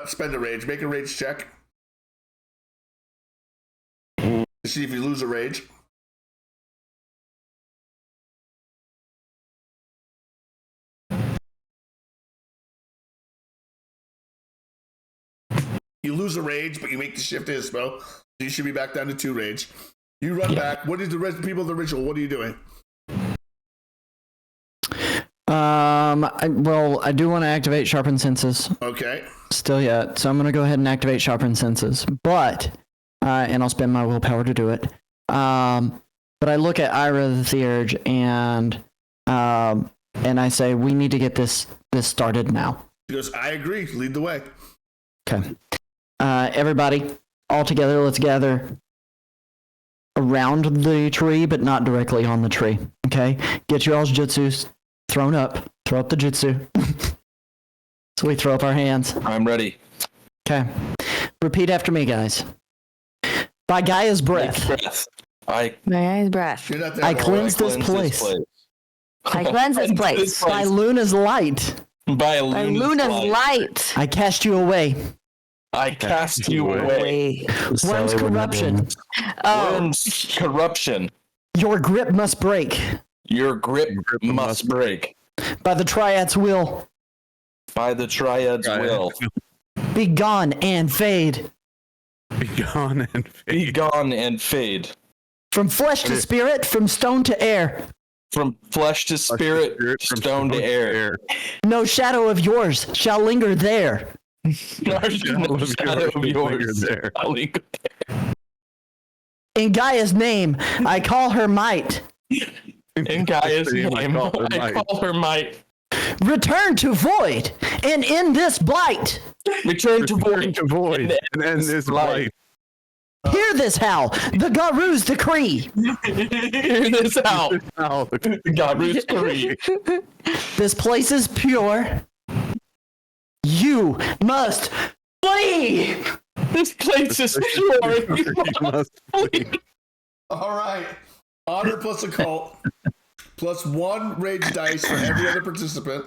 spend a rage. Make a rage check to see if you lose a rage. You lose a rage, but you make the shift to Hispo. So you should be back down to 2 rage. You run back. What is the rest of the people of the ritual? What are you doing? I do want to activate Sharpen Senses. Okay. Still yet. So I'm going to go ahead and activate Sharpen Senses. But, and I'll spend my willpower to do it. But I look at Ira the Theurge and I say, we need to get this started now. He goes, I agree. Lead the way. Okay. Everybody, all together, let's gather around the tree, but not directly on the tree. Okay? Get your all's jutsus thrown up. Throw up the jutsu. So we throw up our hands. I'm ready. Okay. Repeat after me, guys. By Gaia's breath. I Gaia's breath. You're not there. I Boy. cleanse this place. I cleanse this place. By Luna's light. By By Luna's light. I cast you away. I cast you away. Worm's corruption. Worm's corruption. Your grip must break. Your grip must break. By the Triad's will. By the Triad's will. Be gone and fade. Be gone and fade. Be gone and fade. From flesh to spirit, from stone to air. From flesh to spirit, from stone to air. No shadow of yours shall linger there. No shadow of yours there. shall linger there. In Gaia's name, I call her might. In Gaia's name, I call her might. Return to void, and in this blight. Return to void. And end this blight. Hear this howl, the Garu's decree. Hear this out. Garu's decree. This place is pure. You must flee. This place is pure. You must flee. All right. Honor plus occult plus 1 rage dice for every other participant.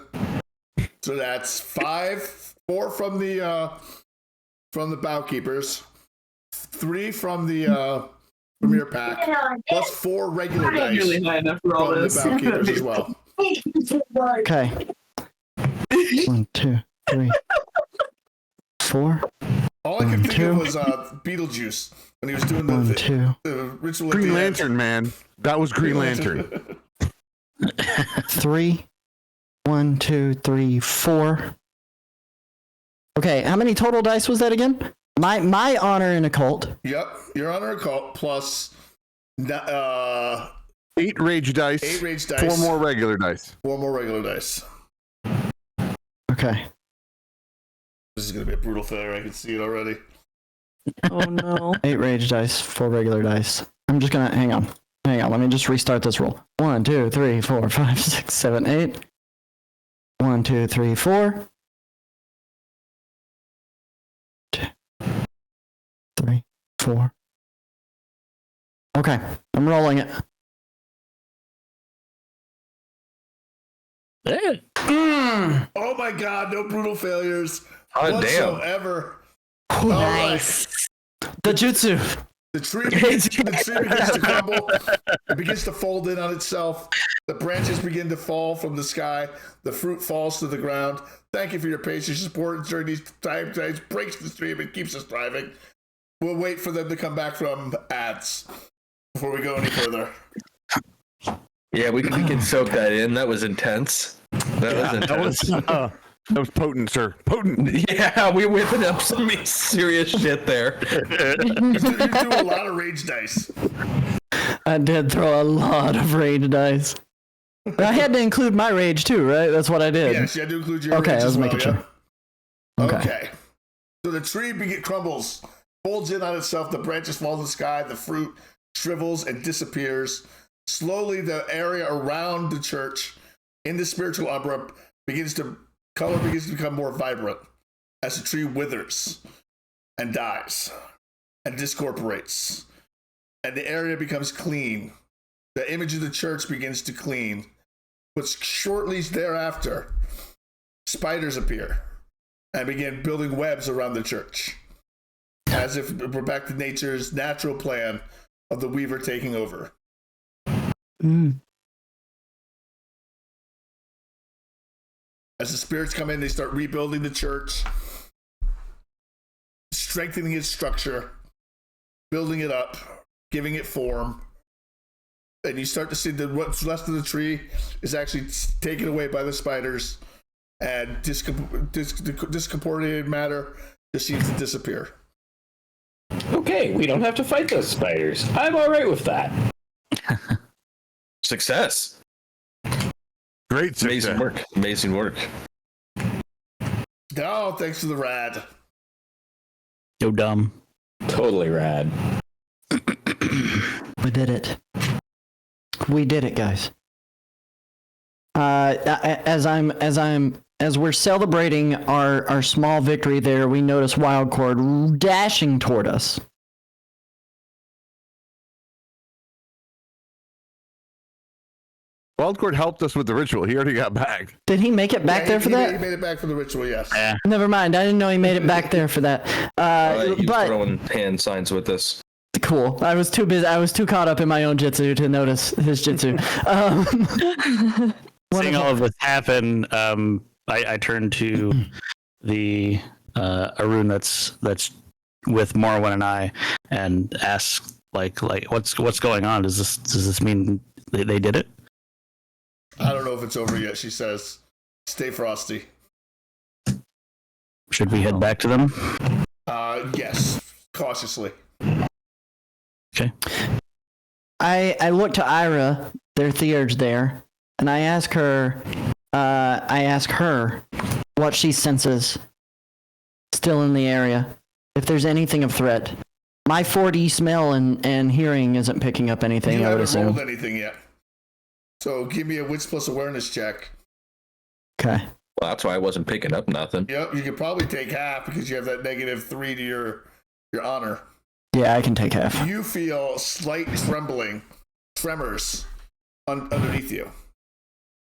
So that's 5, 4 from the Bough keepers, 3 from the from your pack, plus 4 regular dice really high enough for all from this. the Bough keepers as well. Okay. 1, 2, 3, 4. All I could think of was Beetlejuice when he was doing 1, 2. the ritual. at Green the Lantern, man. That was Green Lantern. 3. 1, 2, 3, 4. Okay, how many total dice was that again? My honor in occult. Yep, your honor occult plus 8 rage dice. 8 rage dice. 4 more regular dice. 4 more regular dice. Okay. This is gonna be a brutal failure. I can see it already. Oh no. 8 rage dice, 4 regular dice. I'm just gonna hang on. Let me just restart this roll. 1, 2, 3, 4, 5, 6, 7, 8. 1, 2, 3, 4. 2, 3, 4. Okay, I'm rolling it. Oh my god, no brutal failures whatsoever. Nice. The jutsu. The tree begins to crumble. It begins to fold in on itself. The branches begin to fall from the sky. The fruit falls to the ground. Thank you for your patience, support during these times. Breaks the stream and keeps us thriving. We'll wait for them to come back from ads before we go any further. Yeah, we can soak that in. That was intense. That was intense. That was potent, sir. Potent. Yeah, we're whipping up some serious shit there. You threw a lot of rage dice. I did throw a lot of rage dice. But I had to include my rage too, right? That's what I did. Yes, you had to include your Okay, rage I was as well, making yeah? sure. Okay. Okay. So the tree crumbles, folds in on itself, the branches fall in the sky, the fruit shrivels and disappears. Slowly, the area around the church in the spiritual umbra color begins to become more vibrant as the tree withers and dies and discorporates. And the area becomes clean. The image of the church begins to clean. But shortly thereafter, spiders appear and begin building webs around the church, as if we're back to nature's natural plan of the weaver taking over. As the spirits come in, they start rebuilding the church, strengthening its structure, building it up, giving it form. And you start to see that what's left of the tree is actually taken away by the spiders, and discorporated matter just seems to disappear. Okay, we don't have to fight those spiders. I'm all right with that. Success. Great success. Amazing work. Amazing work. Oh, thanks for the rad. Yo, dumb. Totally rad. We did it. We did it, guys. As we're celebrating our small victory there, we notice Wildcord dashing toward us. Wildcord helped us with the ritual. He already got back. Did he make it back there for that? He made it back for the ritual, yes. Yeah. Never mind. I didn't know he made it back there for that. He's But throwing hand signs with us. cool. I was too busy. I was too caught up in my own jitsu to notice his jitsu. Seeing all of this happen, I turn to the Arun that's with Morwen and I, and ask like what's going on? Does this mean they did it? I don't know if it's over yet, she says. Stay frosty. Should we head back to them? Yes, cautiously. Okay. I look to Ira, their theurge there, and I ask her what she senses still in the area, if there's anything of threat. My 4D smell and hearing isn't picking up anything, You I would haven't assume. rolled anything yet. So give me a wits plus awareness check. Okay. Well, that's why I wasn't picking up nothing. Yep, you could probably take half because you have that -3 to your honor. Yeah, I can take half. You feel slight tremors underneath you.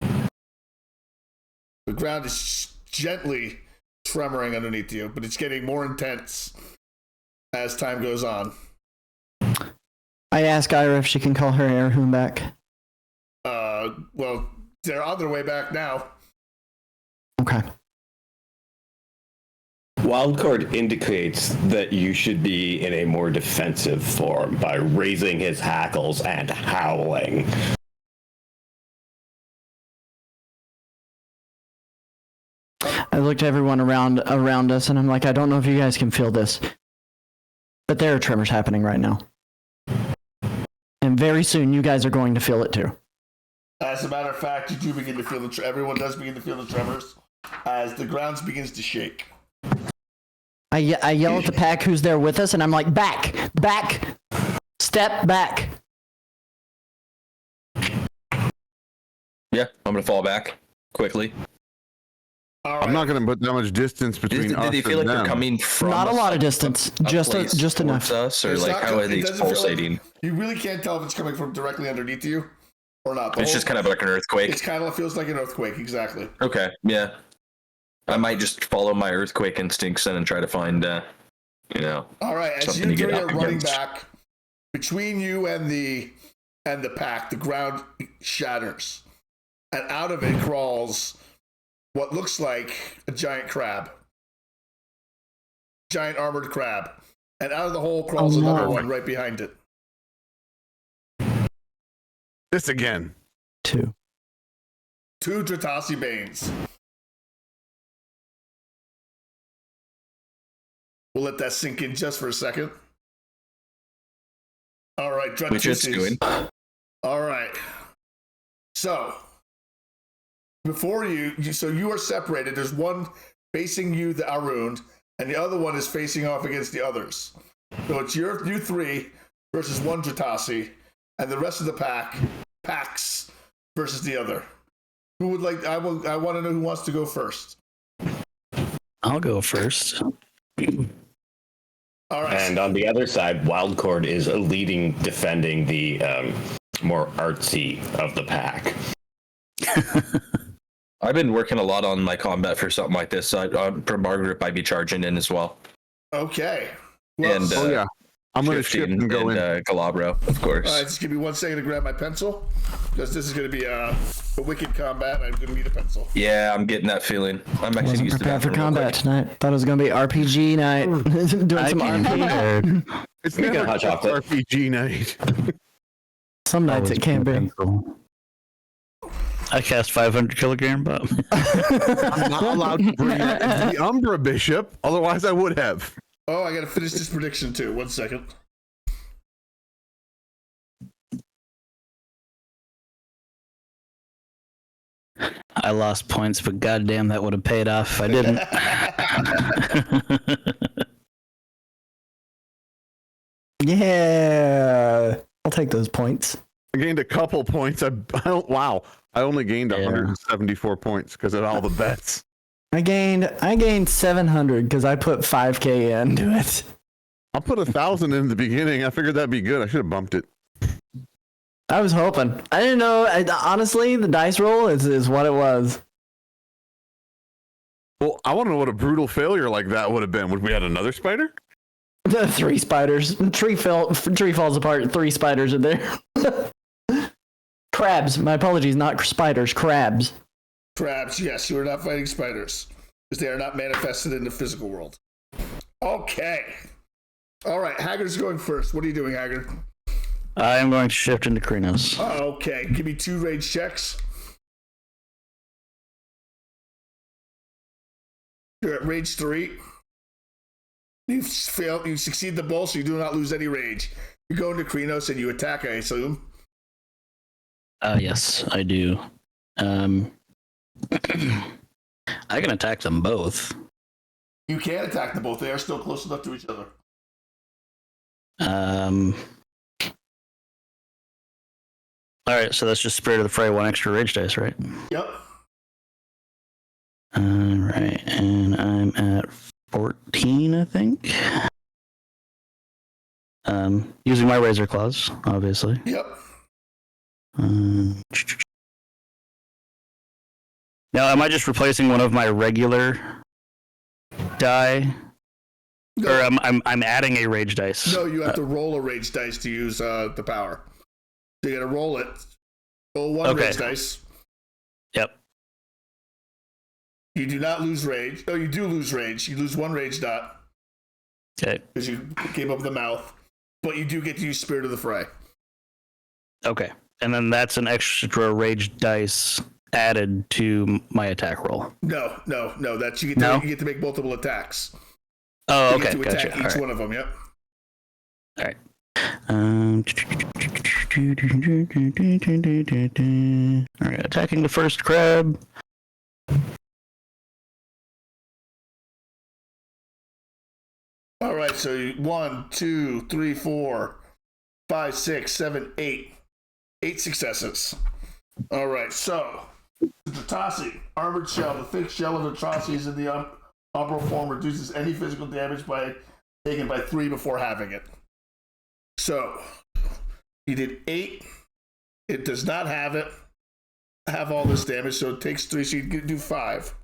The ground is gently tremoring underneath you, but it's getting more intense as time goes on. I ask Ira if she can call her Erhun back. Well, they're on their way back now. Okay. Wildcord indicates that you should be in a more defensive form by raising his hackles and howling. I looked at everyone around us, and I'm like, I don't know if you guys can feel this, but there are tremors happening right now. And very soon, you guys are going to feel it too. As a matter of fact, you do begin to feel everyone does begin to feel the tremors as the ground begins to shake. I yell at the pack who's there with us, and I'm like, back, step back. Yeah, I'm gonna fall back quickly. All right. I'm not going to put that much distance between us Did they feel and like them. they're coming from Not a lot of distance, just place enough. towards us, or It's like not how are they it doesn't feel like- pulsating? You really can't tell if it's coming from directly underneath you or not. It's just kind of like an earthquake. It kind of feels like an earthquake, exactly. Okay, yeah. I might just follow my earthquake instincts then and try to find, All right, as something you to get three are up running against. back, between you and the pack, the ground shatters, and out of it crawls what looks like a giant crab, giant armored crab, and out of the hole crawls another one right behind it. This again. Two. 2 Dratasi Banes. We'll let that sink in just for a second. All right, Which it's doing. All right. So, before so you are separated. There's one facing you, the Arund, and the other one is facing off against the others. So it's you three versus one Dratasi, and the rest of the packs versus the other. Who would like? I want to know who wants to go first. I'll go first. All right. And on the other side, Wildcord is leading, defending the more artsy of the pack. I've been working a lot on my combat for something like this. So for Margaret, I'd be charging in as well. Okay. Well, And yeah. I'm going to shift and go in. Galabro, of course. All right, just give me 1 second to grab my pencil, because this is going to be a wicked combat. I'm going to need a pencil. Yeah, I'm getting that feeling. I'm actually Wasn't used to prepared that for combat tonight. Thought it was gonna be RPG night. Doing some RPG. It's Speaking never of hot just chocolate. RPG night. Some nights it can be. I cast 500 kilogram bomb. I'm not allowed to bring that into the Umbra Bishop, otherwise I would have. Oh, I got to finish this prediction too. 1 second. I lost points, but goddamn, that would have paid off if I didn't. Yeah, I'll take those points. I gained a couple points. I only gained 174 points because of all the bets. I gained 700 because I put 5K into it. I'll put 1,000 in the beginning. I figured that'd be good. I should have bumped it. I was hoping. I didn't know. Honestly, the dice roll is what it was. Well, I want to know what a brutal failure like that would have been. Would we had another spider? The 3 spiders. Tree falls apart. 3 spiders are there. Crabs. My apologies, not spiders. Crabs. Crabs. Yes, you are not fighting spiders because they are not manifested in the physical world. Okay. All right. Haggard's going first. What are you doing, Haggard? I am going to shift into Krinos. Okay. Give me 2 rage checks. You're at rage 3. You've failed. You succeed the bowl, so you do not lose any rage. You go into Krinos and you attack, I assume. Yes, I do. I can attack them both. You can attack them both. They are still close enough to each other. All right, so that's just Spirit of the Fray, 1 extra rage dice, right? Yep. All right, and I'm at 14, I think. Using my Razor Claws, obviously. Yep. Now, am I just replacing one of my regular die? No. Or I'm adding a rage dice? No, you have to roll a rage dice to use the power. So you got to roll it. Roll 1 rage dice. Yep. You do not lose rage. Oh, you do lose rage. You lose 1 rage dot. Okay. Because you came up with the mouth. But you do get to use Spirit of the Fray. Okay. And then that's an extra rage dice added to my attack roll. No. That's you get to make multiple attacks. Oh, You okay. get to Gotcha. attack each one of them. Yep. All right. All right. Attacking the first crab. All right. So 1, 2, 3, 4, 5, 6, 7, 8. 8 successes. All right. So Dratasi, armored shell. The fixed shell of Dratasi is in the umbral form, reduces any physical damage taken by 3 before having it. So you did 8. It does not have all this damage, so it takes 3. So you can do 5.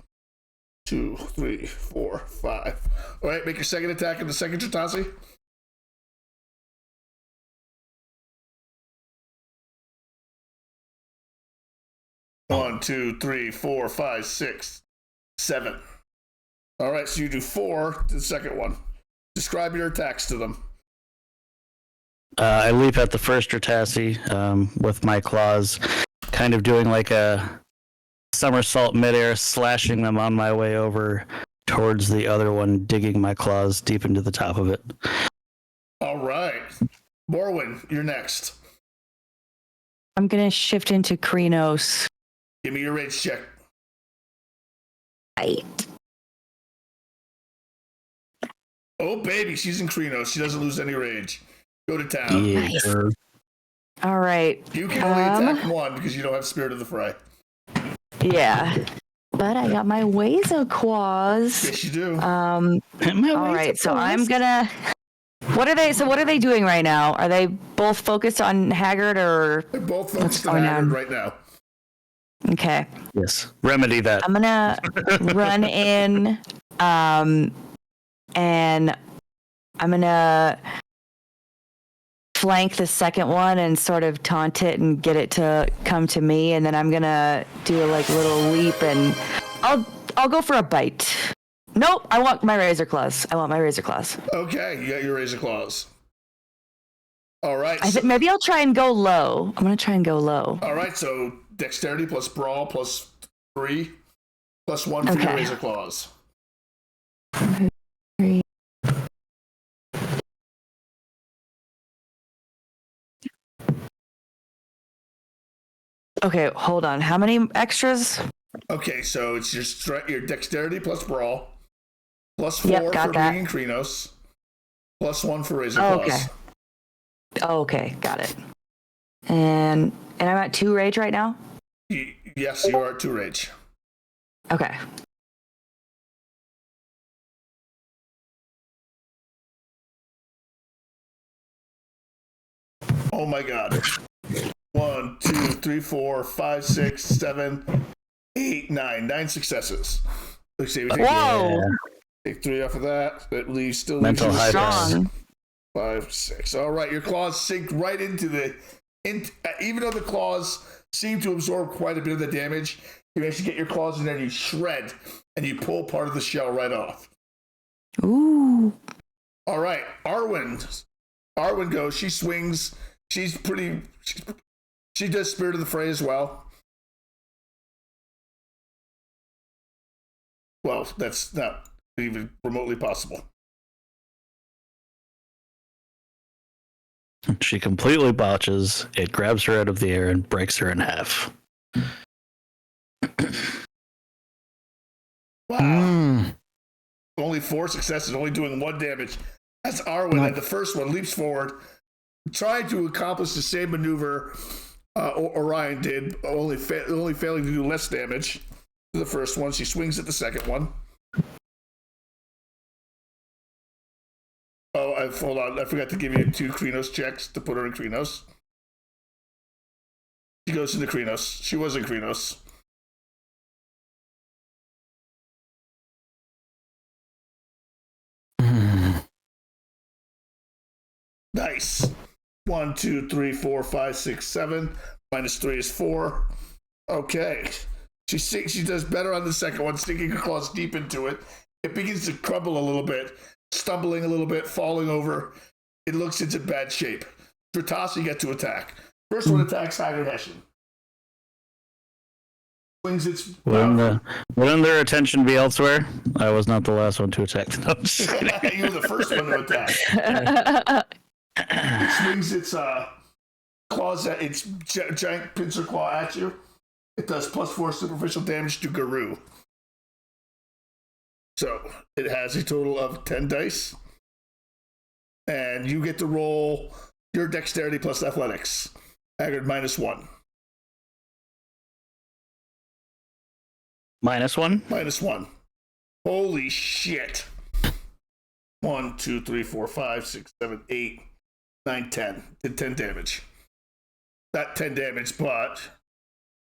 2, 3, 4, 5. All right, make your second attack in the second Dratasi. One, 2, 3, 4, 5, 6, 7. All right, so you do 4 to the second one. Describe your attacks to them. I leap at the first Dratasi with my claws, kind of doing like a somersault midair, slashing them on my way over towards the other one, digging my claws deep into the top of it. All right. Morwen, you're next. I'm gonna shift into Krenos. Give me your rage check. Right. Oh, baby, she's in Krenos. She doesn't lose any rage. Go to town. Yeah. Nice. All right. You can only attack one because you don't have Spirit of the Fray. Yeah. But I got my Wazo claws. Yes, you do. All right, so I'm gonna. What are they doing right now? Are they both focused on Haggard or? They're both focused going on Haggard on? right now. Okay. Yes. Remedy that. I'm gonna run in, and I'm gonna flank the second one and sort of taunt it and get it to come to me, and then I'm gonna do a little leap and I'll go for a bite. Nope, I want my razor claws. Okay, you got your razor claws. All right. I think maybe I'll try and go low. I'm gonna try and go low. All right, so dexterity plus brawl plus 3 plus 1 for your Okay. razor claws. Okay, hold on. How many extras? Okay, so it's your dexterity plus brawl plus 4 Yep, got for that. being in Krenos plus 1 for razor Oh, claws. okay. Oh, okay, got it. And I'm at 2 rage right now? Yes, you are at 2 rage. Okay. Oh my god. 1, 2, 3, 4, 5, 6, 7, 8, 9. 9 successes. Let's see. Whoa! Take 3 off of that. That leaves still Mental leaves you high 6. Strong. 5, 6. All right, your claws sink right into even though the claws seem to absorb quite a bit of the damage, you actually get your claws in there and you shred and you pull part of the shell right off. Ooh. All right, Arwen goes. She swings. She does Spirit of the Fray as well. Well, that's not even remotely possible. She completely botches. It grabs her out of the air and breaks her in half. Wow. Only 4 successes, only doing 1 damage. As Arwen, at the first one, leaps forward, trying to accomplish the same maneuver Orion did, only failing to do less damage to the first one. She swings at the second one. Oh, hold on. I forgot to give you 2 Krenos checks to put her in Krenos. She goes into Krenos. She was in Krenos. Nice. 1, 2, 3, 4, 5, 6, 7. Minus 3 is 4. Okay. She does better on the second one, sticking her claws deep into it. It begins to crumble a little bit, stumbling a little bit, falling over. It looks it's in bad shape. Dratasi, you get to attack. First one attacks Haggard Hessian. Swings its. Wouldn't their attention be elsewhere? I was not the last one to attack. No, I'm just kidding. You were the first one to attack. It swings its claws at its giant pincer claw at you. It does plus 4 superficial damage to Garou. So it has a total of 10 dice. And you get to roll your dexterity plus athletics. Haggard -1. -1? -1. Holy shit. 1, 2, 3, 4, 5, 6, 7, 8, 9, 10. Did 10 damage. Not 10 damage, but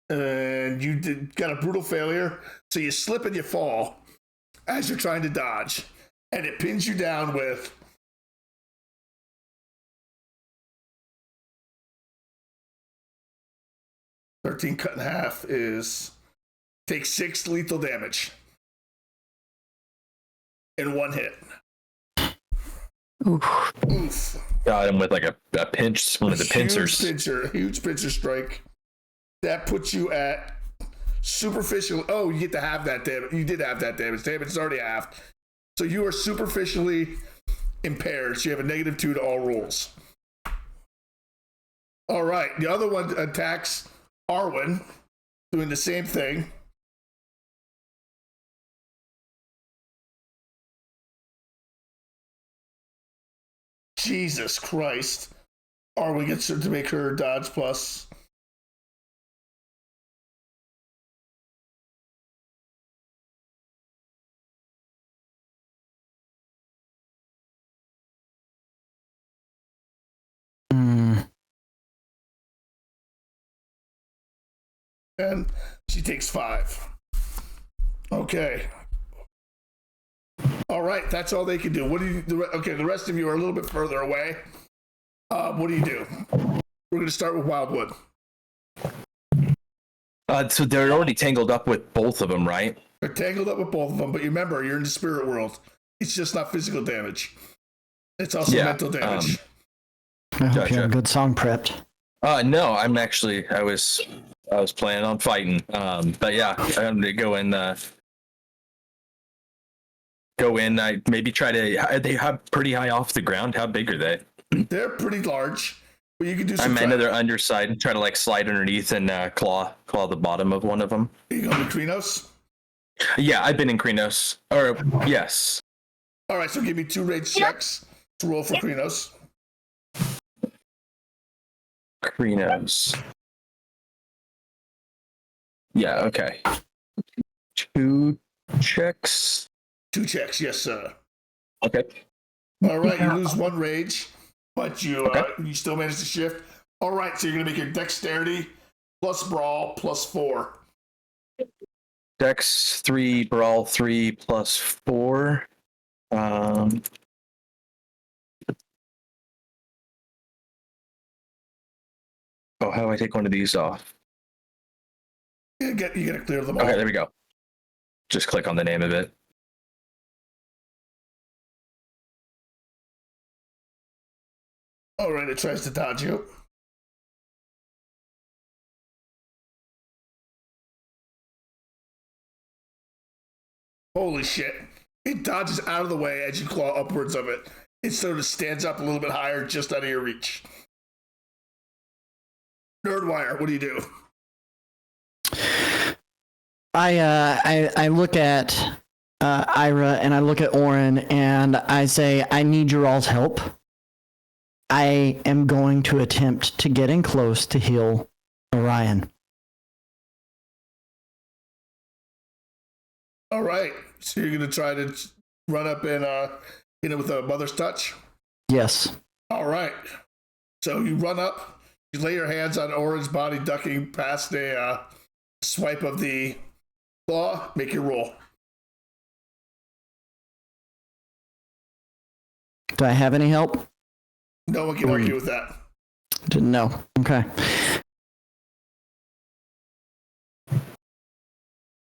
you got a brutal failure. So you slip and you fall as you're trying to dodge. And it pins you down with 13 cut in half is take 6 lethal damage in 1 hit. Oof. Got him with like a pinch, one of the pincers. Huge pincer strike. That puts you at superficial. Oh, you get to have that damage. You did have that damage. Damage is already halved. So you are superficially impaired. So you have a -2 to all rolls. All right. The other one attacks Arwen, doing the same thing. Jesus Christ. Arwen gets her to make her dodge plus. And she takes 5. Okay. All right, that's all they can do. What do you? Okay, the rest of you are a little bit further away. What do you do? We're going to start with Wildwood. So they're already tangled up with both of them, right? They're tangled up with both of them, but remember, you're in the spirit world. It's just not physical damage. It's also mental damage. I hope you have a good song prepped. No, I'm actually. I was planning on fighting. But yeah, I'm gonna go in. I maybe try to. They have pretty high off the ground. How big are they? They're pretty large, but you can do some. I'm into their underside and try to like slide underneath and claw the bottom of one of them. Are you going to Krynos? Yeah, I've been in Krynos. Or yes. All right, so give me 2 rage checks to roll for Krynos. Krynos. Yeah. Okay. 2 checks. 2 checks, yes, sir. Okay. All right, you lose 1 rage, but you still manage to shift. All right, so you're gonna make your dexterity plus brawl plus 4. Dex 3, brawl 3 plus 4. Oh, how do I take one of these off? You gotta clear them all. Okay, there we go. Just click on the name of it. All right, it tries to dodge you. Holy shit. It dodges out of the way as you claw upwards of it. It sort of stands up a little bit higher just out of your reach. Nerdwire, what do you do? I look at Ira and I look at Oren and I say, I need your all's help. I am going to attempt to get in close to heal Orion. All right. So you're going to try to run up and with a mother's touch? Yes. All right. So you run up, you lay your hands on Oren's body, ducking past a swipe of the claw. Make your roll. Do I have any help? No one can argue with that. Didn't know. Okay.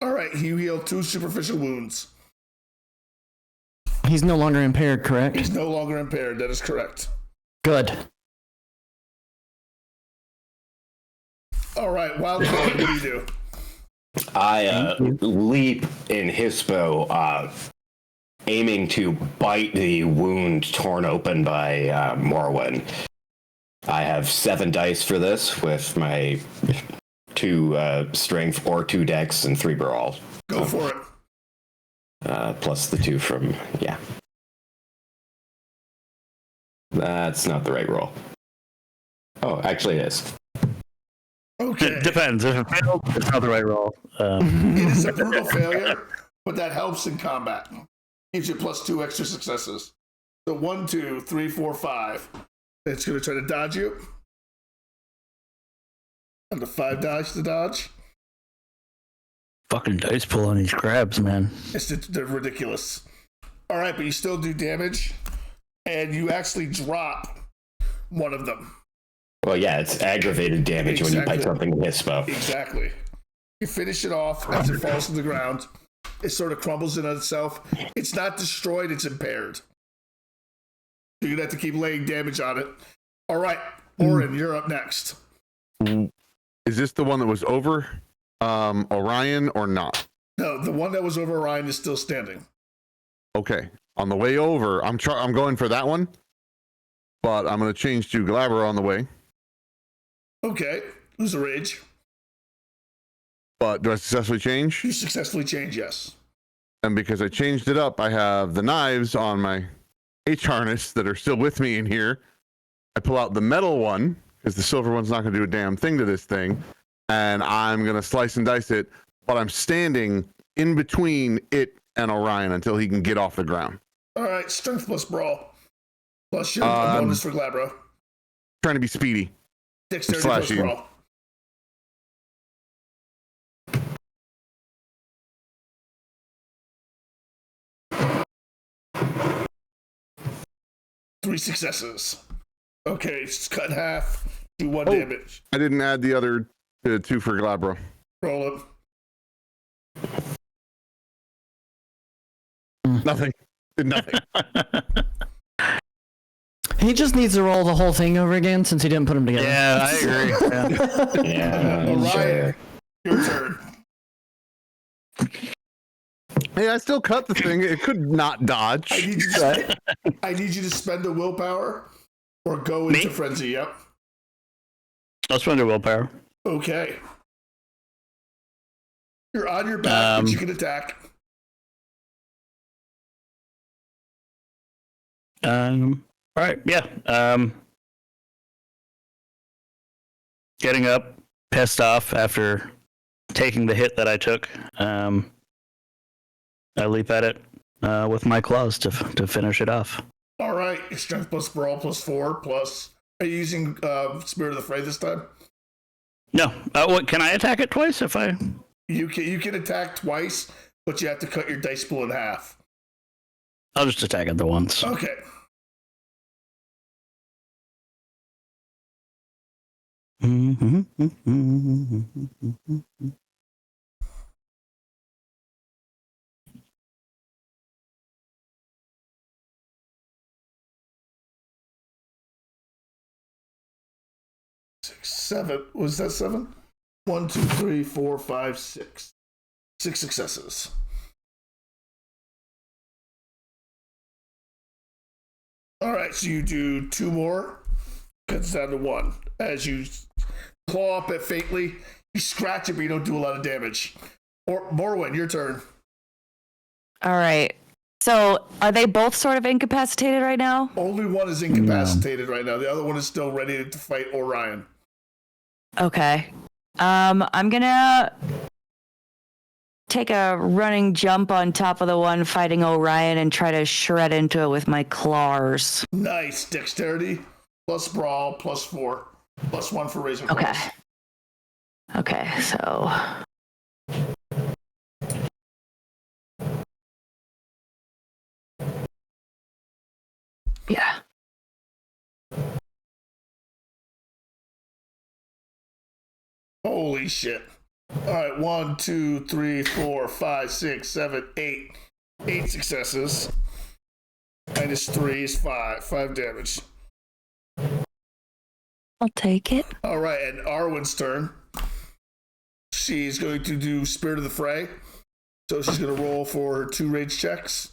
All right. You heal 2 superficial wounds. He's no longer impaired, correct? He's no longer impaired. That is correct. Good. All right. Wildwood, what do you do? I leap in Hispo, aiming to bite the wound torn open by Morwen. I have 7 dice for this with my 2 strength or 2 dex and 3 brawl. Go for it. Plus the 2 from, That's not the right roll. Oh, actually it is. Okay. It depends. If it fails, it's not the right roll. It is a brutal failure, but that helps in combat. Gives you plus 2 extra successes. So 1, 2, 3, 4, 5. It's going to try to dodge you. And the 5 dodge to dodge. Fucking dice pull on these crabs, man. They're ridiculous. All right, but you still do damage, and you actually drop one of them. Well, yeah, it's aggravated damage when you bite something in Hispo. Exactly. You finish it off as it falls to the ground. It sort of crumbles in on itself. It's not destroyed, it's impaired. You're going to have to keep laying damage on it. All right, Oren, you're up next. Is this the one that was over Orion or not? No, the one that was over Orion is still standing. Okay. On the way over, I'm going for that one, but I'm going to change to Glabra on the way. Okay. Lose a rage. But do I successfully change? You successfully change, yes. And because I changed it up, I have the knives on my H harness that are still with me in here. I pull out the metal one because the silver one's not going to do a damn thing to this thing. And I'm going to slice and dice it, but I'm standing in between it and Orion until he can get off the ground. All right, strength plus brawl. Plus your bonus for Glabra. Trying to be speedy. Dexterity plus brawl. Three successes. Okay, it's cut in half. Do one damage. I didn't add the other two for Glabra. Roll it. Nothing. Did nothing. He just needs to roll the whole thing over again since he didn't put them together. Yeah, I agree. Yeah. Orion, your turn. Hey, I still cut the thing. It could not dodge. I need you to spend a willpower or go into frenzy. Yep. I'll spend a willpower. Okay. You're on your back, but you can attack. All right. Yeah. Getting up, pissed off after taking the hit that I took. I leap at it with my claws to finish it off. All right. Your strength plus brawl plus 4 plus. Are you using Spirit of the Fray this time? No. What? Can I attack it twice if I? You can attack twice, but you have to cut your dice pool in half. I'll just attack it the once. Okay. Six, seven. Was that 7? 1, 2, 3, 4, 5, 6. 6 successes. All right, so you do 2 more. Cuts down to 1. As you claw up it faintly, you scratch it, but you don't do a lot of damage. Or Morwen, your turn. All right. So are they both sort of incapacitated right now? Only one is incapacitated right now. The other one is still ready to fight Orion. Okay. I'm gonna take a running jump on top of the one fighting Orion and try to shred into it with my claws. Nice. Dexterity plus brawl plus 4 plus 1 for raising claws. Okay. Okay, so yeah. Holy shit. All right, 1, 2, 3, 4, 5, 6, 7, 8. 8 successes. Minus 3 is 5. 5 damage. I'll take it. All right, and Arwen's turn. She's going to do Spirit of the Fray. So she's going to roll for her 2 rage checks.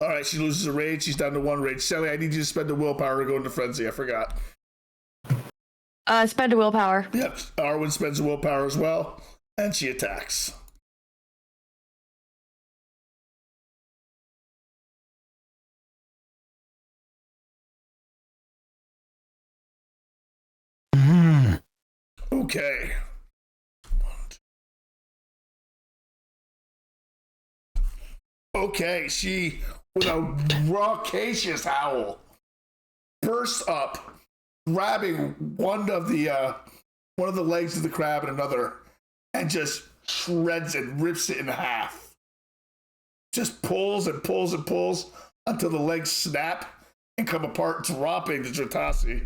All right, she loses a rage. She's down to 1 rage. Sally, I need you to spend a willpower to go into frenzy. I forgot. Spend a willpower. Yep, Arwen spends a willpower as well, and she attacks. Okay. Okay, she, with a raucous howl, bursts up, grabbing one of the legs of the crab and another, and just shreds it, rips it in half. Just pulls and pulls and pulls until the legs snap and come apart, dropping the Dratasi to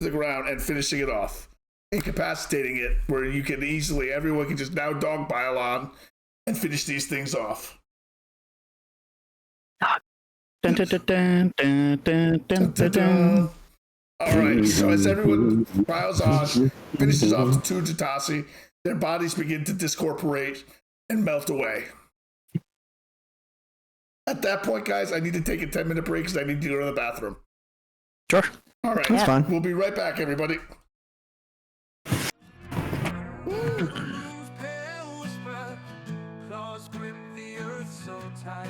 the ground and finishing it off. Incapacitating it, where you can easily, everyone can just now dogpile on and finish these things off. Dun, dun, dun, dun, dun, dun, dun, dun. All right, so as everyone piles on, finishes off the two Jatasi, their bodies begin to discorporate and melt away. At that point, guys, I need to take a 10-minute break because I need to go to the bathroom. Sure. All right, That's fine. We'll be right back, everybody. Whose pale whisper, claws grip the earth so tight.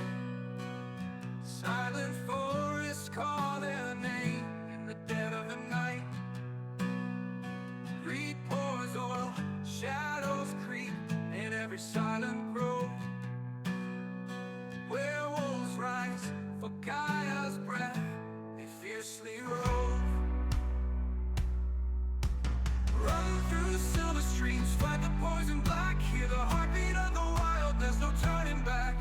Silent forests call their name in the dead of the night. Greed pours oil, shadows creep in every silent grove. Werewolves rise for Gaia's breath, they fiercely rove. Run through silver streams, fight the poison black. Hear the heartbeat of the wild, there's no turning back.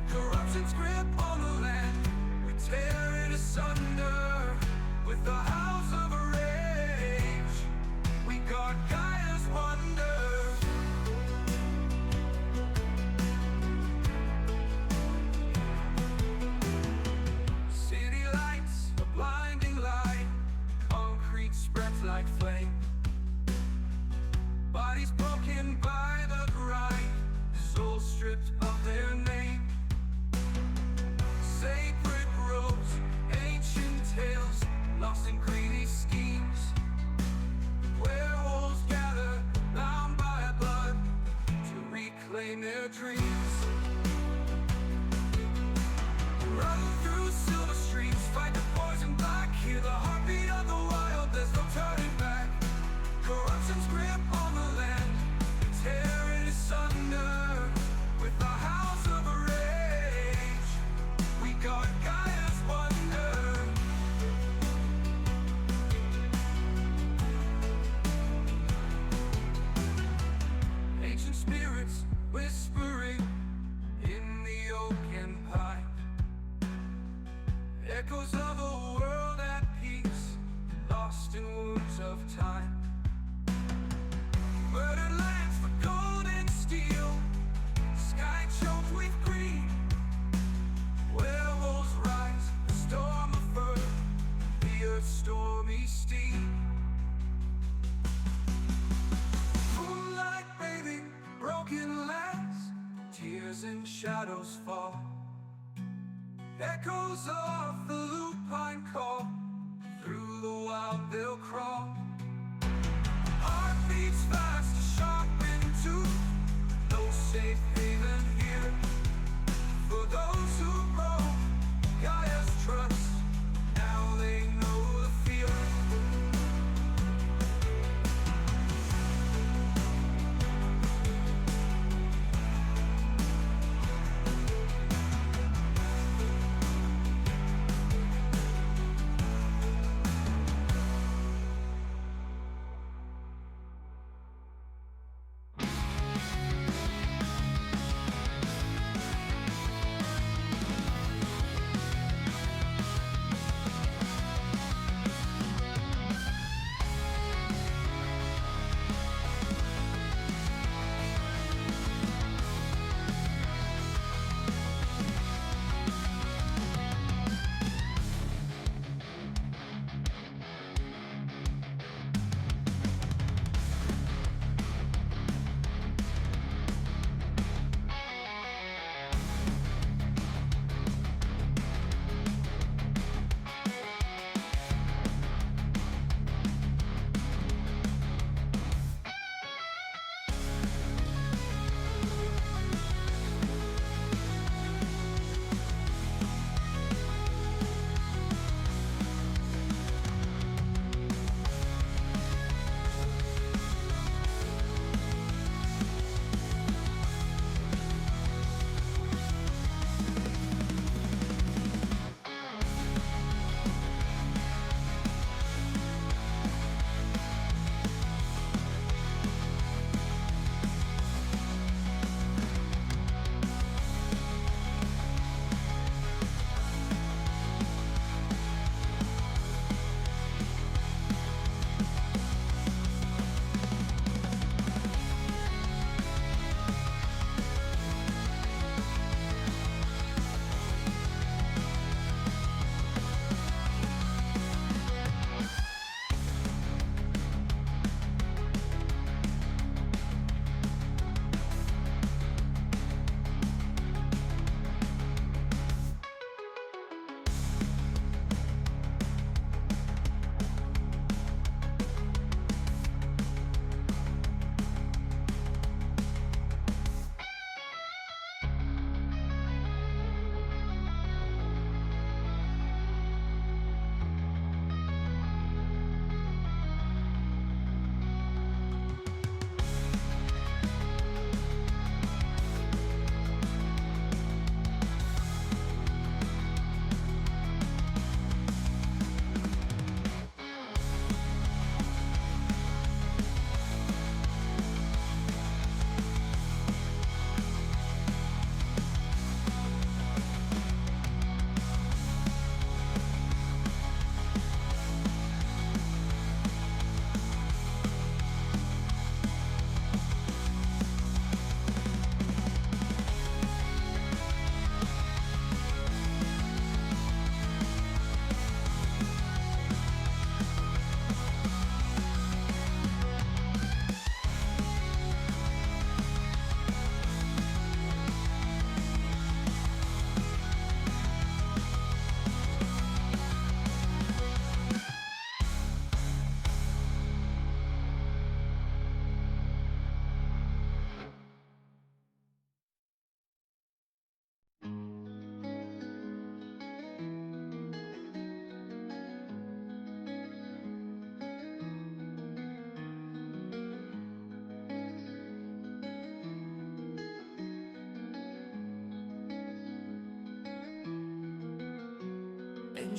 Corruption's grip on the land, we tear it asunder. With the house of a rage, we guard Gaia's wonder. City lights, a blinding light, concrete spreads like flame. Bodies broken by the grind, souls stripped of their name. Sacred groves, ancient tales, lost in greedy schemes. Werewolves gather, bound by blood, to reclaim their dreams. Run through silver streams, fight the poison black. Hear the heartbeat of the wild, there's no turning back. Corruption's grip on the land, tear it asunder. With the house of a rage, we guard Gaia's wonder. Ancient spirits whispering in the oak and pine. Echoes of a world at peace, lost in wounds of time. Murdered lands for gold and steel, sky choked with greed. Werewolves rise, a storm of fur, the earth's stormy steed. Moonlight bathing, broken lands, tears and shadows fall. Echoes of the lupine call, through the wild they'll crawl. Heart beats fast, sharp into no safe haven here. For those who broke Gaia's trust, now they know the fear.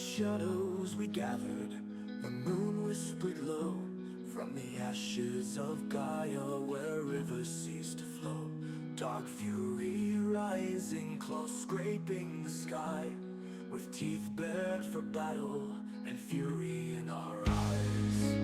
shadows we gathered, the moon whispered low, from the ashes of Gaia where rivers cease to flow. Dark fury rising close, scraping the sky, with teeth bared for battle and fury in our eyes.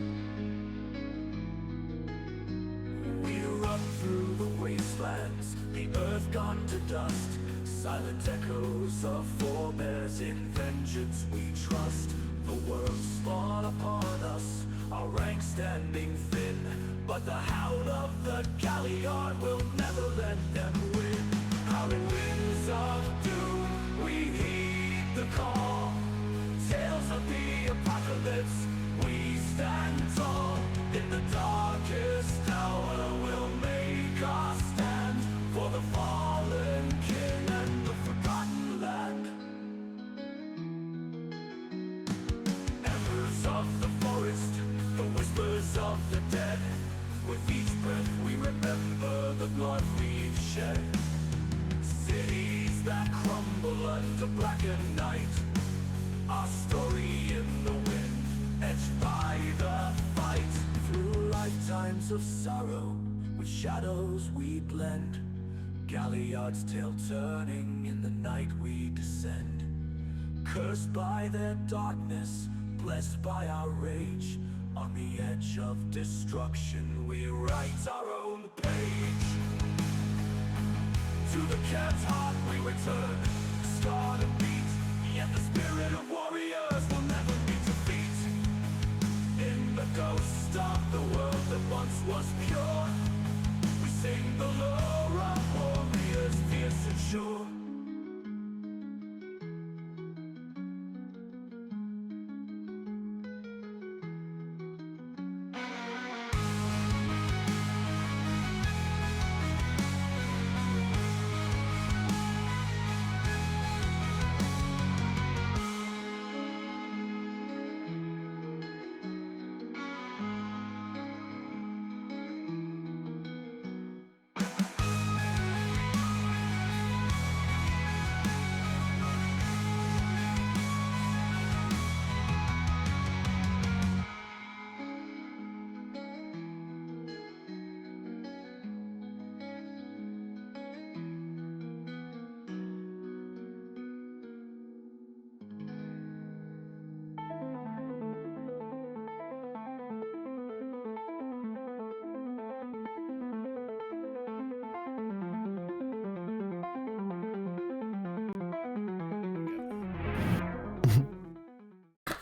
We run through the wastelands, the earth gone to dust, silent echoes of forebears, in vengeance we trust. The world spawn upon us, our ranks standing thin, but the howl of the galliard will never let them win. Howling winds of doom, we heed the call. Tales of the apocalypse, we stand tall. In the darkest hour we'll make our stand, for the fallen king and the forgotten land. Embers of the forest, the whispers of the dead, with each breath we remember the blood we've shed. Cities that crumble under blackened night, our story in the wind, edged by the fight. Through lifetimes of sorrow, with shadows we blend, Galliard's tale turning in the night we descend. Cursed by their darkness, blessed by our rage, on the edge of destruction we write our own page. To the camp's heart we return, scarred and beat, yet the spirit of warriors will never meet defeat. In the ghost of the world that once was pure, we sing the lore of warriors fierce and sure.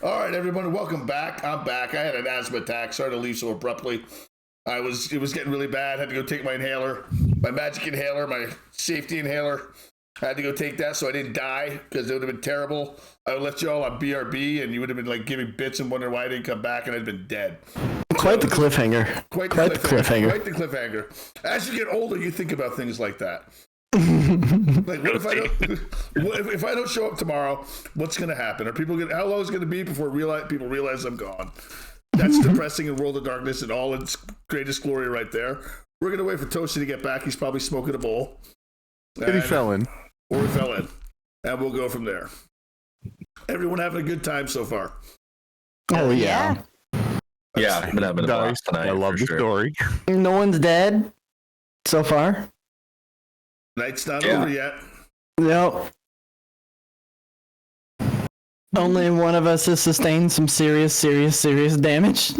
All right, everyone, welcome back. I'm back. I had an asthma attack. Sorry to leave so abruptly. It was getting really bad. Had to go take my inhaler, my magic inhaler, my safety inhaler. I had to go take that so I didn't die, because it would have been terrible. I would have left you all on BRB, and you would have been like giving bits and wondering why I didn't come back, and I'd been dead. Quite the cliffhanger. Quite the cliffhanger. Quite the cliffhanger. As you get older, you think about things like that. Like, what if I don't show up tomorrow? What's going to happen? Are people how long is it going to be before people realize I'm gone? That's depressing in World of Darkness in all its greatest glory, right there. We're going to wait for Toasty to get back. He's probably smoking a bowl. Or he fell in, and we'll go from there. Everyone having a good time so far? Oh yeah. Yeah, I've been having a blast tonight. I love the story. No one's dead so far. Night's not over yet. Nope. Only one of us has sustained some serious damage.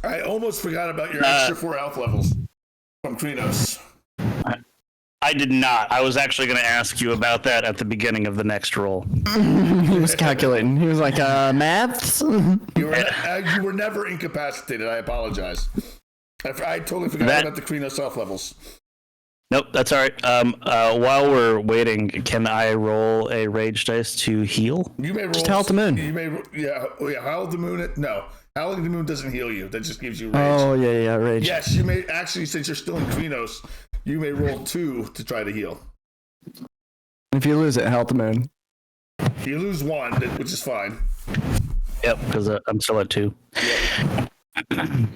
I almost forgot about your extra 4 health levels from Krinos. I did not. I was actually going to ask you about that at the beginning of the next roll. He was calculating. He was like, maths? You were never incapacitated. I apologize. I totally forgot about the Krinos health levels. Nope, that's all right. While we're waiting, can I roll a rage dice to heal? You may roll. Just Howl the Moon. You may, Howl the Moon. No, Howling the Moon doesn't heal you. That just gives you rage. Oh yeah, rage. Yes, you may actually, since you're still in Krinos, you may roll 2 to try to heal. If you lose it, Howl the Moon. You lose 1, which is fine. Yep, because I'm still at 2. Yep. And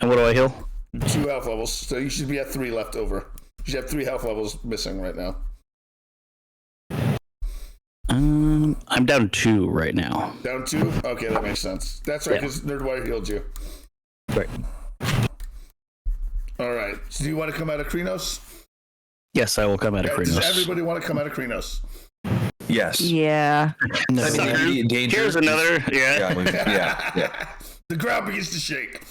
what do I heal? 2 health levels. So you should be at 3 left over. You should have 3 health levels missing right now. I'm down 2 right now. Down 2? Okay, that makes sense. That's right, because Nerdwire healed you. Right. All right. So do you want to come out of Krenos? Yes, I will come out of Does Krenos. everybody want to come out of Krenos? Yes. Yeah. Danger. Here's another. Yeah. Yeah. The ground begins to shake.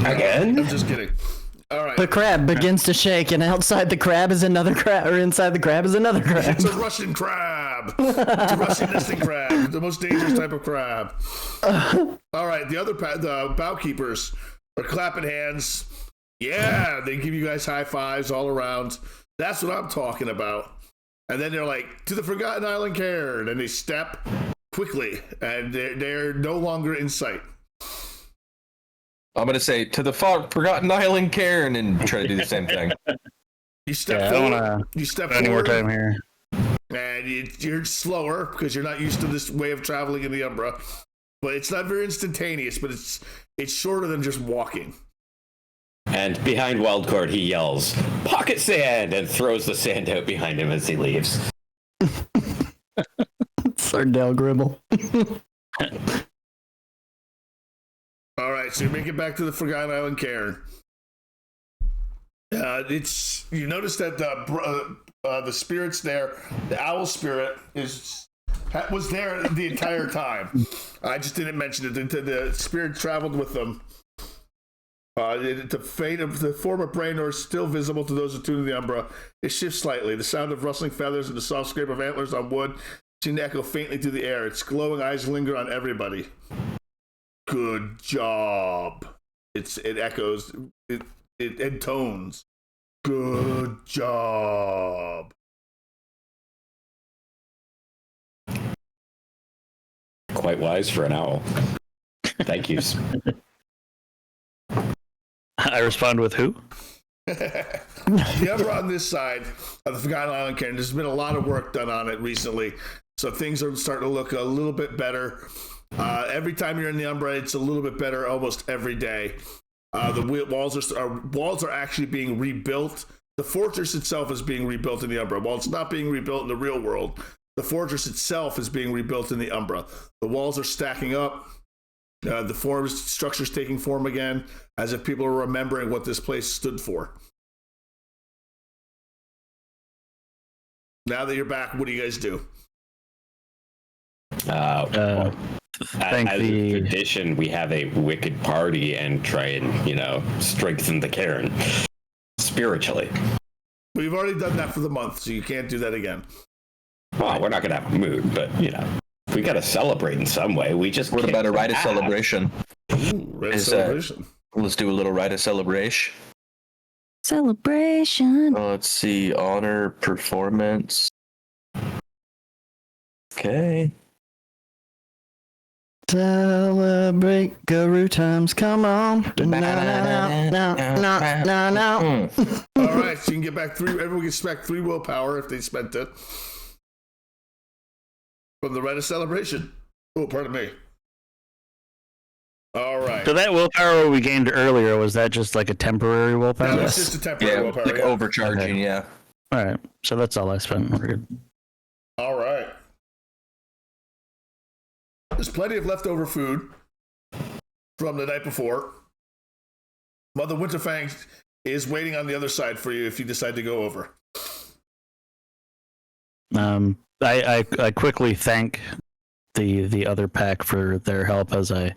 Again? I'm just kidding. All right. The crab begins to shake, and outside the crab is another crab, or inside the crab is another crab. It's a Russian crab. It's a Russian nesting crab, the most dangerous type of crab. All right, the bow keepers are clapping hands. Yeah, they give you guys high fives all around. That's what I'm talking about. And then they're like, to the Forgotten Island Cairn, and they step quickly, and they're no longer in sight. I'm going to say, to the Forgotten Island Cairn, and try to do the same thing. You step I forward. don't want You step to any more forward. time here. And you're slower because you're not used to this way of traveling in the Umbra. But it's not very instantaneous, but it's shorter than just walking. And behind Wildcord, he yells, "Pocket sand!" and throws the sand out behind him as he leaves. Sardell Gribble. All right, so you make it back to the Forgotten Island Cairn. You notice that the spirits there, the owl spirit was there the entire time. I just didn't mention it. The spirit traveled with them. The fate of the form of Brainor is still visible to those attuned to the Umbra. It shifts slightly. The sound of rustling feathers and the soft scrape of antlers on wood seem to echo faintly through the air. Its glowing eyes linger on everybody. Good job. It echoes. It intones. Good job. Quite wise for an owl. Thank you. I respond with who? The Umbra on this side of the Forgotten Island Cairn, there's been a lot of work done on it recently, so things are starting to look a little bit better. Every time you're in the Umbra, it's a little bit better almost every day. The walls are actually being rebuilt. The fortress itself is being rebuilt in the Umbra. While it's not being rebuilt in the real world, the fortress itself is being rebuilt in the Umbra. The walls are stacking up. The structure's taking form again, as if people are remembering what this place stood for. Now that you're back, what do you guys do? As Thank a the tradition, we have a wicked party and try and, strengthen the cairn spiritually. We've already done that for the month, so you can't do that again. Well, we're not going to have a mood, but, we got to celebrate in some way. We just What can't about a rite of act. celebration? Red celebration. Let's do a little rite of celebration. Celebration. Let's see. Honor, performance. Okay. Celebrate Guru times, come on. No. All right, so you can get back 3. Everyone gets back 3 willpower if they spent it from the rite of celebration. Oh, pardon me. All right. So that willpower we gained earlier, was that just like a temporary willpower? No, it's just a temporary Yeah, willpower. like Yeah. overcharging, Okay. yeah. All right. So that's all I spent. We're good. All right. There's plenty of leftover food from the night before. Mother Winterfang is waiting on the other side for you if you decide to go over. I quickly thank the other pack for their help as I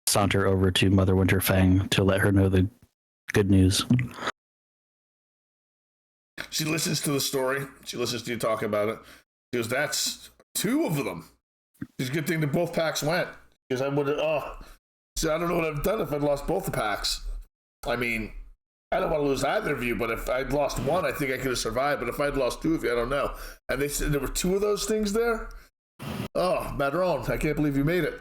saunter over to Mother Winterfang to let her know the good news. She listens to the story. She listens to you talking about it. She goes, "That's 2 of them." It's a good thing that both packs went. Because I would have, so I don't know what I've done if I'd lost both the packs. I mean, I don't want to lose either of you, but if I'd lost one, I think I could have survived. But if I'd lost 2 of you, I don't know. And they said there were 2 of those things there? Oh, Madron, I can't believe you made it.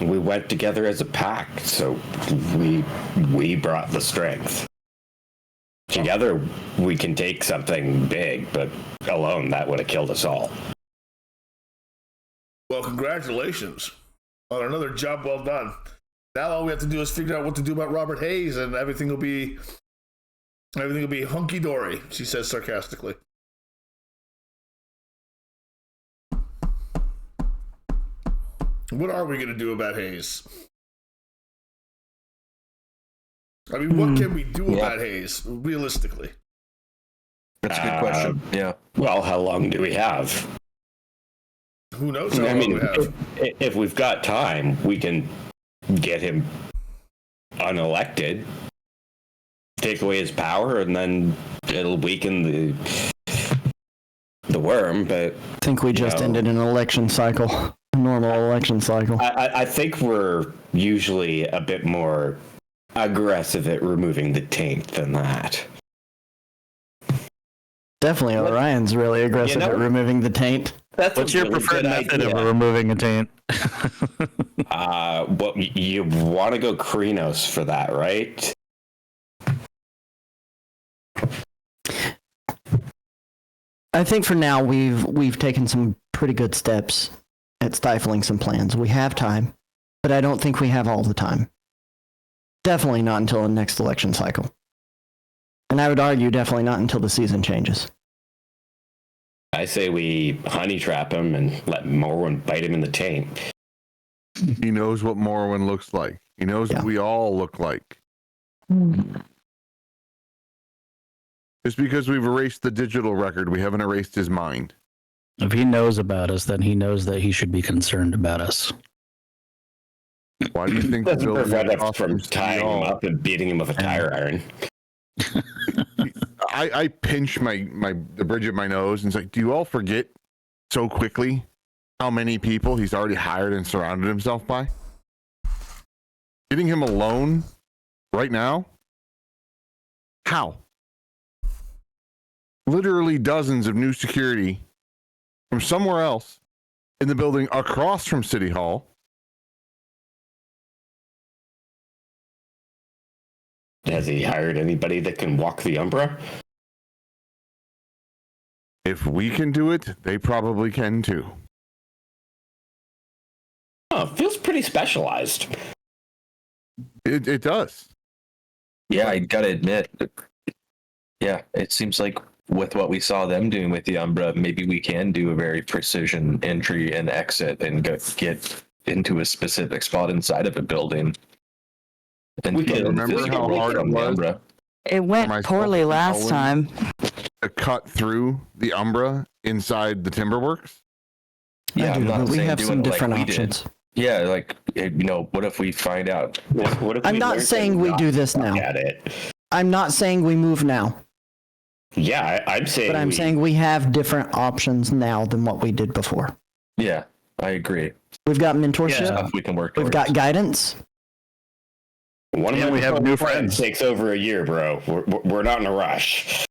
We went together as a pack, so we brought the strength. Together, we can take something big, but alone, that would have killed us all. Well, congratulations on another job well done. Now all we have to do is figure out what to do about Robert Hayes, and everything will be Everything will be hunky dory, she says sarcastically. What are we going to do about Hayes? I mean, what can we do about Hayes, realistically? That's a good question. Yeah. Well, how long do we have? Who knows how long we have? If we've got time, we can get him unelected, take away his power, and then it'll weaken the worm. But I think we just ended an election cycle, a normal election cycle. I think we're usually a bit more aggressive at removing the taint than that. Definitely, Orion's really aggressive at removing the taint. What's your preferred method of removing a taint? Well, you want to go Krynos for that, right? I think for now we've taken some pretty good steps at stifling some plans. We have time, but I don't think we have all the time. Definitely not until the next election cycle. And I would argue definitely not until the season changes. I say we honey trap him and let Morwen bite him in the taint. He knows what Morwen looks like. He knows what we all look like. Just because we've erased the digital record, we haven't erased his mind. If he knows about us, then he knows that he should be concerned about us. Why do you think That's prevent us from tying him up and beating him with a tire iron? I pinch the bridge of my nose and it's like, do you all forget so quickly how many people he's already hired and surrounded himself by? Getting him alone right now? How? Literally dozens of new security from somewhere else in the building across from City Hall. Has he hired anybody that can walk the Umbra? If we can do it, they probably can too. Oh, feels pretty specialized. It does. Yeah, I gotta admit. Yeah, it seems like with what we saw them doing with the Umbra, maybe we can do a very precision entry and exit and get into a specific spot inside of a building. And We can remember how hard it was. It went poorly last time. To cut through the Umbra inside the Timberworks? Yeah, I'm not we saying have do some it like different we did. options. Yeah, like, what if we find out? What if I'm we not learned saying to we not do this now. At it? I'm not saying we move now, Yeah, I'm saying. but I'm saying we have different options now than what we did before. Yeah, I agree. We've got mentorship. Stuff we can work We've towards. got guidance. one of And my we have new friends. Takes over a year, bro. We're not in a rush.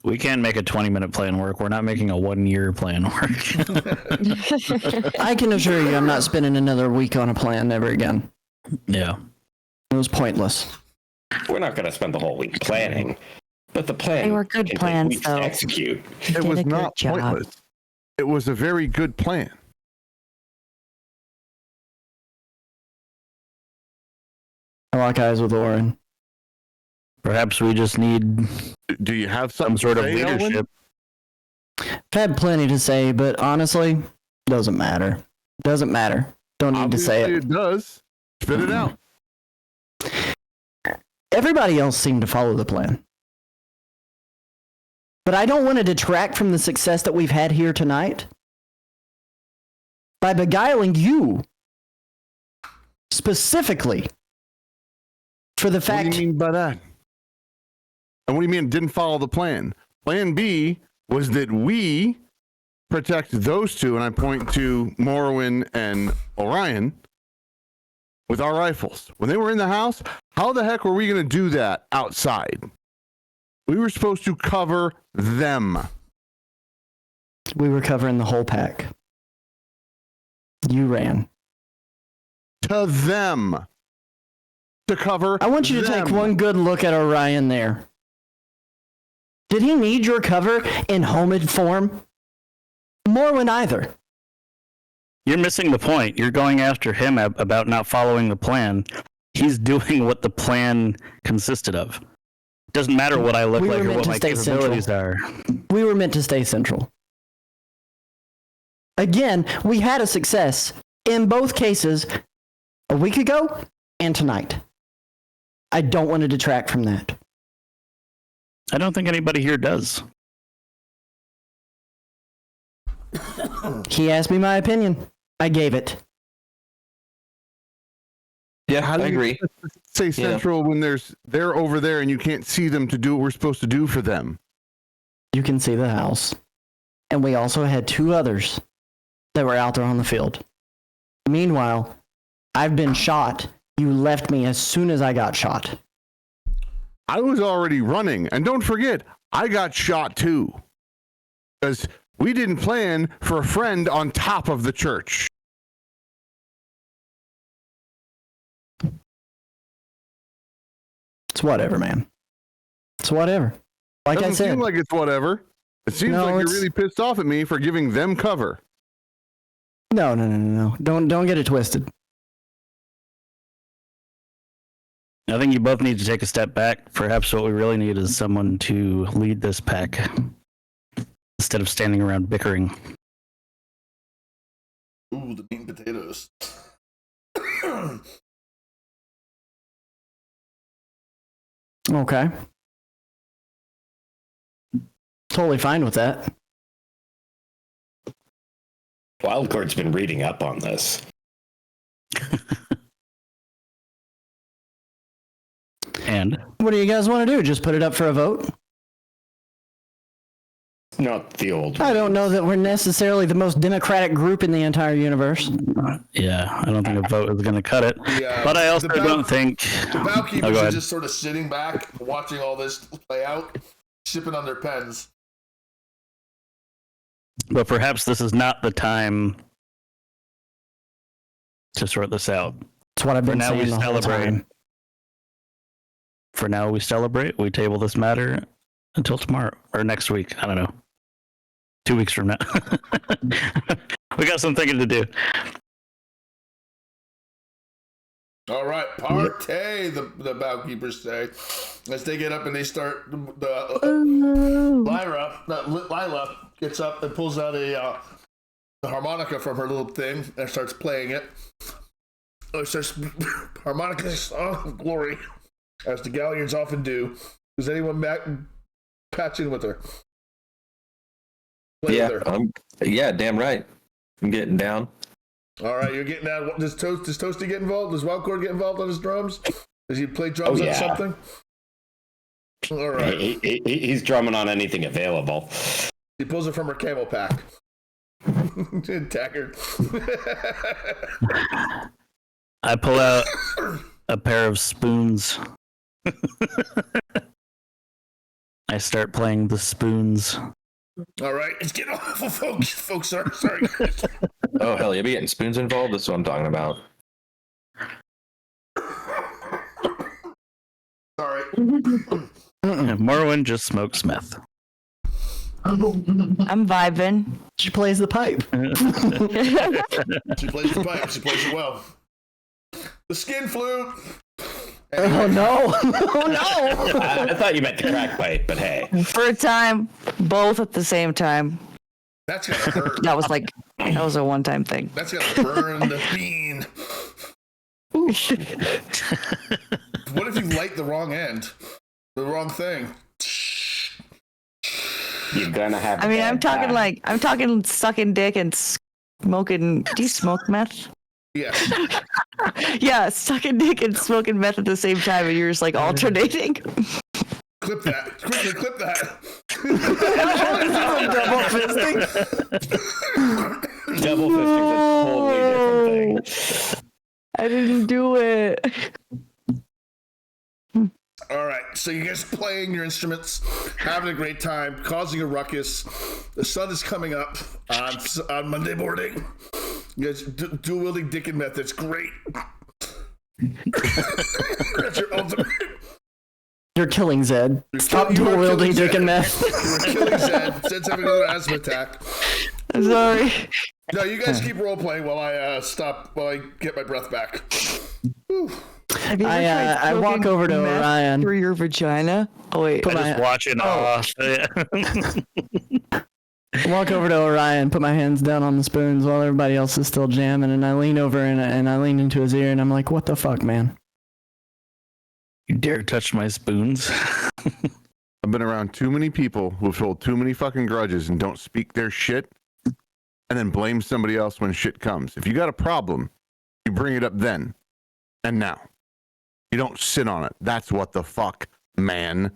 We can't make a 20-minute plan work. We're not making a 1-year plan work. I can assure you I'm not spending another week on a plan ever again. Yeah. It was pointless. We're not going to spend the whole week planning, but the plan. They were good can take plans, weeks to though. execute. You It did was a good not job. pointless. It was a very good plan. I lock eyes with Oren. Perhaps we just need Do you have some something sort of to say, Elwyn? leadership. I've had plenty to say, but honestly, doesn't matter. Doesn't matter. Don't need to say Obviously it. it does. Spit it out. Everybody else seemed to follow the plan. But I don't want to detract from the success that we've had here tonight by beguiling you specifically for the What fact do you mean by that? And what do you mean it didn't follow the plan? Plan B was that we protect those two, and I point to Morwen and Orion, with our rifles. When they were in the house, how the heck were we going to do that outside? We were supposed to cover them. we were covering the whole pack. You ran. To them. To cover I want you to them. take one good look at Orion there. Did he need your cover in homid form? Morwen either. You're missing the point. You're going after him about not following the plan. he's doing what the plan consisted of. Doesn't matter what I look We like were or meant what to my stay capabilities are. We were meant to stay central. Again, we had a success in both cases a week ago and tonight. I don't want to detract from that. I don't think anybody here does. He asked me my opinion. I gave it. Yeah, How do I you agree. say central when they're over there and you can't see them to do what we're supposed to do for them? You can see the house. And we also had 2 others that were out there on the field. Meanwhile, I've been shot. You left me as soon as I got shot. I was already running. And don't forget, I got shot too. Because we didn't plan for a friend on top of the church. It's whatever, man. It's whatever. Like Doesn't I said. seem like it's whatever. It seems No, like you're it's- really pissed off at me for giving them cover. No. Don't get it twisted. I think you both need to take a step back. Perhaps what we really need is someone to lead this pack instead of standing around bickering. Ooh, the meat and potatoes. Okay. Totally fine with that. Wildcard's been reading up on this. And What do you guys want to do? Just put it up for a vote? Not the old. I don't know that we're necessarily the most democratic group in the entire universe. yeah, I don't think a vote is going to cut it. Yeah, But I also the don't think. The bow Oh, keepers go are ahead. just sort of sitting back, watching all this play out, sipping on their pens. But perhaps this is not the time to sort this out. That's what I've been now we saying the whole celebrate. time. For now, we celebrate. We table this matter until tomorrow or next week. I don't know. 2 weeks from now. We got some thinking to do. All right, partay, the bow keepers say, as they get up and they start. Lila gets up and pulls out the harmonica from her little thing and starts playing it. Starts harmonica song of glory, as the Galleons often do. Does anyone patch in with her? Play Yeah, with her. yeah, damn right. I'm getting down. All right, you're getting that. Does Toasty get involved? Does Wildcord get involved on his drums? Does he play drums on something? All right. He's drumming on anything available. He pulls it from her camel pack. Tackard. I pull out a pair of spoons. I start playing the spoons. All right, it's getting awful, folks. Sorry. Oh, hell yeah, be getting spoons involved? That's what I'm talking about. Sorry. Morrowind just smokes meth. I'm vibing. She plays the pipe. She plays the pipe. She plays it well. The skin flute. Oh no! Oh no! I thought you meant the crack pipe, but hey. For a time, both at the same time. That's gonna hurt. That was a one-time thing. That's gonna burn the bean. What if you light the wrong end? The wrong thing? You're gonna have. I mean, I'm talking sucking dick and smoking. Do you smoke meth? Yeah. Yeah, sucking dick and smoking meth at the same time, and you're just like alternating. Clip that. Quickly clip that. Double fisting. Double fisting's a totally different thing. I didn't do it. All right, so you guys playing your instruments, having a great time, causing a ruckus. The sun is coming up on Monday morning. You guys dual wielding dick and meth. It's great. That's your ultimate. You're killing Zed. Stop You are dual wielding killing dick and Zed. meth. You are killing Zed. Zed's having another asthma attack. I'm sorry. No, you guys keep role playing while I get my breath back. Whew. Have you ever tried I walk smoking over to meth Orion. through your vagina. Oh wait, Put I just my, watch it. walk over to Orion, put my hands down on the spoons while everybody else is still jamming, and I lean over and I lean into his ear, and I'm like, "What the fuck, man?" You dare touch my spoons? I've been around too many people who've hold too many fucking grudges and don't speak their shit and then blame somebody else when shit comes. If you got a problem, you bring it up then and now. You don't sit on it. That's what the fuck, man.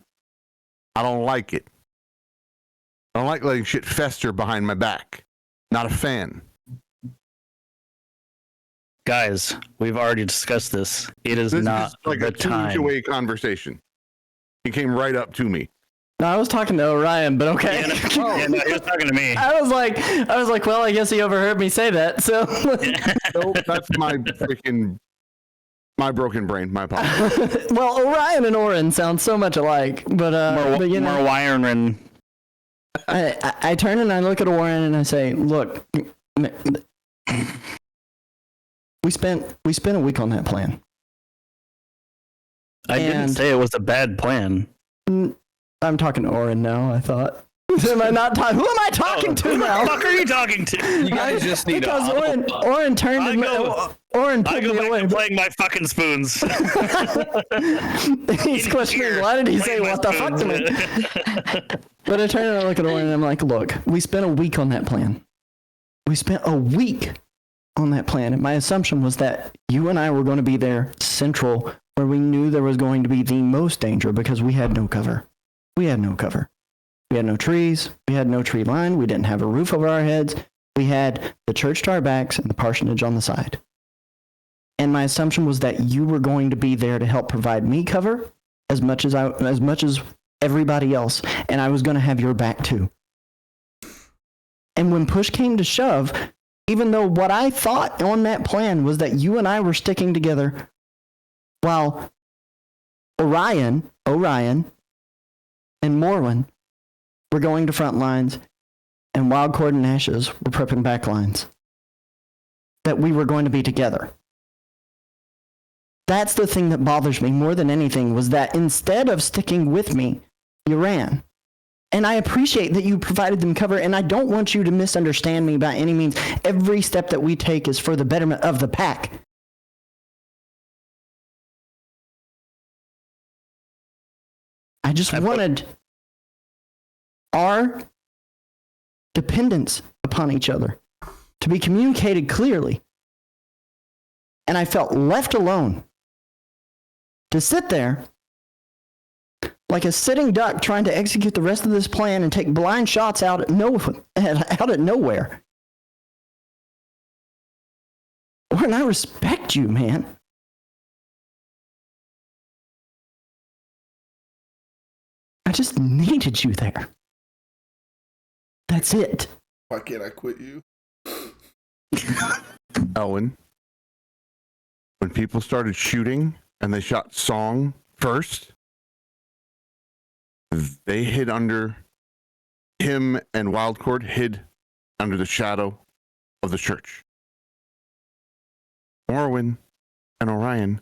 I don't like it. I don't like letting shit fester behind my back. Not a fan. Guys, we've already discussed this. It is This not is like the a 2 time. week away conversation. He came right up to me. No, I was talking to Orion, but okay. Yeah, no, he was talking to me. I was like, well, I guess he overheard me say that. So, Nope, that's my broken brain. My apologies. well, Orion and Orin sound so much alike, but you know, More wiring. I turn and I look at Orin and I say, "Look, we spent a week on that plan. I didn't say it was a bad plan. I'm talking to Orin now. I thought." Am I not talking? Who am I talking to now? Who the fuck are you talking to? You guys just need Because to Orin turned and Orin I pulled go me back away. to playing my fucking spoons. He's questioning, why did he say what the fuck to me? But I turn and I look at Orin and I'm like, look, we spent a week on that plan. We spent a week on that plan. And my assumption was that you and I were going to be there central where we knew there was going to be the most danger because we had no cover. We had no cover. We had no trees. We had no tree line. We didn't have a roof over our heads. We had the church to our backs and the parsonage on the side. And my assumption was that you were going to be there to help provide me cover as much as everybody else, and I was going to have your back too. And when push came to shove, even though what I thought on that plan was that you and I were sticking together, while Orion, and Morwen were going to front lines, and Wildcord and Ashes were prepping back lines, that we were going to be together. That's the thing that bothers me more than anything, was that instead of sticking with me, you ran. And I appreciate that you provided them cover, and I don't want you to misunderstand me by any means. Every step that we take is for the betterment of the pack. I just wanted our dependence upon each other to be communicated clearly. And I felt left alone to sit there like a sitting duck trying to execute the rest of this plan and take blind shots out at nowhere. Orin, I respect you, man. I just needed you there. That's it. Why can't I quit you? Elwin, when people started shooting and they shot Song first, they hid under him, and Wildcord hid under the shadow of the church. Morwen and Orion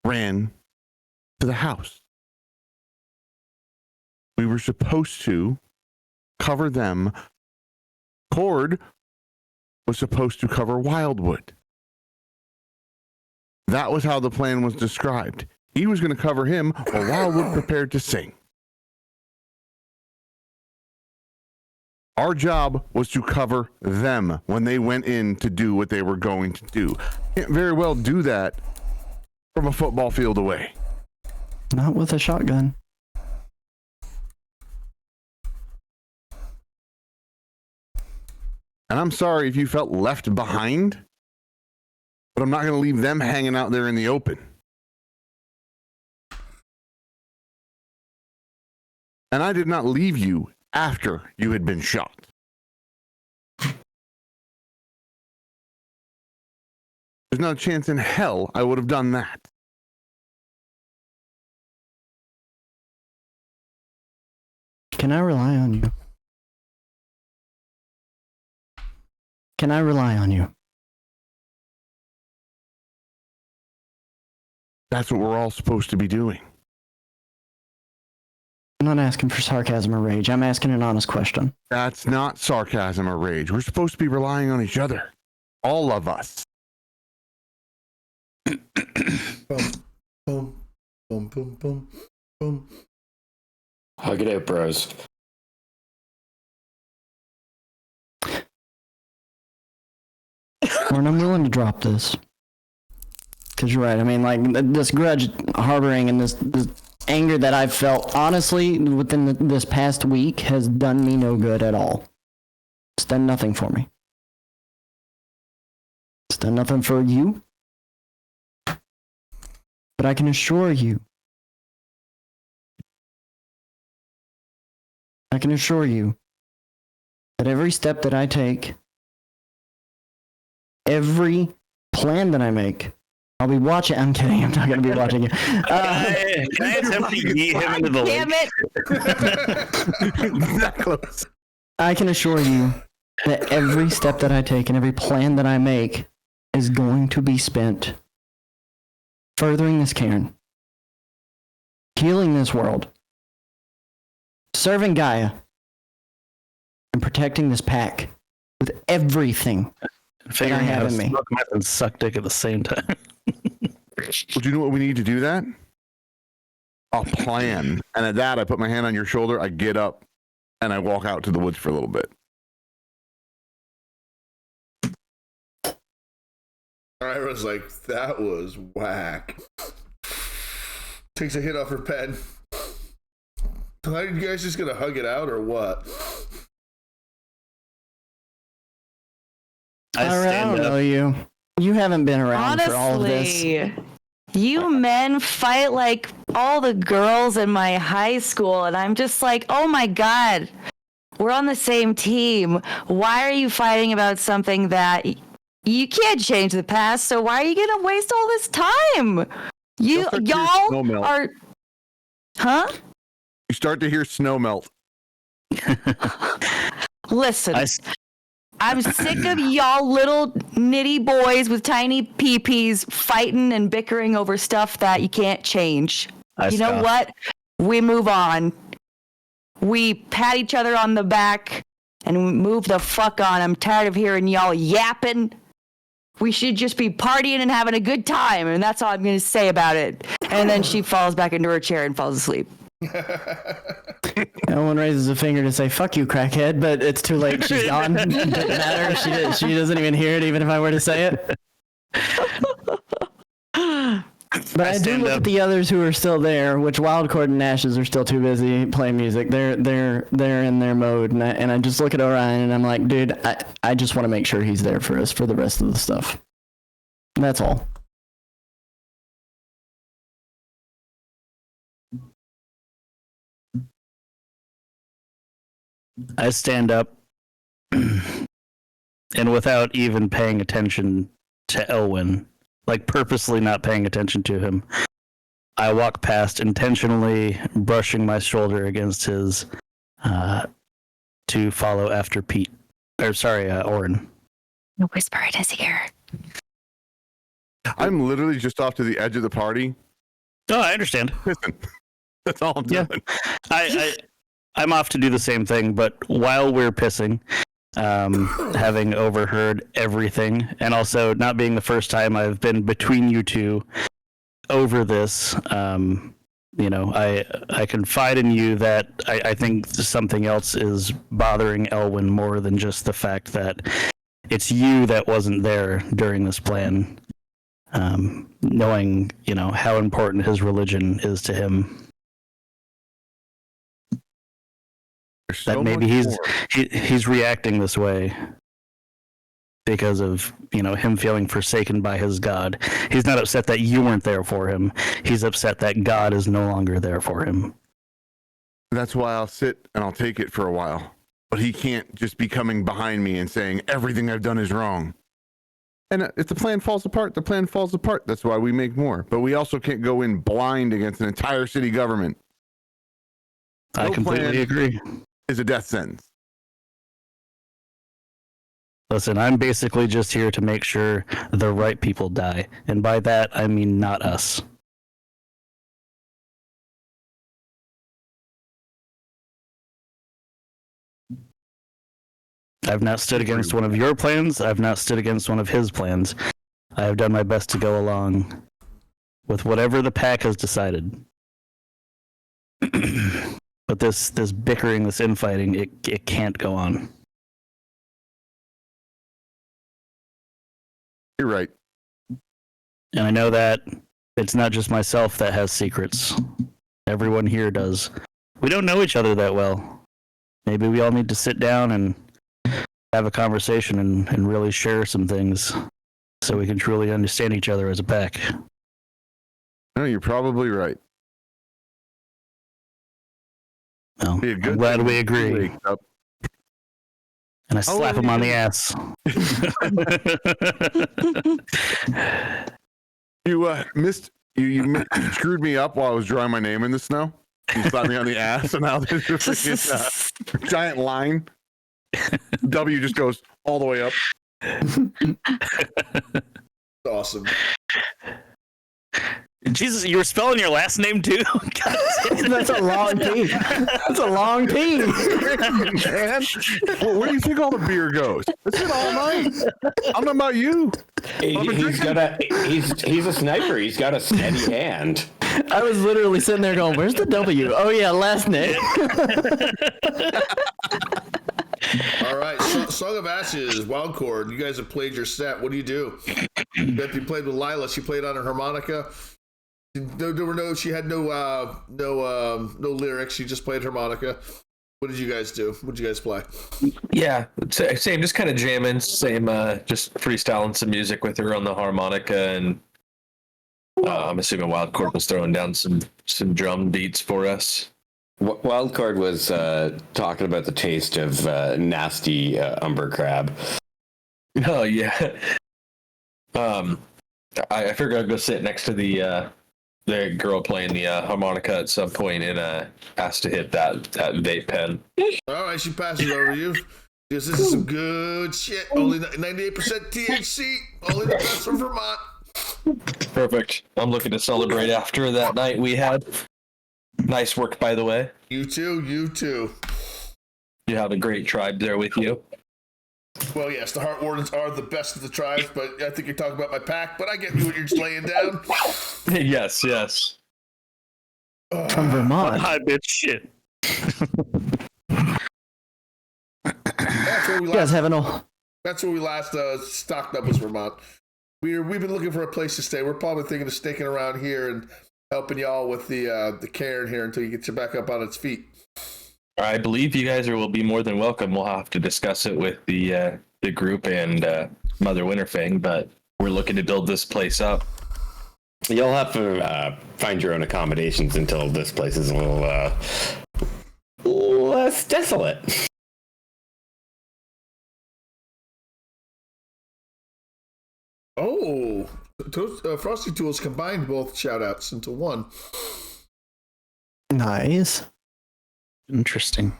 ran to the house. We were supposed to cover them. Cord was supposed to cover Wildwood. That was how the plan was described. He was going to cover him while Wildwood prepared to sing. Our job was to cover them when they went in to do what they were going to do. Can't very well do that from a football field away. Not with a shotgun. And I'm sorry if you felt left behind, but I'm not going to leave them hanging out there in the open. And I did not leave you after you had been shot. There's not a chance in hell I would have done that. Can I rely on you? Can I rely on you? That's what we're all supposed to be doing. I'm not asking for sarcasm or rage. I'm asking an honest question. That's not sarcasm or rage. We're supposed to be relying on each other. All of us. Boom, boom, boom, boom, boom, boom. Hug it out, bros. Lauren, I'm willing to drop this. Because you're right. I mean, like, this grudge harboring and this anger that I've felt, honestly, within this past week has done me no good at all. It's done nothing for me. It's done nothing for you. But I can assure you, that every step that I take, every plan that I make, I'll be watching. I'm kidding. I'm not going to be watching it. Can I attempt to yeet him into the Damn lake? it! That close. I can assure you that every step that I take and every plan that I make is going to be spent furthering this cairn, healing this world, serving Gaia, and protecting this pack with everything Figuring have out how in to me. smoke meth and suck dick at the same time. Well, do you know what we need to do that? A plan. And at that, I put my hand on your shoulder, I get up, and I walk out to the woods for a little bit. Ira's like, that was whack. Takes a hit off her pen. Are you guys just gonna hug it out or what? I I stand don't up. know you. You haven't been around for all of this. Honestly, you men fight like all the girls in my high school, and I'm just like, oh my god, we're on the same team. Why are you fighting about something that you can't change the past? So why are you gonna waste all this time? You'll start to hear snow Y'all melt. are, huh? You start to hear snow melt. Listen. I, I'm sick of y'all little nitty boys with tiny peepees fighting and bickering over stuff that you can't change. You know what? We move on. We pat each other on the back and we move the fuck on. I'm tired of hearing y'all yapping. We should just be partying and having a good time, and that's all I'm going to say about it. And then she falls back into her chair and falls asleep. No one raises a finger to say "fuck you, crackhead," but it's too late. She's gone. It doesn't matter. She doesn't even hear it, even if I were to say it. But I do look at the others who are still there, which Wildcord and Ashes are still too busy playing music. They're in their mode, and I just look at Orion and I'm like, dude, I just want to make sure he's there for us for the rest of the stuff. That's all. I stand up and without even paying attention to Elwyn, like purposely not paying attention to him, I walk past, intentionally brushing my shoulder against his to follow after Pete. Or sorry, Orin. Whisper in his ear. I'm literally just off to the edge of the party. Oh, I understand. Listen, that's all I'm Yeah. doing. I'm off to do the same thing, but while we're pissing, having overheard everything, and also not being the first time I've been between you two over this, you know, I confide in you that I think something else is bothering Elwyn more than just the fact that it's you that wasn't there during this plan, knowing, you know, how important his religion is to him. There's That so maybe much he's more. reacting this way because of, you know, him feeling forsaken by his God. He's not upset that you weren't there for him. He's upset that God is no longer there for him. That's why I'll sit and I'll take it for a while. But he can't just be coming behind me and saying everything I've done is wrong. And if the plan falls apart, the plan falls apart. That's why we make more. But we also can't go in blind against an entire city government. I No completely plan agree. is a death sentence. Listen, I'm basically just here to make sure the right people die. And by that, I mean not us. I've not stood against one of your plans. I've not stood against one of his plans. I have done my best to go along with whatever the pack has decided. But this bickering, this infighting, it can't go on. You're right. And I know that it's not just myself that has secrets. Everyone here does. We don't know each other that well. Maybe we all need to sit down and have a conversation and really share some things so we can truly understand each other as a pack. No, you're probably right. Well, Be a good I'm glad thing we to agree. wake up. And I slap him on the ass. You missed. You screwed me up while I was drawing my name in the snow. You slapped me on the ass, and now there's a freaking giant line. W just goes all the way up. Awesome. Jesus, you were spelling your last name too? That's a long T. That's a long T. Man, where do you think all the beer goes? It's been all night. I'm talking about you. He's a sniper. He's got a steady hand. I was literally sitting there going, "Where's the W?" Oh yeah, last name. All right, Song of Ashes, Wild Chord. You guys have played your set. What do you do? Beth, you played with Lila. She played on her harmonica. She had no lyrics. She just played harmonica. What did you guys do? What did you guys play? Yeah, same, just kind of jamming, same, just freestyling some music with her on the harmonica, and I'm assuming Wild Chord was throwing down some drum beats for us. Wildcard was talking about the taste of nasty umber crab. Oh yeah. I figured I'd go sit next to the girl playing the harmonica at some point and asked to hit that vape pen. All right, she passes it over to you. This is some good shit. Only 98% THC. Only the best from Vermont. Perfect. I'm looking to celebrate after that night we had. Nice work, by the way. You too. You have a great tribe there with you. Well, yes, the Heart Wardens are the best of the tribes, but I think you're talking about my pack, but I get you what you're just laying down. Yes. From Vermont. Hi, bitch, shit. That's where we last stocked up, was Vermont. We've been looking for a place to stay. We're probably thinking of sticking around here and helping y'all with the cairn here until you get you back up on its feet. I believe you guys will be more than welcome. We'll have to discuss it with the group and Mother Winterfang, but we're looking to build this place up. You'll have to find your own accommodations until this place is a little less desolate. Oh, Frosty Tools combined both shout-outs into one. Nice. Interesting.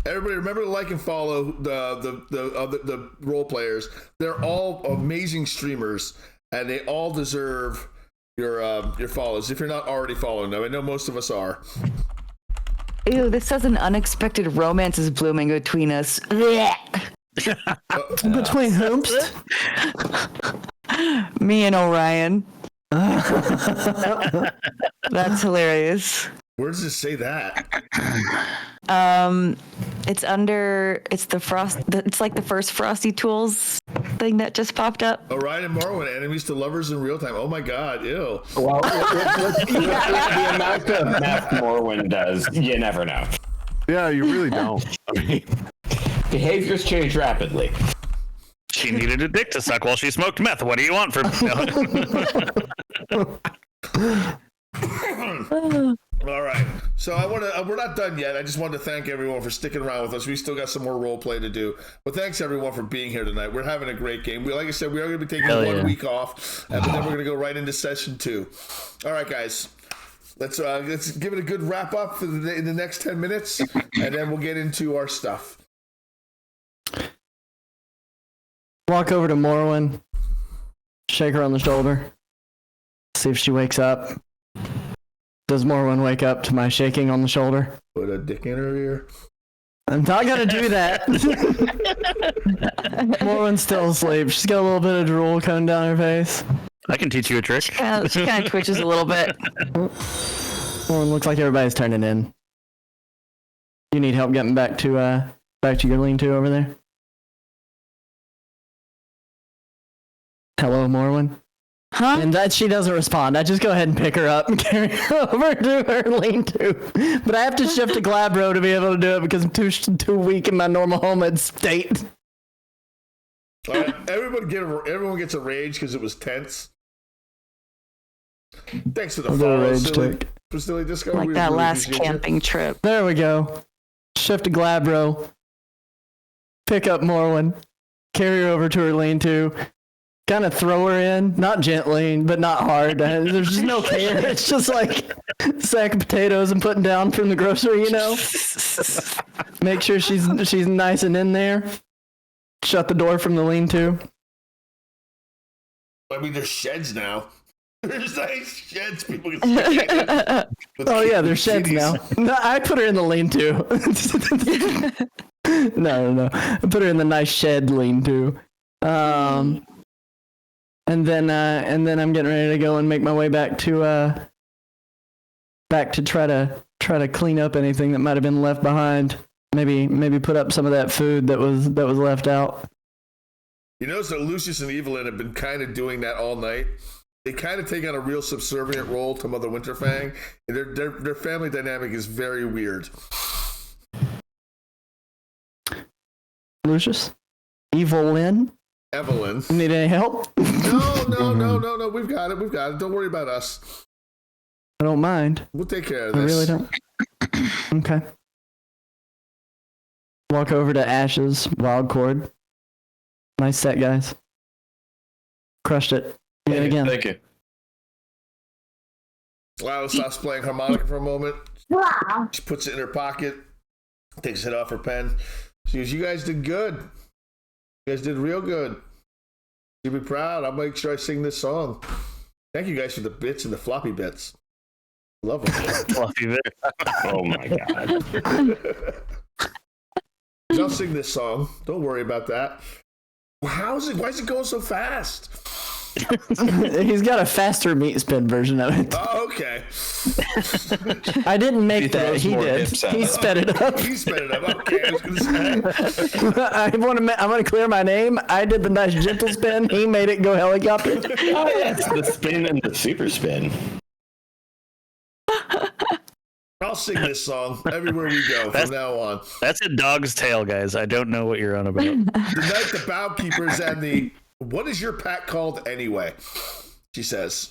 Everybody, remember to like and follow the role players. They're all amazing streamers, and they all deserve your follows. If you're not already following them, I know most of us are. Ew, this says an unexpected romance is blooming between us. Between whomst? Me and Orion. That's hilarious. Where does it say that? It's like the first Frosty Tools thing that just popped up. Orion and Morrowind, enemies to lovers in real time. Oh my god, ew. Well, the amount of math Morrowind does, you never know. Yeah, you really don't. I mean, behaviors change rapidly. She needed a dick to suck while she smoked meth. What do you want from All right, so we're not done yet. I just wanted to thank everyone for sticking around with us. We still got some more role play to do, but thanks everyone for being here tonight. We're having a great game. Like I said, we are going to be taking 1 week off, but then we're going to go right into session 2. All right, guys, let's give it a good wrap up for in the next 10 minutes, and then we'll get into our stuff. Walk over to Morwen, shake her on the shoulder, see if she wakes up. Does Morwen wake up to my shaking on the shoulder? Put a dick in her ear. I'm not gonna do that. Morwen's still asleep. She's got a little bit of drool coming down her face. I can teach you a trick. She kind of twitches a little bit. Morwen, looks like everybody's turning in. You need help getting back to your lean-to over there? Hello, Morwen. Huh? And that she doesn't respond. I just go ahead and pick her up and carry her over to her lean-to. But I have to shift to Glabro to be able to do it because I'm too weak in my normal homemade state. All right, everyone gets a rage because it was tense. Thanks for the follow, Silly Disco. Like We that really last appreciate camping trip. There we go. Shift to Glabro. Pick up Morwen. Carry her over to her lean-to. Kind of throw her in, not gently, but not hard. There's just no care. It's just like a sack of potatoes and putting down from the grocery, you know? Make sure she's nice and in there. Shut the door from the lean-to. I mean, there's sheds now. There's nice sheds people can stay in. Oh yeah, there's sheds now. No, I put her in the lean-to. No. I put her in the nice shed lean-to. And then I'm getting ready to go and make my way back to try to clean up anything that might have been left behind. Maybe put up some of that food that was left out. You notice that Lucius and Evelyn have been kind of doing that all night. They kind of take on a real subservient role to Mother Winterfang. And their family dynamic is very weird. Lucius? Evelyn? Evelyn. Need any help? No. We've got it. Don't worry about us. I don't mind. We'll take care of this. I really don't. Okay. Walk over to Ash's wild cord. Nice set, guys. Crushed it. Do it again. Thank you. Lila stops playing harmonica for a moment. She puts it in her pocket. Takes it off her pen. She goes, "You guys did good. You guys did real good. You'll be proud. I'll make sure I sing this song. Thank you guys for the bits and the floppy bits. Love them. Fluffy bit. Oh my god. I'll sing this song. Don't worry about that. Why is it going so fast? He's got a faster meat spin version of it. Oh, okay. I didn't make He that. throws He more did. hips out. He sped it up. He sped it up. Okay, I was going to say. I'm gonna clear my name. I did the nice gentle spin. He made it go helicopter. Oh, yes, the spin and the super spin. I'll sing this song everywhere we go from now on. That's a dog's tail, guys. I don't know what you're on about. The night the bow keepers and the "What is your pack called anyway?" She says.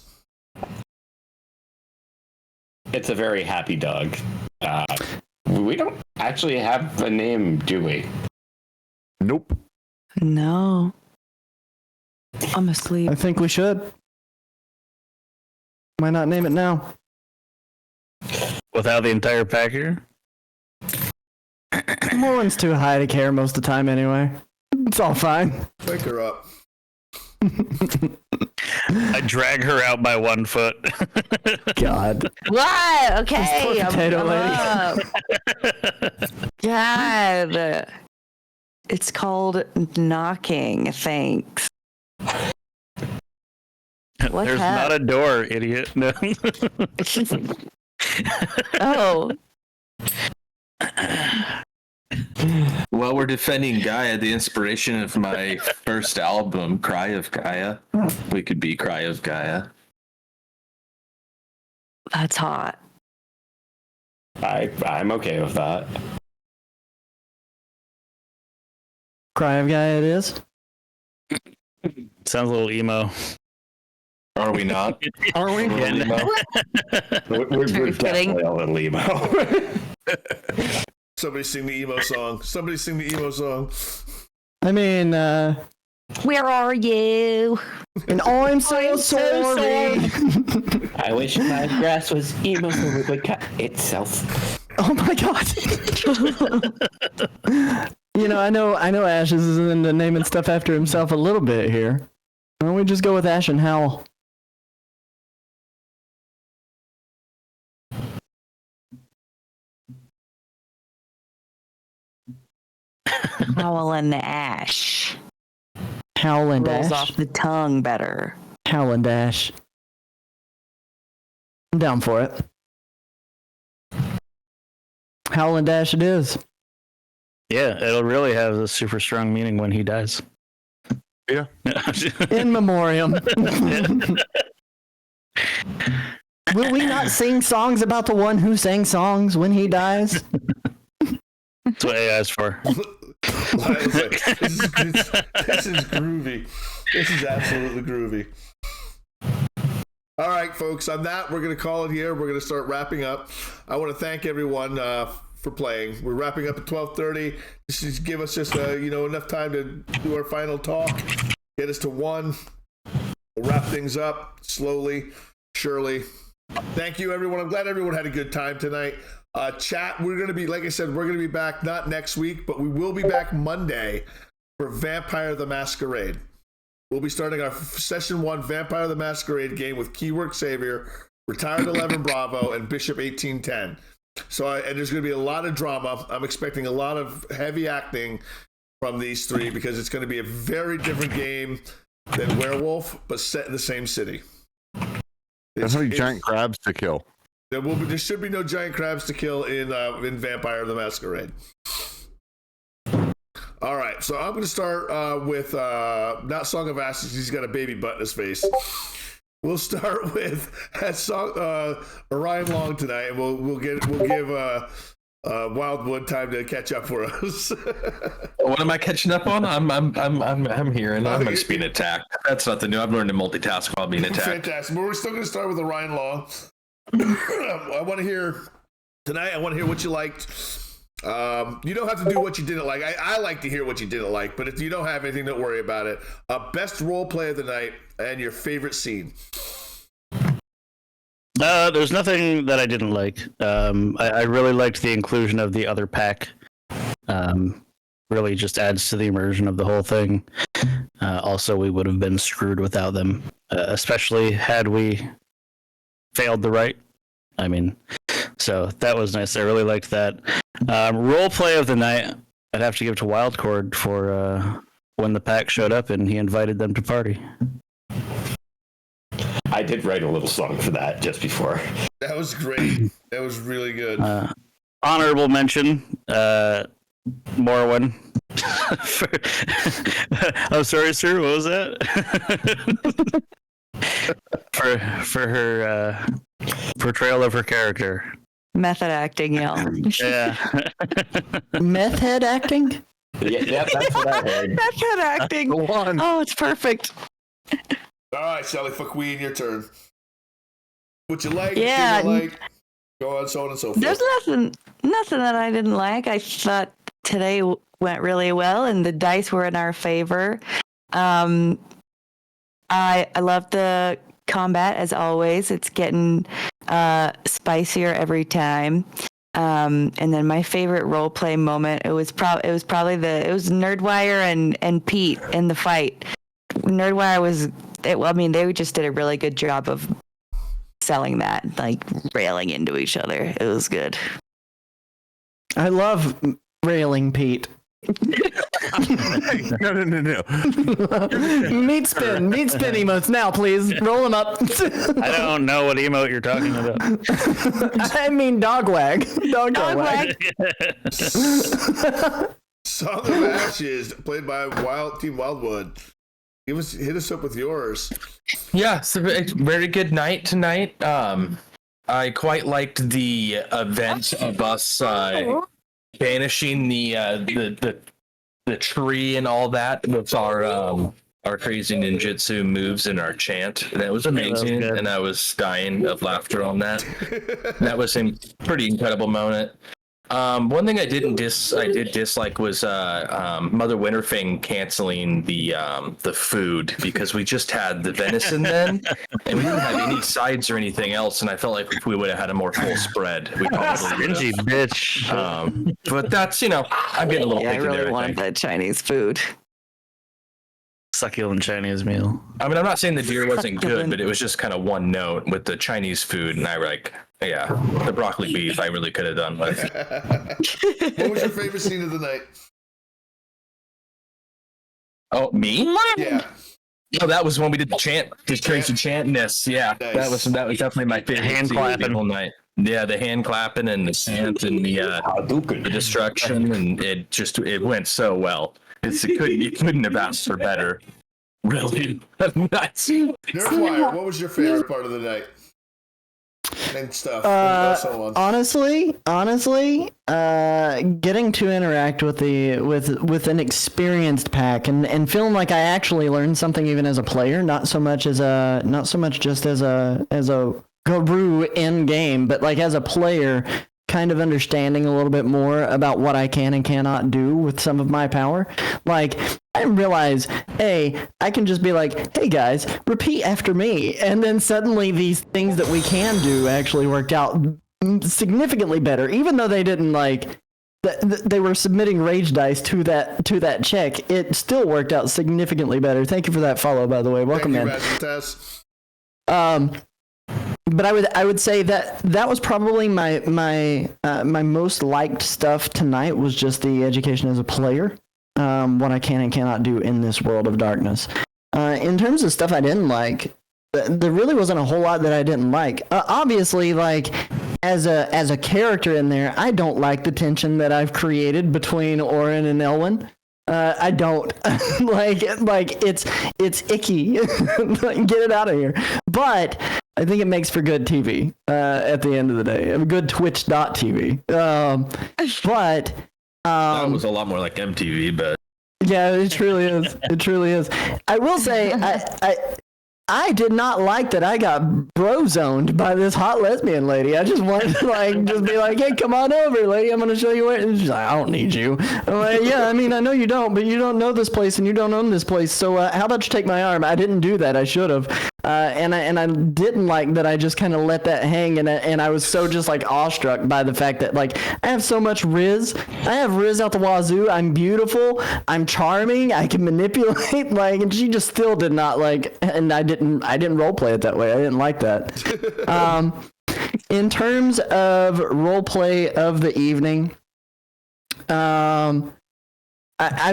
It's a very happy dog. We don't actually have a name, do we? Nope. No. I'm asleep. I think we should. Why not name it now? Without the entire pack here? Morwen's too high to care most of the time anyway. It's all fine. Wake her up. I drag her out by 1 foot. God. What? Okay. This poor potato lady. Up. God. It's called knocking. Thanks. What There's hap- not a door, idiot. No. Oh. Well, we're defending Gaia, the inspiration of my first album, Cry of Gaia. We could be Cry of Gaia. That's hot. I'm okay with that. Cry of guy it is. Sounds a little emo. Are we not? Are we? Yeah, no. We're Very fitting. definitely all in Limo. Somebody sing the emo song. Somebody sing the emo song. I mean, Where are you? And I'm so sorry. I wish my grass was emo so it would cut itself. Oh my god. I know Ashes is into naming stuff after himself a little bit here. Why don't we just go with Ash and Howl? Howl and Ash. Howl and Rolls Ash. off the tongue better. Howl and Ash. I'm down for it. Howl and Dash it is. Yeah, it'll really have a super strong meaning when he dies. Yeah. In memoriam. Will we not sing songs about the one who sang songs when he dies? That's what AI is for. This is groovy. This is absolutely groovy. All right, folks, on that, we're going to call it here. We're going to start wrapping up. I want to thank everyone for playing. We're wrapping up at 12:30. This is give us just enough time to do our final talk, get us to 1. We'll wrap things up slowly, surely. Thank you, everyone. I'm glad everyone had a good time tonight. Chat, we're going to be, like I said, we're going to be back not next week, but we will be back Monday for Vampire the Masquerade. We'll be starting our Session 1 Vampire the Masquerade game with Keyword Savior, Retired 11 Bravo, and Bishop 1810. And there's going to be a lot of drama. I'm expecting a lot of heavy acting from these three because it's going to be a very different game than Werewolf, but set in the same city. There's no giant crabs to kill. There should be no giant crabs to kill in Vampire the Masquerade. All right, so I'm going to start with not Song of Ashes. He's got a baby butt in his face. We'll start with Orion Long tonight, and we'll give Wildwood time to catch up for us. What am I catching up on? I'm here, and I'm just being attacked. That's nothing new. I've learned to multitask while being attacked. Fantastic. But we're still going to start with Orion Long. I want to hear what you liked. You don't have to do what you didn't like. I like to hear what you didn't like, but if you don't have anything, don't worry about it. Best role play of the night and your favorite scene. There's nothing that I didn't like. I really liked the inclusion of the other pack. Really just adds to the immersion of the whole thing. Also, we would have been screwed without them, especially had we failed the right. So that was nice. I really liked that. Role play of the night, I'd have to give to Wildcord for when the pack showed up and he invited them to party. I did write a little song for that just before. That was great. That was really good. Honorable mention, Morwen. I'm sorry, sir. What was that? for her portrayal of her character. Method acting, yeah. Yeah. Method acting? Yeah, that's what I heard. Method acting. Oh, it's perfect. All right, Sally Queen, your turn. What you like? Yeah. What you like? Go on, so on and so forth. There's nothing that I didn't like. I thought today went really well, and the dice were in our favor. I love the combat as always. It's getting spicier every time. And then my favorite role play moment, it was probably Nerdwire and Pete in the fight. Nerdwire they just did a really good job of selling that, like railing into each other. It was good. I love railing Pete. No. Meat spin emotes now, please. Roll them up. I don't know what emote you're talking about. I mean dog wag. Dog wag. Song of Ashes, played by Team Wildwood. Hit us up with yours. Yeah, it's a very good night tonight. I quite liked the event of us banishing the tree and all that with our crazy ninjutsu moves and our chant. That was amazing, and I was dying of laughter on that. That was a pretty incredible moment. One thing I did dislike was Mother Winterfang canceling the food because we just had the venison then, and we didn't have any sides or anything else. And I felt like if we would have had a more full spread, we probably would Stingy have. bitch. But that's I'm getting a little Yeah, I picky really there. I wanted think. that Chinese food. Succulent Chinese meal. I mean, I'm not saying the deer wasn't good, but it was just kind of one note with the Chinese food, and I like, yeah, the broccoli beef I really could have done with. What was your favorite scene of the night? Oh, me? Yeah. No, that was when we did the chant, the crazy chantness. Yeah, Nice. that was definitely my favorite hand scene of the clapping. whole night. Yeah, the hand clapping and the chant and the destruction, and it went so well. You couldn't have asked for better. Really, nuts. Nerdwire, what was your favorite part of the night? And stuff. So on. Honestly, getting to interact with an experienced pack and feeling like I actually learned something even as a player, not so much just as a guru in game, but like as a player, kind of understanding a little bit more about what I can and cannot do with some of my power. Like, I realize, I can just be like, hey guys, repeat after me. And then suddenly these things that we can do actually worked out significantly better, even though they didn't they were submitting rage dice to that check. It still worked out significantly better. Thank you for that follow, by the way. Welcome in. But I would say that was probably my most liked stuff tonight was just the education as a player, what I can and cannot do in this world of darkness. In terms of stuff I didn't like, there really wasn't a whole lot that I didn't like. Obviously, like as a character in there, I don't like the tension that I've created between Orin and Elwyn. I don't like it's icky. Get it out of here. But I think it makes for good TV at the end of the day. Good Twitch.tv. But That was a lot more like MTV, but yeah, it truly is. It truly is. I will say, I did not like that I got bro-zoned by this hot lesbian lady. I just wanted to just be like, hey, come on over, lady. I'm going to show you where. And she's like, I don't need you. I'm like, yeah, I mean, I know you don't, but you don't know this place and you don't own this place. So how about you take my arm? I didn't do that. I should have. And I didn't like that I just kind of let that hang. And I was so just like awestruck by the fact that like I have so much Riz. I have Riz out the wazoo. I'm beautiful. I'm charming. I can manipulate. And she just still did not like, and I didn't role play it that way. I didn't like that. In terms of role play of the evening, I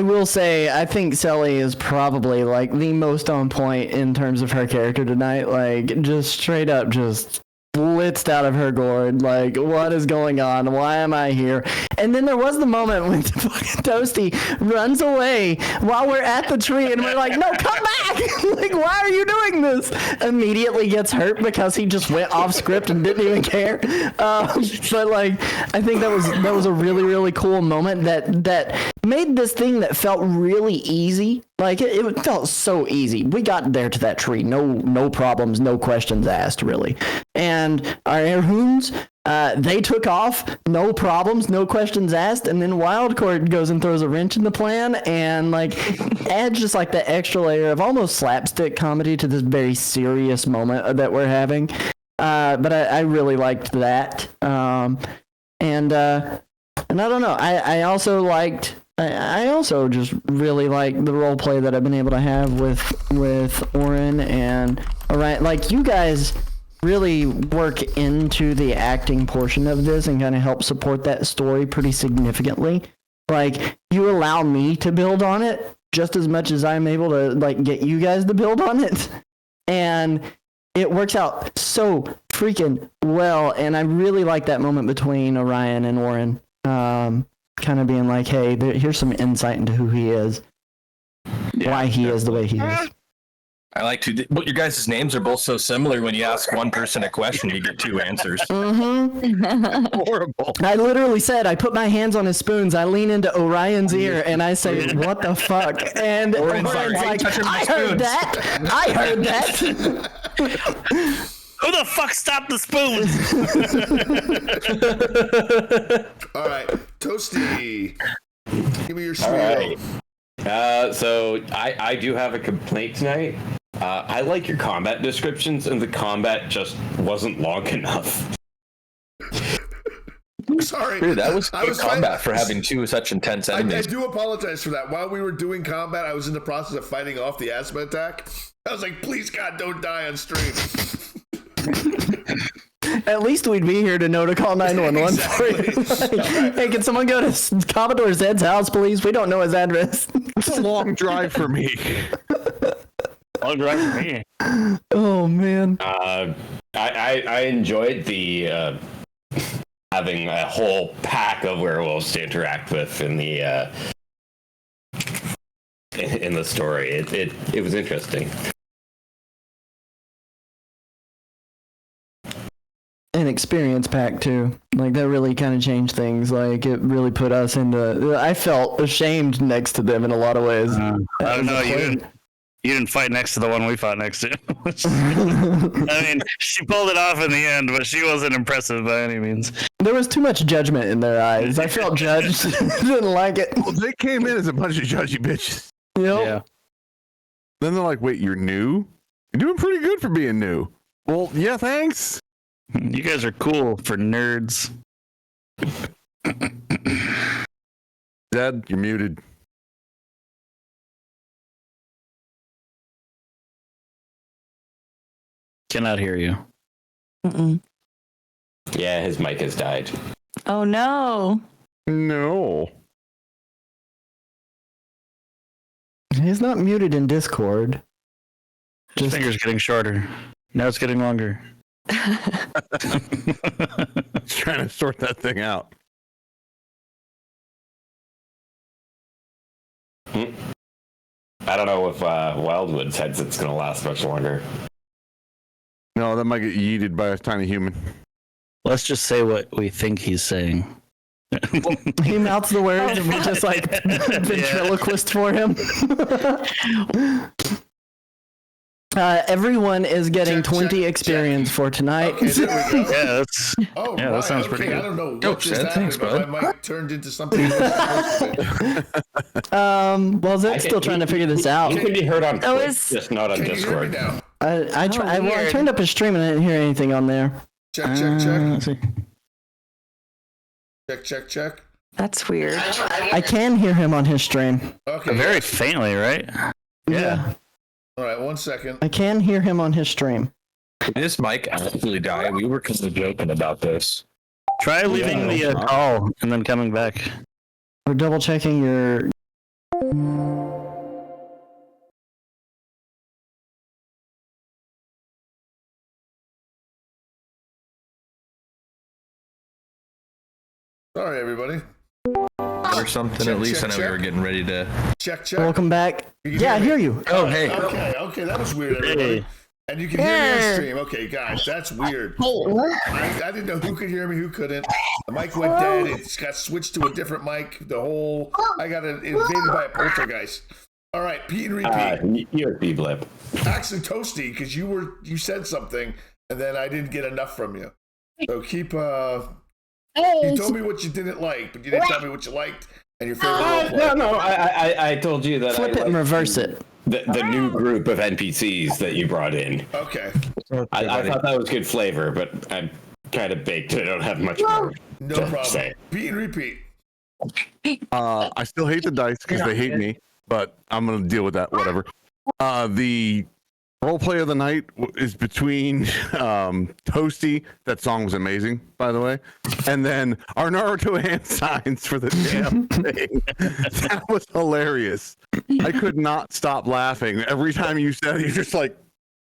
will say I think Selly is probably like the most on point in terms of her character tonight. Like just straight up just blitzed out of her gourd. Like, what is going on? Why am I here? And then there was the moment when fucking Toasty runs away while we're at the tree and we're like, no, come back! Like, why are you doing this? Immediately gets hurt because he just went off script and didn't even care. But like, I think that was a really, really cool moment that made this thing that felt really easy. Like it felt so easy. We got there to that tree, no problems, no questions asked, really. And our airhoons, they took off, no problems, no questions asked. And then Wildcord goes and throws a wrench in the plan and like adds just like the extra layer of almost slapstick comedy to this very serious moment that we're having. But I really liked that. And I don't know. I also liked. I also just really like the role play that I've been able to have with Orin and Orion. Like, you guys really work into the acting portion of this and kind of help support that story pretty significantly. Like, you allow me to build on it just as much as I'm able to like get you guys to build on it. And it works out so freaking well. And I really like that moment between Orion and Orin. Kind of being like, hey, here's some insight into who he is, why he is the way he is. I like to. But your guys' names are both so similar. When you ask one person a question, you get two answers. Horrible. I literally said, I put my hands on his spoons, I lean into Orion's ear, and I say, what the fuck? And Orion's like, I heard that. Who the fuck stopped the spoons? All right. Toasty, give me your spiel. All right. So I do have a complaint tonight. I like your combat descriptions, and the combat just wasn't long enough. Sorry. Dude, that was I good combat for having two such intense I enemies. do apologize for that. While we were doing combat, I was in the process of fighting off the asthma attack. I was like, please, God, don't die on stream. At least we'd be here to know to call 911 for you. Exactly. Like, hey, can someone go to Commodore Zed's house, please? We don't know his address. It's a long drive for me. Long drive for me. Oh man. I enjoyed the having a whole pack of werewolves to interact with in the story. It was interesting. An experience pack too. Like that really kind of changed things. Like it really put us into. I felt ashamed next to them in a lot of ways. I don't know. You didn't fight next to the one we fought next to. I mean, she pulled it off in the end, but she wasn't impressive by any means. There was too much judgment in their eyes. I felt judged. Didn't like it. Well, they came in as a bunch of judgy bitches. Yep. Yeah. Then they're like, wait, you're new? You're doing pretty good for being new. Well, yeah, thanks. You guys are cool for nerds. Zed, you're muted. Cannot hear you. Mm-mm. Yeah, his mic has died. Oh no. No. He's not muted in Discord. His finger's getting shorter. Now it's getting longer. He's trying to sort that thing out. I don't know if Wildwood's headset's going to last much longer. No, that might get yeeted by a tiny human. Let's just say what we think he's saying. He mouths the words and we just like ventriloquist for him. Everyone is getting 20 experience for tonight. Okay, there we go. Yeah, that's Oh, yeah, right. that sounds pretty Okay, good. I don't know Oh, what just happened, thanks, but my mic turned into something. It wasn't supposed to. Well, Zed's still trying to figure this out. You can be heard on Oh, Twitch, is- just not on Can you hear me Discord. now? I weird. turned up his stream and I didn't hear anything on there. Check. Let's see. Check. That's weird. I can hear him on his stream. Okay. Very faintly, right? Yeah. All right, 1 second. I can hear him on his stream. Did this mic actually die? We were kind of joking about this. Try leaving the call and then coming back. We're double checking your. Sorry, everybody. Or something, Check, at least. check, I know we check. were getting ready to. Check. Welcome back. You can Yeah, I hear hear me? you. Oh, hey. Okay, that was weird, everybody. Hey. And you can hear me on stream. Okay, guys, that's weird. I didn't know who could hear me, who couldn't. The mic went dead. It got switched to a different mic. I got invaded by a poltergeist. All right, Pete and repeat. You're a B-blip. Actually, Toasty, because you said something, and then I didn't get enough from you. So keep. You told me what you didn't like, but you didn't tell me what you liked and your favorite role play. No, I told you that Flip it and reverse it. the new group of NPCs that you brought in. Okay, I thought that was good flavor, but I'm kind of baked. I don't have much more no to problem. say. Pete and repeat. I still hate the dice because they hate me, but I'm going to deal with that, whatever. The role play of the night is between Toasty. That song was amazing, by the way. And then our Naruto hand signs for the damn thing. That was hilarious. I could not stop laughing. Every time you said it, you're just like,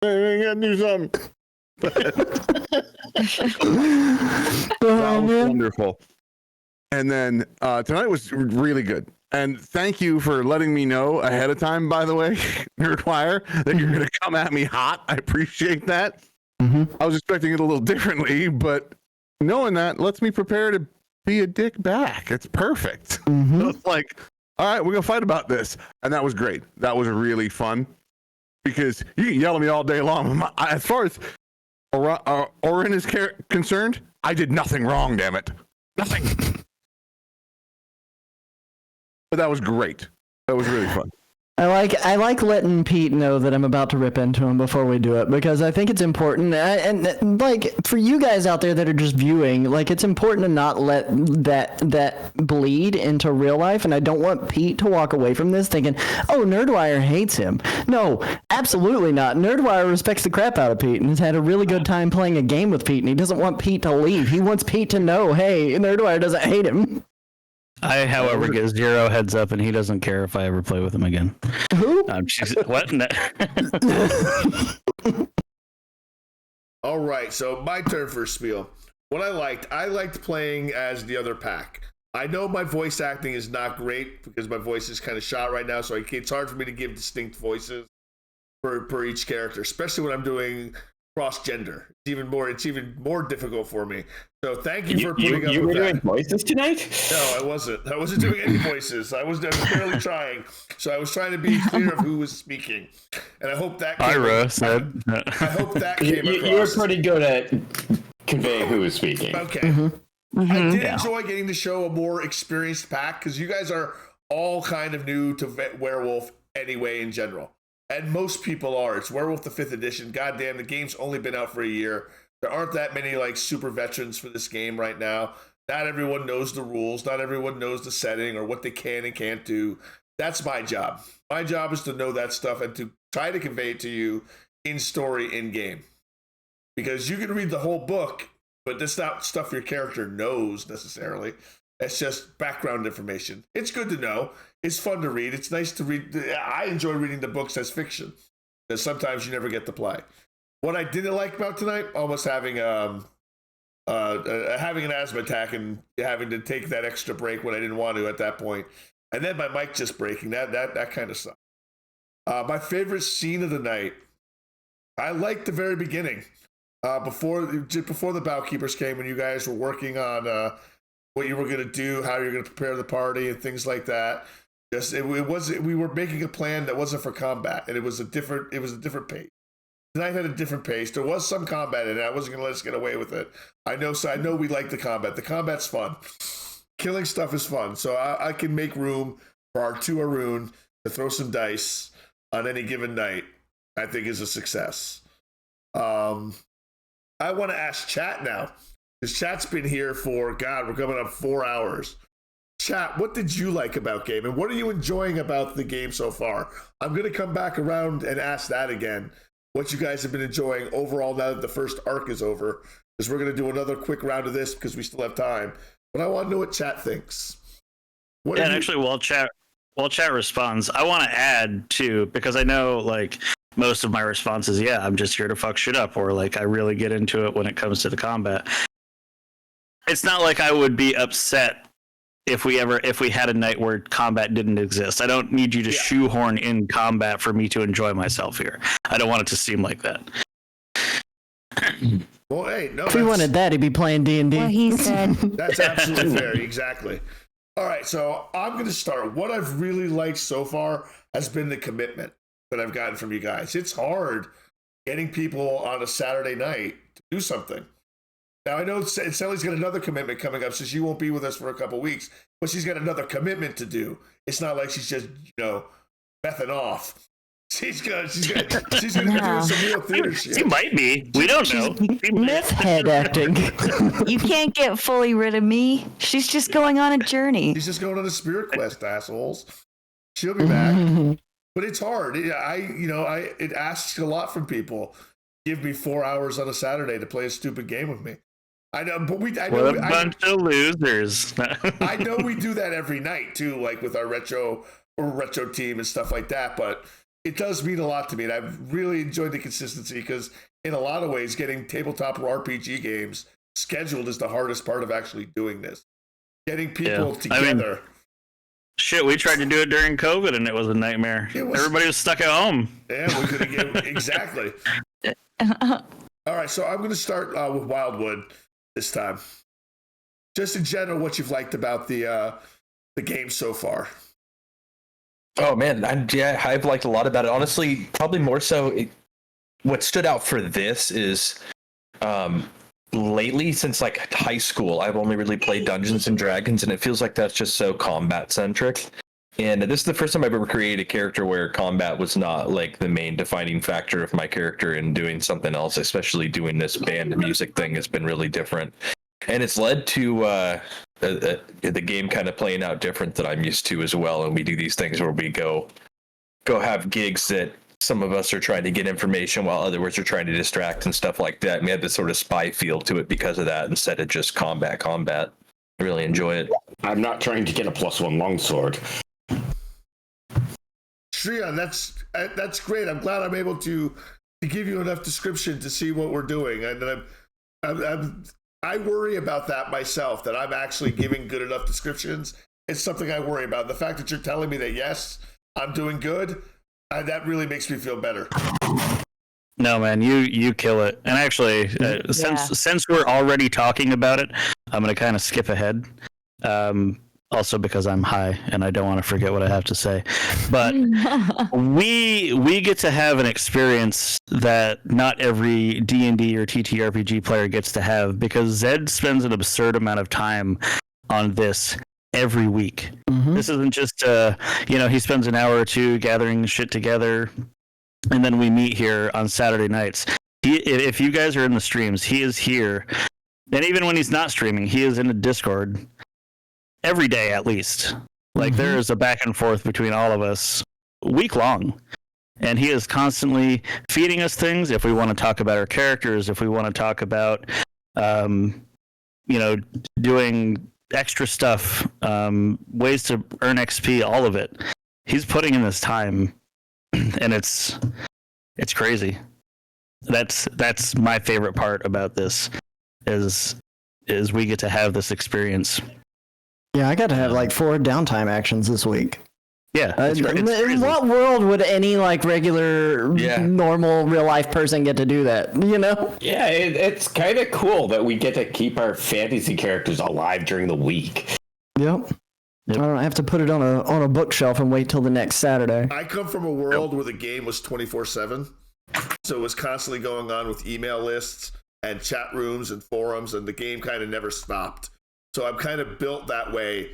hey, I gotta do something. That was wonderful. And then tonight was really good. And thank you for letting me know ahead of time, by the way, Nerdwire, that you're going to come at me hot. I appreciate that. Mm-hmm. I was expecting it a little differently, but knowing that lets me prepare to be a dick back. It's perfect. Mm-hmm. So it's like, all right, we're going to fight about this. And that was great. That was really fun because you can yell at me all day long. As far as Orin is concerned, I did nothing wrong, damn it. Nothing. but that was great. That was really fun. I like letting Pete know that I'm about to rip into him before we do it, because I think it's important, and like for you guys out there that are just viewing, like it's important to not let that bleed into real life, and I don't want Pete to walk away from this thinking, oh, Nerdwire hates him. No, absolutely not. Nerdwire respects the crap out of Pete and has had a really good time playing a game with Pete, and he doesn't want Pete to leave. He wants Pete to know, hey, Nerdwire doesn't hate him. I, however, get 0 heads up, and he doesn't care if I ever play with him again. Who? What? All right, so my turn for a spiel. What I liked playing as the other pack. I know my voice acting is not great because my voice is kind of shot right now, so it's hard for me to give distinct voices per each character, especially when I'm doing cross-gender. It's even more difficult for me. So thank you for putting up with that. You were doing voices tonight? No, I wasn't. I wasn't doing any voices. I was barely trying. So I was trying to be clear of who was speaking. And I hope that Ira said. I hope that came across. You were pretty good at conveying who was speaking. Okay. Mm-hmm. I did enjoy getting to show a more experienced pack because you guys are all kind of new to Werewolf anyway in general. And most people are. It's Werewolf the 5th edition. Goddamn, the game's only been out for a year. There aren't that many like super veterans for this game right now. Not everyone knows the rules. Not everyone knows the setting or what they can and can't do. That's my job. My job is to know that stuff and to try to convey it to you in story, in game. Because you can read the whole book, but that's not stuff your character knows necessarily. It's just background information. It's good to know. It's fun to read. It's nice to read. I enjoy reading the books as fiction because sometimes you never get to play. What I didn't like about tonight, almost having having an asthma attack and having to take that extra break when I didn't want to at that point, and then my mic just breaking. That kind of sucked. My favorite scene of the night, I liked the very beginning, before the Bough Keepers came, when you guys were working on what you were going to do, how you're going to prepare the party, and things like that. We were making a plan that wasn't for combat, and it was a different pace. Tonight had a different pace. There was some combat in it. I wasn't going to let us get away with it. I know we like the combat. The combat's fun. Killing stuff is fun. So I can make room for our 2 Arun to throw some dice on any given night. I think is a success. I want to ask chat now. Because chat's been here for, God, we're coming up 4 hours. Chat, what did you like about game? And what are you enjoying about the game so far? I'm going to come back around and ask that again. What you guys have been enjoying overall now that the first arc is over. Because we're going to do another quick round of this because we still have time. But I want to know what chat thinks. Actually, while chat responds, I want to add too, because I know like most of my responses, I'm just here to fuck shit up, or like I really get into it when it comes to the combat. It's not like I would be upset if we had a night where combat didn't exist. I don't need you to shoehorn in combat for me to enjoy myself here. I don't want it to seem like that. Well, hey, no. If he wanted that, he'd be playing D&D. Well, he said. That's absolutely fair. Exactly. All right, so I'm going to start. What I've really liked so far has been the commitment that I've gotten from you guys. It's hard getting people on a Saturday night to do something. Now, I know Sally's got another commitment coming up, so she won't be with us for a couple weeks, but she's got another commitment to do. It's not like she's just, messing off. She's gonna be doing some real theater shit. She might be. We don't know. Meth head acting. You can't get fully rid of me. She's just going on a journey. She's just going on a spirit quest, assholes. She'll be back. But it's hard. It asks a lot from people. Give me 4 hours on a Saturday to play a stupid game with me. I know, but what a bunch of losers. I know we do that every night too, like with our retro team and stuff like that. But it does mean a lot to me, and I've really enjoyed the consistency because, in a lot of ways, getting tabletop RPG games scheduled is the hardest part of actually doing this. Getting people together. Shit, we tried to do it during COVID, and it was a nightmare. Everybody was stuck at home. Yeah, we couldn't get exactly. All right, so I'm going to start with Wildwood this time. Just in general, what you've liked about the game so far. Oh man, I've liked a lot about it. Honestly, probably more so. What stood out for this is, lately since like high school, I've only really played Dungeons and Dragons, and it feels like that's just so combat centric. And this is the first time I've ever created a character where combat was not like the main defining factor of my character, and doing something else, especially doing this band music thing, has been really different. And it's led to the game kind of playing out different than I'm used to as well. And we do these things where we go have gigs that some of us are trying to get information while others are trying to distract and stuff like that. And we had this sort of spy feel to it because of that, instead of just combat. I really enjoy it. I'm not trying to get a +1 longsword. Shriyan, that's great. I'm glad I'm able to give you enough description to see what we're doing. And I worry about that myself, that I'm actually giving good enough descriptions. It's something I worry about. The fact that you're telling me that, yes, I'm doing good, that really makes me feel better. No, man, you kill it. And actually, since we're already talking about it, I'm going to kind of skip ahead. Also because I'm high and I don't want to forget what I have to say. But we get to have an experience that not every D&D or TTRPG player gets to have, because Zed spends an absurd amount of time on this every week. Mm-hmm. This isn't just he spends an hour or two gathering shit together, and then we meet here on Saturday nights. If you guys are in the streams, he is here. And even when he's not streaming, he is in a Discord every day at least. Like, there is a back and forth between all of us week long. And he is constantly feeding us things. If we want to talk about our characters, if we want to talk about, doing extra stuff, ways to earn XP, all of it. He's putting in this time, and it's crazy. That's my favorite part about this is we get to have this experience. Yeah, I got to have like 4 downtime actions this week. Yeah. In what world would any like regular, normal, real life person get to do that? You know? Yeah, it's kind of cool that we get to keep our fantasy characters alive during the week. Yep. I don't have to put it on a bookshelf and wait till the next Saturday. I come from a world where the game was 24/7, so it was constantly going on with email lists and chat rooms and forums, and the game kind of never stopped. So I'm kind of built that way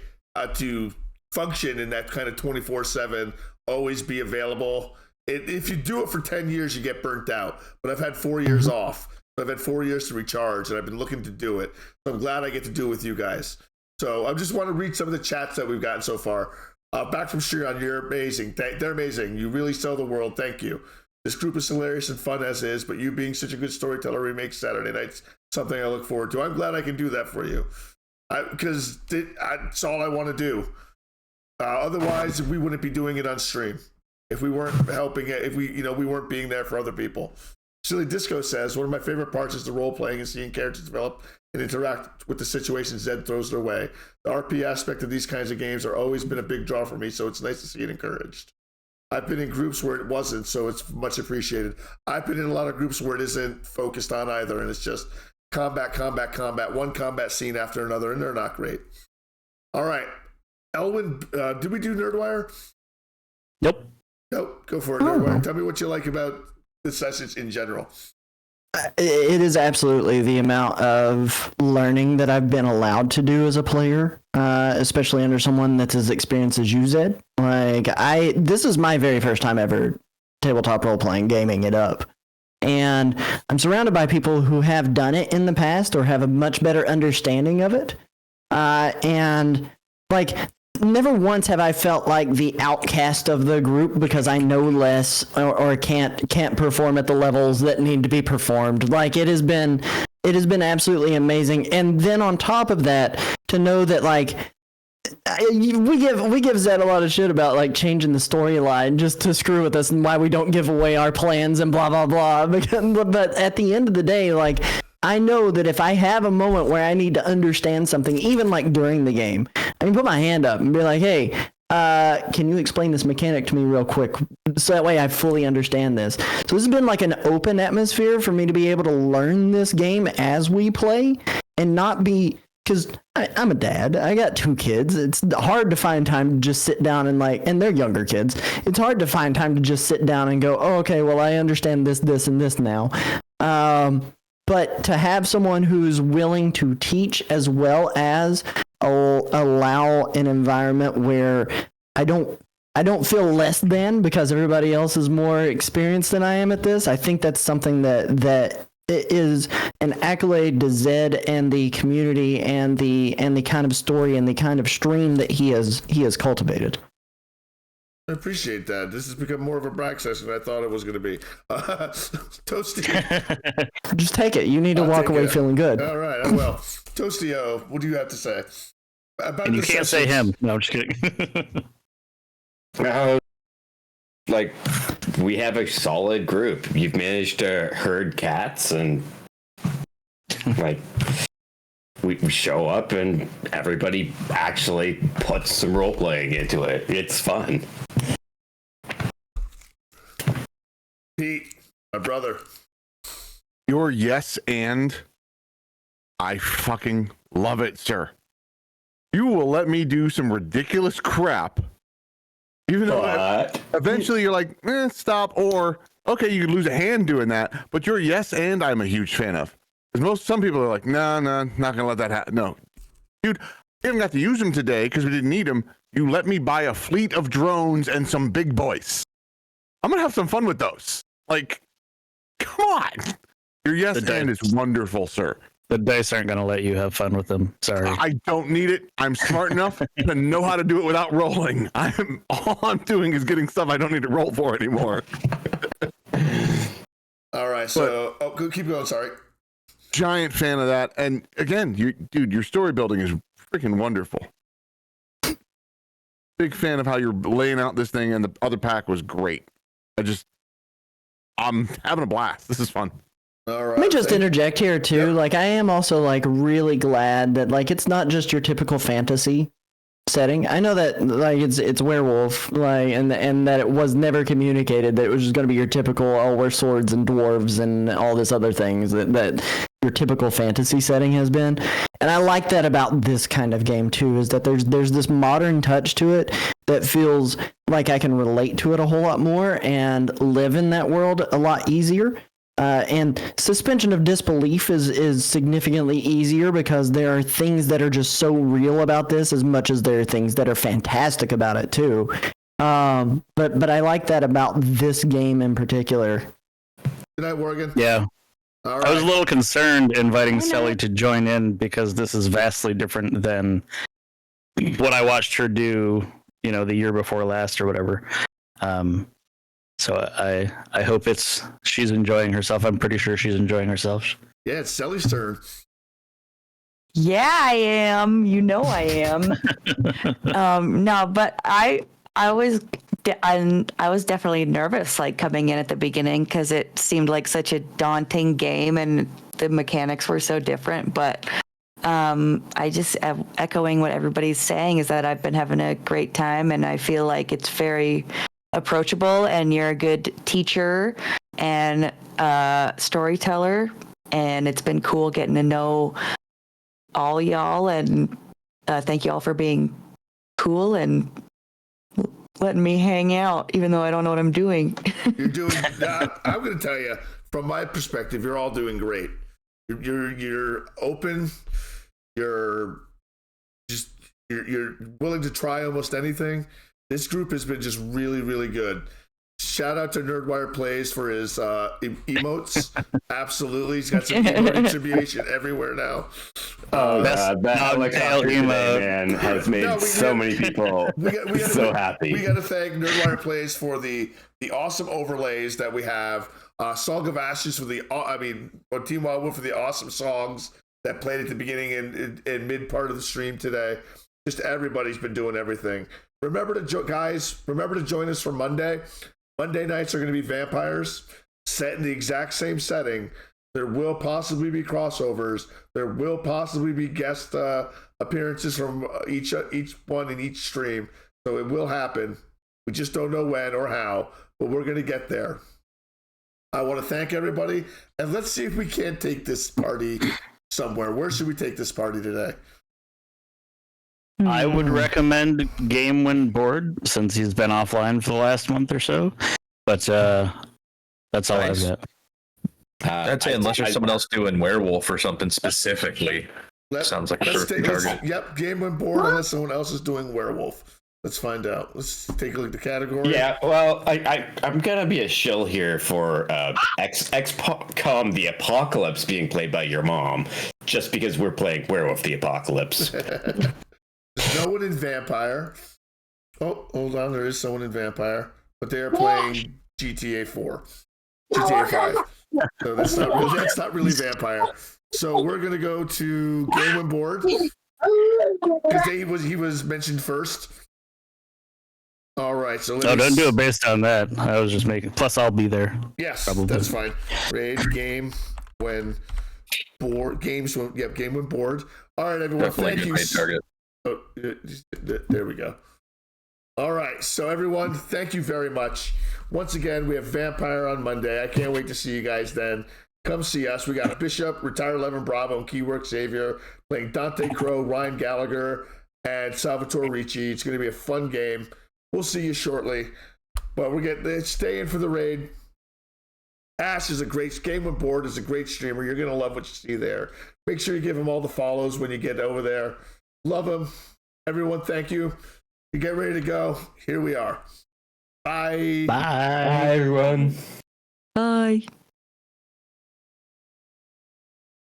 to function in that kind of 24/7, always be available. If you do it for 10 years, you get burnt out. But I've had 4 years off. I've had 4 years to recharge, and I've been looking to do it. So I'm glad I get to do it with you guys. So I just want to read some of the chats that we've gotten so far. Back from Shriyan, you're amazing. They're amazing. You really sell the world. Thank you. This group is hilarious and fun as is, but you being such a good storyteller remakes Saturday nights something I look forward to. I'm glad I can do that for you. Because that's all I want to do. Otherwise, we wouldn't be doing it on stream. If we weren't helping it, if we weren't being there for other people. Silly Disco says, one of my favorite parts is the role playing and seeing characters develop and interact with the situations Zed throws their way. The RP aspect of these kinds of games are always been a big draw for me, so it's nice to see it encouraged. I've been in groups where it wasn't, so it's much appreciated. I've been in a lot of groups where it isn't focused on either, and it's just combat, one combat scene after another, and they're not great. All right. Elwin, did we do Nerdwire? Nope. Nope. Go for it, Nerdwire. Tell me what you like about this message in general. It is absolutely the amount of learning that I've been allowed to do as a player, especially under someone that's as experienced as you, Zed. This is my very first time ever tabletop role-playing, gaming it up. And I'm surrounded by people who have done it in the past or have a much better understanding of it. Never once have I felt like the outcast of the group because I know less or can't perform at the levels that need to be performed. Like, it has been absolutely amazing. And then on top of that, to know that we give Zed a lot of shit about like changing the storyline just to screw with us and why we don't give away our plans and blah blah blah. But at the end of the day, like, I know that if I have a moment where I need to understand something, even like during the game, I can put my hand up and be like, hey, can you explain this mechanic to me real quick? So that way I fully understand this. So this has been like an open atmosphere for me to be able to learn this game as we play and not be, because I'm a dad. I got 2 kids. It's hard to find time to just sit down and they're younger kids. It's hard to find time to just sit down and go, oh, okay, well, I understand this, and this now. But to have someone who's willing to teach as well as allow an environment where I don't feel less than because everybody else is more experienced than I am at this. I think that's something that is an accolade to Zed and the community and the kind of story and the kind of stream that he has cultivated. I appreciate that. This has become more of a brag session than I thought it was going to be. Toasty. Just take it. You need to walk away feeling good. All right, I will. Toasty, what do you have to say? About And you can't say him. No, I'm just kidding. Like, we have a solid group. You've managed to herd cats, and like we show up and everybody actually puts some role playing into it. It's fun. Pete, my brother. Your yes and I fucking love it, sir. You will let me do some ridiculous crap. Even though eventually you're like, stop, or okay, you could lose a hand doing that, but your yes and I'm a huge fan of. Because some people are like, no, not gonna let that happen. No, dude, I haven't got to use them today because we didn't need them. You let me buy a fleet of drones and some big boys. I'm gonna have some fun with those. Like, come on. Your yes and is wonderful, sir. The dice aren't going to let you have fun with them. Sorry. I don't need it. I'm smart enough to know how to do it without rolling. All I'm doing is getting stuff I don't need to roll for anymore. All right, so keep going. Sorry. Giant fan of that, and again, your story building is freaking wonderful. Big fan of how you're laying out this thing, and the other pack was great. I'm having a blast. This is fun. All right. Let me just interject here too. Yeah. Like, I am also like really glad that like it's not just your typical fantasy setting. I know that like it's werewolf, like and that it was never communicated that it was just going to be your typical we're swords and dwarves and all this other things that your typical fantasy setting has been. And I like that about this kind of game too, is that there's this modern touch to it that feels like I can relate to it a whole lot more and live in that world a lot easier. And suspension of disbelief is significantly easier because there are things that are just so real about this as much as there are things that are fantastic about it too. But I like that about this game in particular. Good night, Morgan. Yeah. All right. I was a little concerned inviting Sally to join in because this is vastly different than what I watched her do, the year before last or whatever. So I hope she's enjoying herself. I'm pretty sure she's enjoying herself. Yeah, it's Sally's turn. Yeah, I am. I am. No, but I was definitely nervous, like coming in at the beginning because it seemed like such a daunting game and the mechanics were so different. But I just echoing what everybody's saying is that I've been having a great time and I feel like it's very approachable and you're a good teacher and storyteller, and it's been cool getting to know all y'all, and thank you all for being cool and letting me hang out even though I don't know what I'm doing. You're doing I'm going to tell you from my perspective, you're all doing great. You're open, you're willing to try almost anything. This group has been just really, really good. Shout out to Nerdwire Plays for his emotes. Absolutely. He's got some emote distribution everywhere now. That helicopter today, man, has made so many people so happy. We got to thank Nerdwire Plays for the awesome overlays that we have. Song of Ashes for Team Wildwood for the awesome songs that played at the beginning and mid part of the stream today. Just everybody's been doing everything. Remember to join us for Monday. Monday nights are going to be vampires set in the exact same setting. There will possibly be crossovers. There will possibly be guest appearances from each one in each stream. So it will happen. We just don't know when or how, but we're going to get there. I want to thank everybody, and let's see if we can't take this party somewhere. Where should we take this party today? I would recommend Game Win Board since he's been offline for the last month or so. But that's all I've got. I'd say unless there's someone else doing Werewolf or something specifically. Sounds like a perfect target. Yep, Game Win Board unless someone else is doing Werewolf. Let's find out. Let's take a look at the category. Yeah, well, I'm gonna be a shill here for XCOM The Apocalypse being played by your mom, just because we're playing Werewolf the Apocalypse. There's no one in Vampire. Oh, hold on. There is someone in Vampire, but they are playing GTA 4, GTA 5. So that's not really Vampire. So we're gonna go to Game and Board because he was mentioned first. All right, so don't do it based on that. I was just making. Plus, I'll be there. Yes, probably. That's fine. Raid game when board games. Yep, game when board. All right, everyone. Thank you. Oh, there we go. All right, so everyone, thank you very much. Once again, we have Vampire on Monday. I can't wait to see you guys then. Come see us. We got Bishop, Retire 11 Bravo, and Keyword Xavier playing Dante Crow, Ryan Gallagher, and Salvatore Ricci. It's going to be a fun game. We'll see you shortly. But we're getting stay in for the raid. Ash is a great game on board, is a great streamer. You're going to love what you see there. Make sure you give him all the follows when you get over there. Love him. Everyone, thank you. You get ready to go. Here we are. Bye. Bye, everyone. Bye.